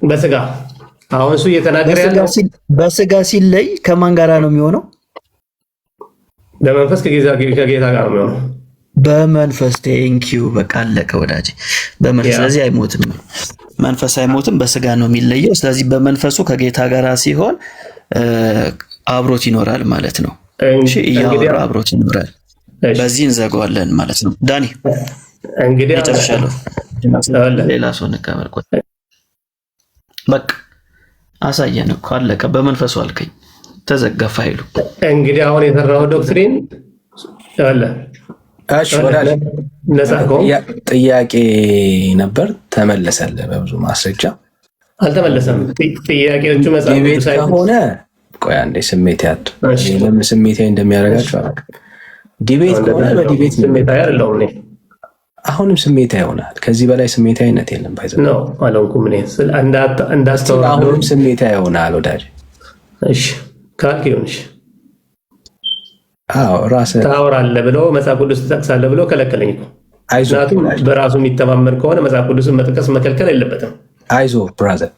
Speaker 3: በስጋ አሁን እሱ እየተናገረ ያለው
Speaker 4: በስጋ ሲለይ ከማን ጋራ ነው የሚሆነው?
Speaker 3: በመንፈስ ከጌታ ጋር ነው የሚሆነው።
Speaker 4: በመንፈስ ቴንኪው። በቃ አለቀ ወዳጄ። በመንፈስ ስለዚህ አይሞትም። መንፈስ አይሞትም፣ በስጋ ነው የሚለየው። ስለዚህ በመንፈሱ ከጌታ ጋር ሲሆን አብሮት ይኖራል ማለት ነው። እሺ እያወራ አብሮት ይኖራል። በዚህ እንዘጋዋለን ማለት ነው። ዳኒ
Speaker 3: እንግዲህ
Speaker 4: ይጨርሻለሁ። ሌላ ሰው እንቀበል። በቃ አሳየን እኮ አለቀ። በመንፈሱ አልከኝ፣ ተዘጋ ፋይሉ።
Speaker 3: እንግዲህ አሁን የሰራው ዶክትሪን አለ።
Speaker 1: እሺ ወዳጅ ጥያቄ ነበር ተመለሰልህ በብዙ ማስረጃ።
Speaker 3: አልተመለሰም። ጥያቄዎቹ መጽሐፍ ቅዱስ
Speaker 1: ከሆነ ቆይ አንዴ ስሜት ያድ ለምን ስሜታዊ እንደሚያደርጋቸው አላውቅም። ዲቤት ከሆነ በዲቤት
Speaker 3: ስሜታዊ አይደለሁም እኔ።
Speaker 1: አሁንም ስሜታዊ ይሆናል። ከዚህ በላይ ስሜታዊነት የለም። ባይዘ
Speaker 3: ነው አላውኩም እኔ እንዳስተውል
Speaker 1: አሁንም ስሜታዊ ይሆናል ወዳጅ።
Speaker 3: እሺ ካልክ ይሁንሽ።
Speaker 1: አዎ ራስህ
Speaker 3: ታወራለህ ብሎ መጽሐፍ ቅዱስ ትጠቅሳለህ ብሎ ከለከለኝ እኮ። ምክንያቱም በራሱ የሚተማመን ከሆነ መጽሐፍ ቅዱስን መጥቀስ መከልከል የለበትም።
Speaker 1: አይዞ ብራዘር።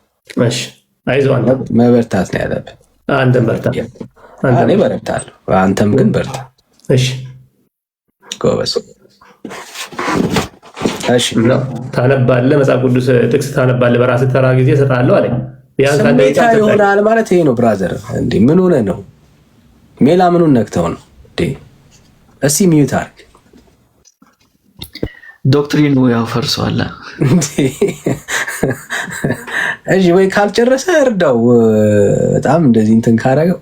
Speaker 3: እሺ አይዞ። አንተ
Speaker 1: መበርታት ነው ያለብህ።
Speaker 3: አንተም በርታ።
Speaker 1: እኔ በረታለሁ፣ አንተም ግን በርታ።
Speaker 3: እሺ
Speaker 1: ጎበዝ። እሺ
Speaker 3: ታነባለህ፣ መጽሐፍ ቅዱስ ጥቅስ ታነባለህ፣ በራስህ ተራ ጊዜ እሰጥሃለሁ አለኝ።
Speaker 1: ስሜታዊ ይሆናል ማለት ይሄ ነው ብራዘር። እንዴ ምን ሆነ ነው? ሜላ ምኑን ነክተው ነው? እስቲ ሚዩት አድርግ።
Speaker 4: ዶክትሪኑ ያው ፈርሷል።
Speaker 1: እሺ ወይ ካልጨረሰ እርዳው። በጣም እንደዚህ እንትን ካረገው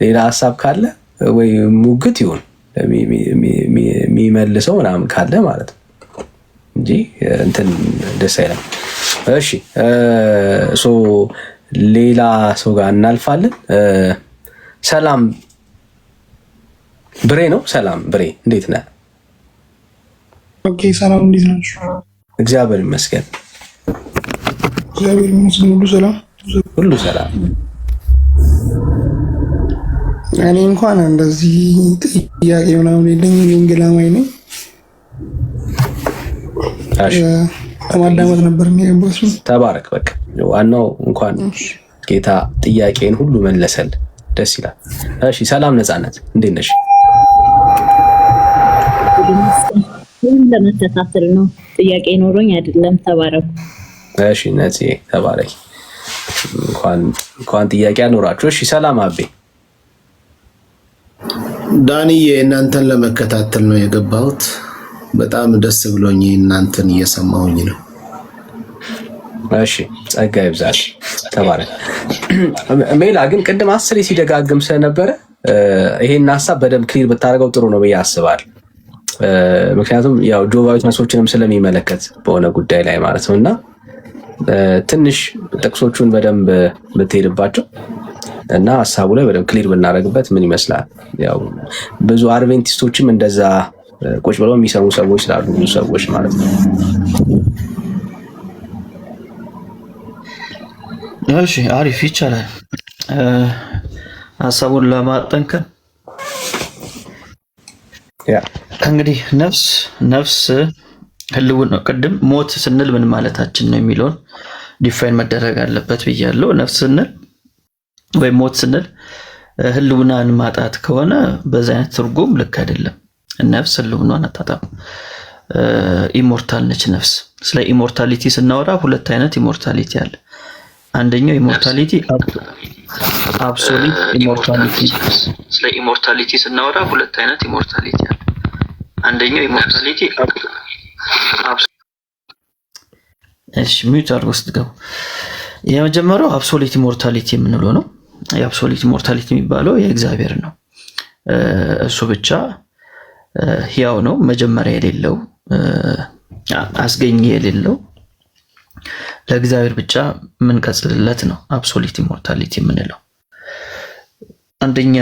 Speaker 1: ሌላ ሀሳብ ካለ ወይ ሙግት ይሁን የሚመልሰው ምናምን ካለ ማለት ነው እንጂ እንትን ደስ አይልም። እሺ ሌላ ሰው ጋር እናልፋለን። ሰላም ብሬ ነው። ሰላም ብሬ እንዴት ነህ?
Speaker 18: ኦኬ ሰላም፣ እንዴት ናችሁ?
Speaker 1: እግዚአብሔር ይመስገን።
Speaker 18: እግዚአብሔር ይመስገን፣ ሁሉ ሰላም፣
Speaker 1: ሁሉ ሰላም።
Speaker 18: እኔ እንኳን እንደዚህ ጥያቄ ምናምን የለኝም፣ ወንጌል አማኝ ነኝ። ለማዳመጥ ነበር የሚገባው።
Speaker 1: ተባረክ። በቃ ዋናው እንኳን ጌታ ጥያቄን ሁሉ መለሰል፣ ደስ ይላል። እሺ ሰላም ነፃነት እንዴት ነሽ?
Speaker 19: ለመከታተል ነው፣ ጥያቄ ኖሮኝ አይደለም። ተባረኩ።
Speaker 1: እሺ ነፂ ተባረኪ። እንኳን ጥያቄ አኖራችሁ። እሺ ሰላም አቤ።
Speaker 20: ዳንዬ እናንተን ለመከታተል ነው የገባሁት። በጣም ደስ ብሎኝ እናንተን እየሰማሁኝ ነው።
Speaker 1: እሺ ጸጋ ይብዛል። ተባረክ። ሜላ ግን ቅድም 10 ሲደጋግም ስለነበረ ይሄን ሐሳብ በደንብ ክሊር ብታደርገው ጥሩ ነው ብዬ አስባለሁ። ምክንያቱም ያው ጆባዊት መስዎችንም ስለሚመለከት በሆነ ጉዳይ ላይ ማለት ነውና ትንሽ ጥቅሶቹን በደንብ ብትሄድባቸው እና ሐሳቡ ላይ በደንብ ክሊር ብናደርግበት ምን ይመስላል? ያው ብዙ አድቬንቲስቶችም እንደዛ ቁጭ ብለው የሚሰሙ ሰዎች ስላሉ ብዙ ሰዎች ማለት ነው።
Speaker 4: እሺ አሪፍ ይቻላል። ሐሳቡን ለማጠንከር እንግዲህ ነፍስ ህልውን ነው። ቅድም ሞት ስንል ምን ማለታችን ነው የሚለውን ዲፋይን መደረግ አለበት ብያለሁ። ነፍስ ስንል ወይ ሞት ስንል ህልውናን ማጣት ከሆነ በዛ አይነት ትርጉም ልክ አይደለም። ነፍስ ህልውናን አታጣም፣ ኢሞርታል ነች ነፍስ። ስለ ኢሞርታሊቲ ስናወራ ሁለት አይነት ኢሞርታሊቲ አለ። አንደኛው ኢሞርታሊቲ አብሶሉት ኢሞርታሊቲ። ስለ ኢሞርታሊቲ ስናወራ ሁለት አይነት ኢሞርታሊቲ አለ። አንደኛው ኢሞርታሊቲ እሺ ሚውት አድርጎ ስትገቡ የመጀመሪያው አብሶሉት ኢሞርታሊቲ የምንለው ነው። የአብሶሉት ኢሞርታሊቲ የሚባለው የእግዚአብሔር ነው። እሱ ብቻ ሕያው ነው፣ መጀመሪያ የሌለው አስገኝ የሌለው ለእግዚአብሔር ብቻ የምንቀጽልለት ነው አብሶሉት ኢሞርታሊቲ የምንለው። አንደኛ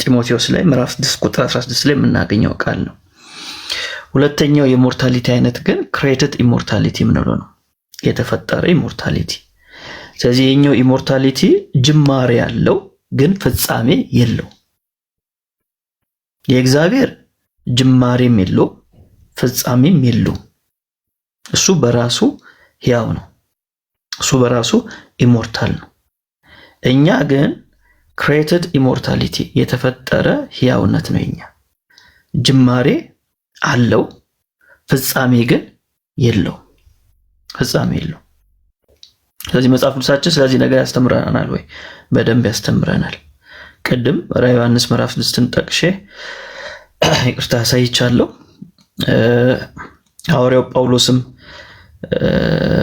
Speaker 4: ጢሞቴዎስ ላይ ምዕራፍ 6 ቁጥር 16 ላይ የምናገኘው ቃል ነው። ሁለተኛው የኢሞርታሊቲ አይነት ግን ክሬትድ ኢሞርታሊቲ የምንለው ነው፣ የተፈጠረ ኢሞርታሊቲ። ስለዚህ የኛው ኢሞርታሊቲ ጅማሬ ያለው ግን ፍጻሜ የለው። የእግዚአብሔር ጅማሬም የለው ፍጻሜም የለው። እሱ በራሱ ሕያው ነው። እሱ በራሱ ኢሞርታል ነው። እኛ ግን ክሬትድ ኢሞርታሊቲ የተፈጠረ ሕያውነት ነው። እኛ ጅማሬ አለው ፍጻሜ ግን የለው። ፍጻሜ የለው። ስለዚህ መጽሐፍ ቅዱሳችን ስለዚህ ነገር ያስተምረናል ወይ? በደንብ ያስተምረናል። ቅድም ራዕየ ዮሐንስ ምዕራፍ 6ን ጠቅሼ ይቅርታ አሳይቻለሁ። ሐዋርያው ጳውሎስም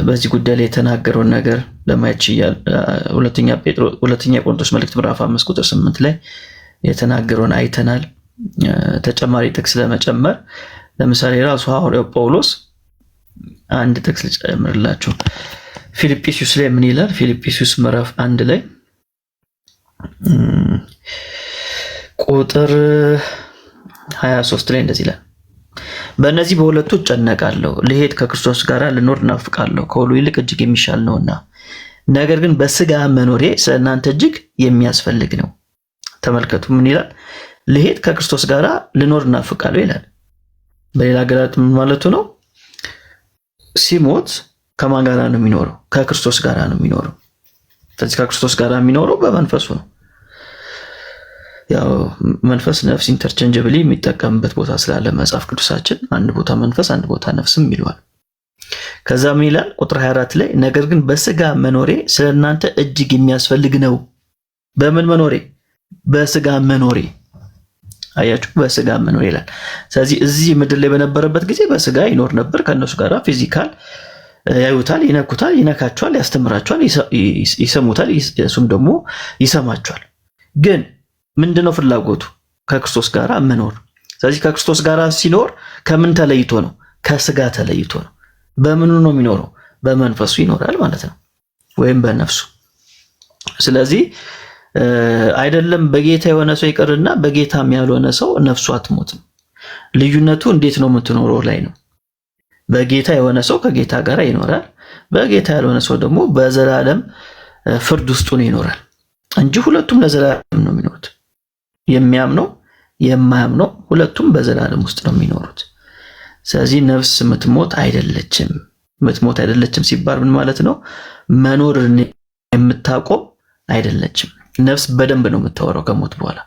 Speaker 4: በዚህ ጉዳይ ላይ የተናገረውን ነገር ለማየት ይችላል። ሁለተኛ ቆሮንቶስ መልእክት ምዕራፍ 5 ቁጥር 8 ላይ የተናገረውን አይተናል። ተጨማሪ ጥቅስ ለመጨመር ለምሳሌ ራሱ ሐዋርያው ጳውሎስ አንድ ጥቅስ ልጨምርላችሁ። ፊልጵስዩስ ላይ ምን ይላል? ፊልጵስዩስ ምዕራፍ 1 ላይ ቁጥር 23 ላይ እንደዚህ ይላል፣ በእነዚህ በሁለቱ እጨነቃለሁ፣ ልሄድ ከክርስቶስ ጋር ልኖር እናፍቃለሁ፣ ከሁሉ ይልቅ እጅግ የሚሻል ነውና፣ ነገር ግን በስጋ መኖሬ ስለ እናንተ እጅግ የሚያስፈልግ ነው። ተመልከቱ ምን ይላል? ልሄድ ከክርስቶስ ጋር ልኖር እናፍቃለሁ ይላል። በሌላ አገላለጥ ምን ማለቱ ነው? ሲሞት ከማን ጋር ነው የሚኖረው? ከክርስቶስ ጋር ነው የሚኖረው። ስለዚህ ከክርስቶስ ጋር የሚኖረው በመንፈሱ ነው። ያው መንፈስ ነፍስ ኢንተርቼንጀብሊ የሚጠቀምበት ቦታ ስላለ መጽሐፍ ቅዱሳችን አንድ ቦታ መንፈስ አንድ ቦታ ነፍስም ይለዋል። ከዛ ምን ይላል? ቁጥር 24 ላይ ነገር ግን በስጋ መኖሬ ስለእናንተ እጅግ የሚያስፈልግ ነው። በምን መኖሬ? በስጋ መኖሬ። አያችሁ፣ በስጋ መኖሬ ይላል። ስለዚህ እዚህ ምድር ላይ በነበረበት ጊዜ በስጋ ይኖር ነበር። ከነሱ ጋር ፊዚካል ያዩታል፣ ይነኩታል፣ ይነካቸዋል፣ ያስተምራቸዋል፣ ይሰሙታል፣ እሱም ደግሞ ይሰማቸዋል። ግን ምንድነው ፍላጎቱ? ከክርስቶስ ጋር መኖር። ስለዚህ ከክርስቶስ ጋር ሲኖር ከምን ተለይቶ ነው? ከስጋ ተለይቶ ነው። በምኑ ነው የሚኖረው? በመንፈሱ ይኖራል ማለት ነው፣ ወይም በነፍሱ። ስለዚህ አይደለም በጌታ የሆነ ሰው ይቅርና በጌታም ያልሆነ ሰው ነፍሱ አትሞትም። ልዩነቱ እንዴት ነው የምትኖረው ላይ ነው። በጌታ የሆነ ሰው ከጌታ ጋር ይኖራል፣ በጌታ ያልሆነ ሰው ደግሞ በዘላለም ፍርድ ውስጥ ነው ይኖራል እንጂ ሁለቱም ለዘላለም ነው የሚኖሩት። የሚያምነው የማያምነው ሁለቱም በዘላለም ውስጥ ነው የሚኖሩት። ስለዚህ ነፍስ ምትሞት አይደለችም። ምትሞት አይደለችም ሲባል ምን ማለት ነው? መኖርን የምታቆም አይደለችም። ነፍስ በደንብ ነው የምታወራው። ከሞት በኋላ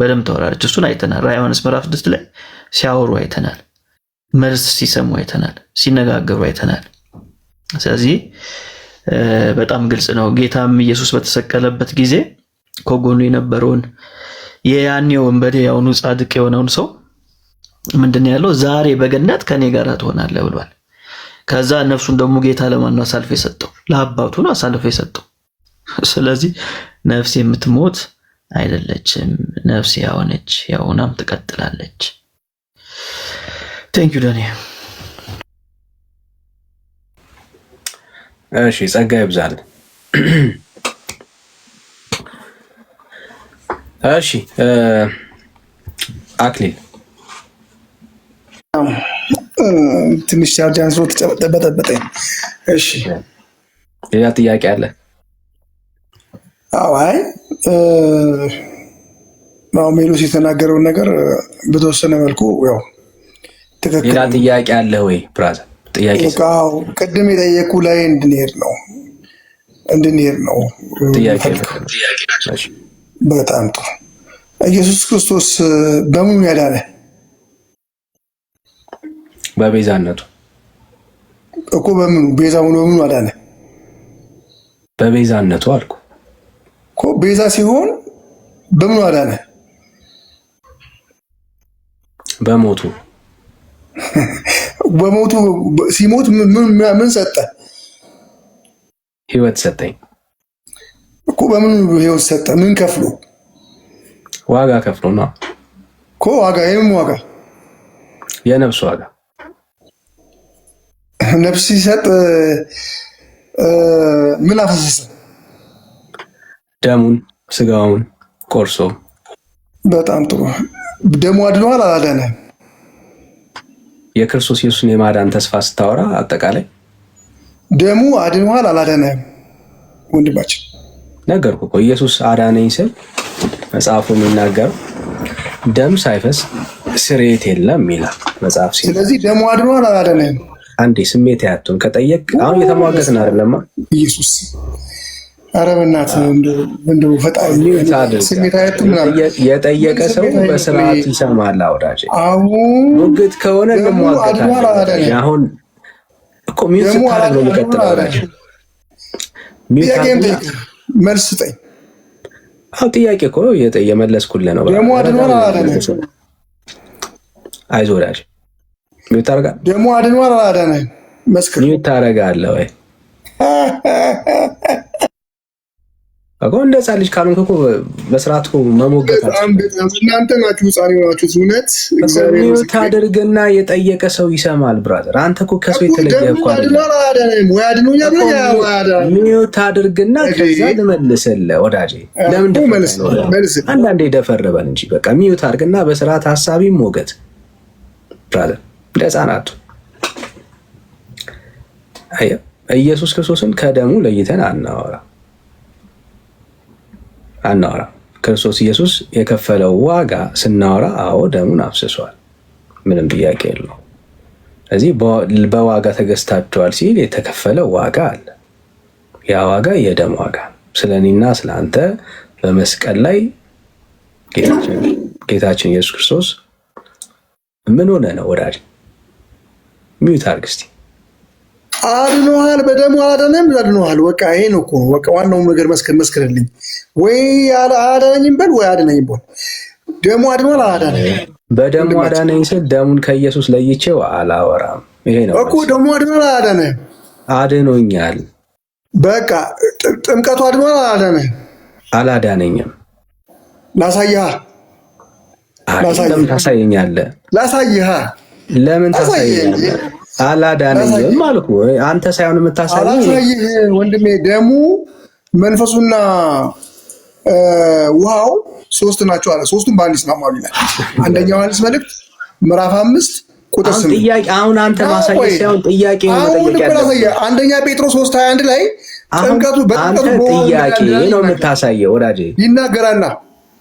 Speaker 4: በደንብ ታወራለች። እሱን አይተናል። ራዕየ ዮሐንስ ምዕራፍ 6 ላይ ሲያወሩ አይተናል። መልስ ሲሰሙ አይተናል። ሲነጋገሩ አይተናል። ስለዚህ በጣም ግልጽ ነው። ጌታም ኢየሱስ በተሰቀለበት ጊዜ ከጎኑ የነበረውን የያኔው ወንበዴ ያውኑ ጻድቅ የሆነውን ሰው ምንድነው ያለው? ዛሬ በገነት ከኔ ጋር ትሆናለህ ብሏል። ከዛ ነፍሱን ደግሞ ጌታ ለማን ነው አሳልፎ የሰጠው? ለአባቱ ነው አሳልፎ የሰጠው። ስለዚህ ነፍስ የምትሞት አይደለችም። ነፍስ ያው ነች፣ ያውናም ትቀጥላለች። ቴንክ ዩ ዳኒ።
Speaker 1: እሺ ጸጋ ይብዛል። እሺ አክሊል
Speaker 2: ትንሽ ቻርጅ አንስቶ ተጨበጠበጠኝ። እሺ
Speaker 1: ሌላ ጥያቄ አለ?
Speaker 2: አዎ፣ አይ ሜሎስ የተናገረውን ነገር በተወሰነ መልኩ ያው ትክክል።
Speaker 1: ሌላ ጥያቄ አለ ወይ ብራዘር? ጥያቄ
Speaker 2: ቅድም የጠየቁ ላይ እንድንሄድ ነው
Speaker 1: ጥያቄ።
Speaker 2: በጣም ጥሩ። ኢየሱስ ክርስቶስ በምኑ ያዳነ?
Speaker 1: በቤዛነቱ።
Speaker 2: እኮ በምኑ ቤዛ ሆኖ በምኑ አዳነ?
Speaker 1: በቤዛነቱ አልኩ
Speaker 2: እኮ ቤዛ ሲሆን በምኑ አዳነ?
Speaker 1: በሞቱ
Speaker 2: በሞቱ ሲሞት ምን ሰጠ?
Speaker 1: ህይወት ሰጠኝ
Speaker 2: እኮ። በምን ህይወት ሰጠ? ምን ከፍሎ?
Speaker 1: ዋጋ ከፍሎ ነው
Speaker 2: እኮ። ዋጋ የምን ዋጋ?
Speaker 1: የነፍስ ዋጋ።
Speaker 2: ነፍስ ሲሰጥ ምን አፈሰሰ?
Speaker 1: ደሙን ስጋውን ቆርሶ። በጣም
Speaker 2: ጥሩ። ደሙ አድኗል አላዳነም?
Speaker 1: የክርስቶስ ኢየሱስን የማዳን ተስፋ ስታወራ አጠቃላይ
Speaker 2: ደሙ አድኗል አላዳነም? ወንድማችን
Speaker 1: ነገርኩ እኮ ኢየሱስ አዳነኝ ስል መጽሐፉ የሚናገረው ደም ሳይፈስ ስርየት የለም ይላል መጽሐፍ ሲል።
Speaker 2: ስለዚህ ደሙ አድኗል አላዳነም?
Speaker 1: አንዴ ስሜት ያቱን ከጠየቅ አሁን እየተሟገትን አይደለማ
Speaker 2: ኢየሱስ። ኧረ በእናትህ እንደው ፈጣሪ ስሜት ያቱን ምናምን
Speaker 1: የጠየቀ ሰው በስርዓት ይሰማል። አውዳጅ ሙግት ከሆነ እንሟገታለን። አሁን እኮ ሚውት ስታደርግ ነው የሚቀጥለው። አውዳጅ
Speaker 2: መልስ ስጠኝ።
Speaker 1: አሁን ጥያቄ እኮ የመለስኩልህ ነው።
Speaker 2: ደሙ አድኗል አላዳነም?
Speaker 1: አይዞህ ወዳጅ ሚውት ታደርጋለህ።
Speaker 2: ደሙ አድኗል አላዳነም? መስክር።
Speaker 1: ሚውት ታደርጋለህ ወይ? እኮ እንደ ሕፃን ልጅ ካልሆንክ እኮ በስርዓት እኮ መሞገት
Speaker 2: እናንተ ናችሁ ሕፃን የሆናችሁት። እውነት
Speaker 1: ሚውት አድርግና የጠየቀ ሰው ይሰማል። ብራዘር አንተ እኮ ከሰው የተለየ እኮ ሚውት አድርግና ከዛ ልመልስልህ ወዳጄ። ለምን አንዳንዴ ደፈርበን እንጂ በቃ ሚውት አድርግና በስርዓት ሀሳቢ ሞገት ብራዘር። እንደ ሕፃናቱ ኢየሱስ ክርስቶስን ከደሙ ለይተን አናወራ። ክርስቶስ ኢየሱስ የከፈለው ዋጋ ስናወራ አዎ ደሙን አፍስሷል፣ ምንም ጥያቄ የለው። ስለዚህ በዋጋ ተገዝታችኋል ሲል የተከፈለ ዋጋ አለ። ያ ዋጋ የደም ዋጋ ስለ እኔና ስለ አንተ በመስቀል ላይ ጌታችን ኢየሱስ ክርስቶስ ምን ሆነ ነው ወዳጅ? ሚውት አድርግ እስቲ።
Speaker 2: አድኖሃል፣ በደሙ አላዳነም፣ አድኖሃል። በቃ ይሄ ነው እኮ በቃ ዋናው ነገር መስክርልኝ። ወይ አላዳነኝም በል ወይ አድነኝም በል። ደሙ አድኖሃል አላዳነም?
Speaker 1: በደሙ አዳነኝ ስል ደሙን ከኢየሱስ ለይቼው አላወራም። ይሄ ነው
Speaker 2: እኮ ደሙ አድኖሃል አላዳነም?
Speaker 1: አድኖኛል።
Speaker 2: በቃ ጥምቀቱ አድኖሃል አላዳነም?
Speaker 1: አላዳነኝም።
Speaker 2: ላሳይሃ።
Speaker 1: ለምን ታሳየኛለህ?
Speaker 2: ላሳይሃ።
Speaker 1: ለምን ታሳየኛለህ? አላዳነኝም አልኩ። አንተ ሳይሆን የምታሳየኝ
Speaker 2: አላሳይህ ወንድሜ። ደሙ መንፈሱና ውሃው ሶስት ናቸው አለ። ሶስቱም በአንድ ይስማማሉ ይላል አንደኛ ዮሐንስ መልእክት ምዕራፍ 5 ቁጥር 8።
Speaker 1: ጥያቄ አሁን አንተ ማሳየት ሳይሆን ጥያቄ ነው መጠየቅ ያለብህ።
Speaker 2: አንደኛ ጴጥሮስ 3:21 ላይ ጥምቀቱ
Speaker 1: አንተ ጥያቄ ነው የምታሳየው ወዳጄ።
Speaker 2: ይናገራልና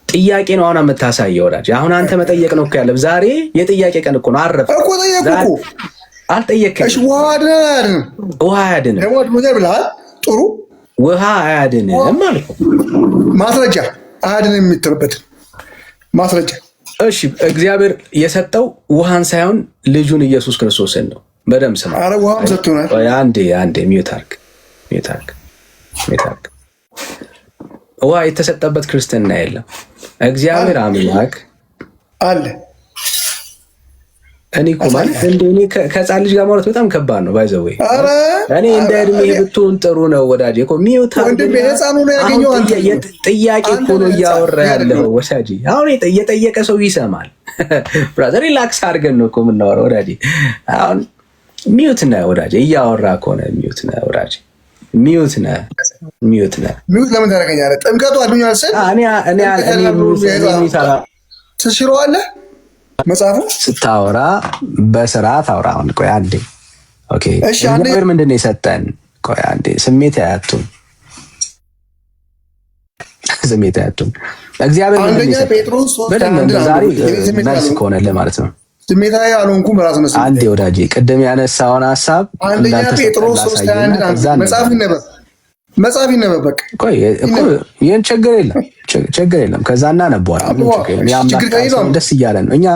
Speaker 1: ጥያቄ ነው አሁን የምታሳየው ወዳጄ። አሁን አንተ መጠየቅ ነው እኮ ያለብህ። ዛሬ የጥያቄ ቀን እኮ ነው። አረፈ
Speaker 2: እኮ ጠየቅኩ።
Speaker 1: አልጠየቅም።
Speaker 2: እሺ ውሃ አያድንም?
Speaker 1: ውሃ አያድንም።
Speaker 2: ደሙ አድኖኛል ብለሃል። ጥሩ
Speaker 1: ውሃ አያድንም ማለት ነው።
Speaker 2: ማስረጃ አያድንም የምትልበት ማስረጃ።
Speaker 1: እሺ እግዚአብሔር የሰጠው ውሃን ሳይሆን ልጁን ኢየሱስ ክርስቶስን ነው። በደምብ ስማ።
Speaker 2: አረ ውሃም ሰጥቶናል።
Speaker 1: አንዴ ሚውት አድርግ። ውሃ የተሰጠበት ክርስትና የለም። እግዚአብሔር አምላክ
Speaker 2: አለ።
Speaker 1: እኔ እኮ ማለት እኔ ከሕፃን ልጅ ጋር ማለት በጣም ከባድ ነው። ባይዘው እኔ እንደ እድሜ ብትሆን ጥሩ ነው ወዳጄ። እኮ ሚውት ጥያቄ እኮ ነው እያወራ ያለው ወዳጄ። አሁን የጠየቀ ሰው ይሰማል። ብራዘር ሪላክስ አድርገን ነው እኮ የምናወራው ወዳጄ። አሁን ሚውት ነህ ወዳጄ፣ እያወራ ከሆነ ሚውት ነህ ወዳጄ። ሚውት ለምን
Speaker 2: ታደርገኛለህ? ጥምቀቱ አድኖኛል ስል ትሽረዋለህ። መጽሐፉ
Speaker 1: ስታወራ በስርዓት አውራ። አሁን ቆይ አንዴ ኦኬ። እግዚአብሔር ምንድን ነው የሰጠን? ቆይ አንዴ ስሜት አያቱን እግዚአብሔር
Speaker 2: አንደኛ ጴጥሮስ 3:1
Speaker 1: ዛሬ መልስ ከሆነልህ ማለት ነው።
Speaker 2: ስሜታዊ አልሆንኩም። ራስ መስሎኝ
Speaker 1: አንዴ ወዳጄ ቅድም ያነሳውን ሐሳብ
Speaker 2: አንደኛ ጴጥሮስ 3:1 መጽሐፍ ይነበብ መጽሐፍ ይነበብ በቃ።
Speaker 1: ቆይ እኮ ይሄን ችግር የለም ከዛ እናነበዋለን። ያምላክ ደስ እያለን ነው። እኛ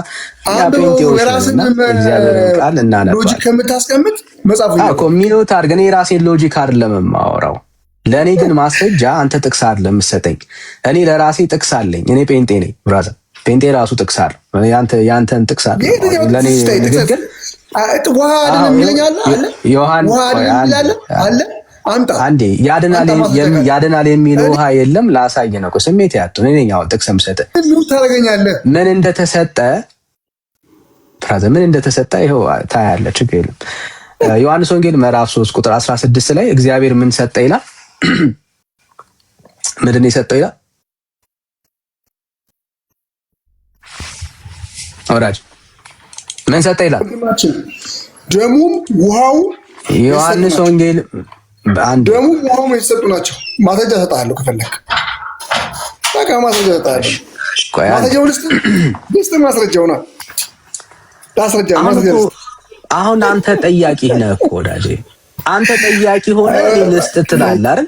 Speaker 1: ጴንጤዎች ነን። እግዚአብሔርን ቃል እናነባለን።
Speaker 2: ሎጂክ ከምታስቀምጥ መጽሐፍ
Speaker 1: እኮ ሚኖት አድርገን የራሴን ሎጂክ አይደለም የማወራው። ለእኔ ግን ማስረጃ አንተ ጥቅስ አይደለም የምትሰጠኝ። እኔ ለራሴ ጥቅስ አለኝ። እኔ ጴንጤ ነኝ ብራዘር። ጴንጤ ራሱ ጥቅስ አለ። ያንተን ጥቅስ አለ። ለእኔ ንግግር
Speaker 2: ውሃ አይደለም ይለኛል አለ
Speaker 1: ዮሐን
Speaker 2: አለ አምጣ
Speaker 1: አንዴ ያድናል የሚል ውሃ የለም። ላሳየ ነው ስሜት ያጡ እኔ ነኝ። አሁን ጥቅስ የምሰጥህ
Speaker 2: ታደርገኛለህ።
Speaker 1: ምን እንደተሰጠ ብራዘር፣ ምን እንደተሰጠ ይኸው ታያለህ። ችግር የለም። ዮሐንስ ወንጌል ምዕራፍ 3 ቁጥር 16 ላይ እግዚአብሔር ምን ሰጠ ይላል? ምንድን ነው የሰጠው ይላል? ወዳጅ ምን ሰጠ ይላል?
Speaker 2: ደሙም ውሃው
Speaker 1: ዮሐንስ ወንጌል
Speaker 2: ደሙም ውሃው የተሰጡ ናቸው። ማስረጃ እሰጥሃለሁ ከፈለክ። በቃ ማስረጃ እሰጥሃለሁ። ማስረጃው ልስጥ ማስረጃው ነው። ማስረጃ
Speaker 1: አሁን አንተ ጠያቂ ነህ እኮ ወዳጄ። አንተ ጠያቂ ሆነ ልስጥ ትላለህ አይደል?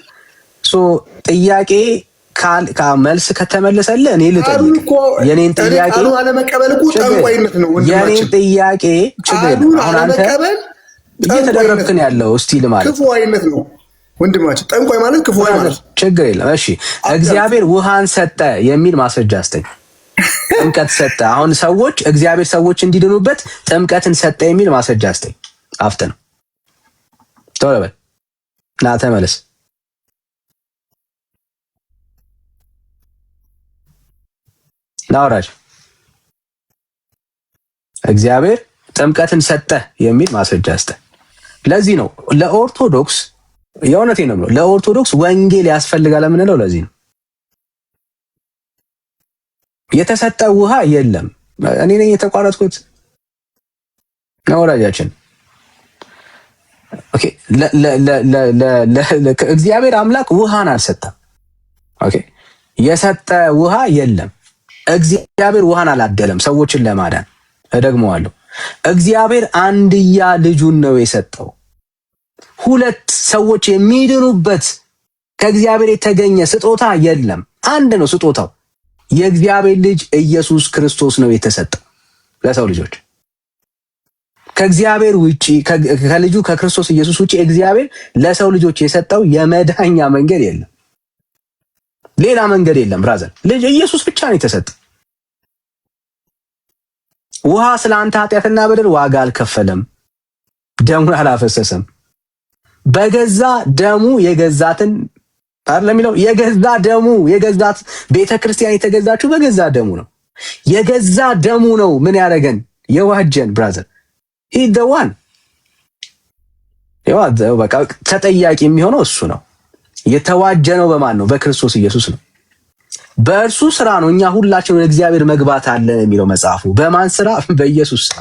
Speaker 1: ጥያቄ መልስ ከተመለሰልህ እኔ ልጠይቅ። የኔን ጥያቄ
Speaker 2: አለመቀበል እኮ ጠንቋይነት ነው።
Speaker 1: የኔን ጥያቄ ችግር የለም። አሁን አንተ እየተደረብክ ነው ያለው ስቲል ማለት
Speaker 2: ክፉ አይነት ነው ወንድማችን። ጠንቋይ ማለት ክፉ አይነት
Speaker 1: ችግር የለም። እሺ እግዚአብሔር ውሃን ሰጠ የሚል ማስረጃ አስተኝ። ጥምቀት ሰጠ። አሁን እግዚአብሔር ሰዎች እንዲድኑበት ጥምቀትን ሰጠ የሚል ማስረጃ አስተኝ። አፍተ ነው ቶሎ በል ና ተመለስ። ናውራጅ እግዚአብሔር ጥምቀትን ሰጠ የሚል ማስረጃ አስተኝ። ለዚህ ነው ለኦርቶዶክስ የእውነቴን ነው ለኦርቶዶክስ ወንጌል ያስፈልጋል የምንለው ለዚህ ነው። የተሰጠ ውሃ የለም። እኔ ነኝ የተቋረጥኩት ነው ወዳጃችን። ኦኬ እግዚአብሔር አምላክ ውሃን አልሰጠም። ኦኬ የሰጠ ውሃ የለም። እግዚአብሔር ውሃን አላደለም ሰዎችን ለማዳን። እደግመዋለሁ። እግዚአብሔር አንድያ ልጁን ነው የሰጠው። ሁለት ሰዎች የሚድኑበት ከእግዚአብሔር የተገኘ ስጦታ የለም። አንድ ነው ስጦታው። የእግዚአብሔር ልጅ ኢየሱስ ክርስቶስ ነው የተሰጠው ለሰው ልጆች። ከእግዚአብሔር ውጪ ከልጁ ከክርስቶስ ኢየሱስ ውጪ እግዚአብሔር ለሰው ልጆች የሰጠው የመዳኛ መንገድ የለም። ሌላ መንገድ የለም ብራዘር። ልጅ ኢየሱስ ብቻ ነው የተሰጠው። ውሃ ስለ አንተ ኃጢአትና በደል ዋጋ አልከፈለም፣ ደሙን አላፈሰሰም። በገዛ ደሙ የገዛትን አይደለም የሚለው የገዛ ደሙ የገዛት ቤተክርስቲያን የተገዛችው በገዛ ደሙ ነው። የገዛ ደሙ ነው ምን ያደረገን የዋጀን ብራዘር። he the one በቃ ተጠያቂ የሚሆነው እሱ ነው። የተዋጀነው በማን ነው? በክርስቶስ ኢየሱስ ነው። በእርሱ ስራ ነው እኛ ሁላችን ወደ እግዚአብሔር መግባት አለን የሚለው መጽሐፉ። በማን ስራ? በኢየሱስ ስራ።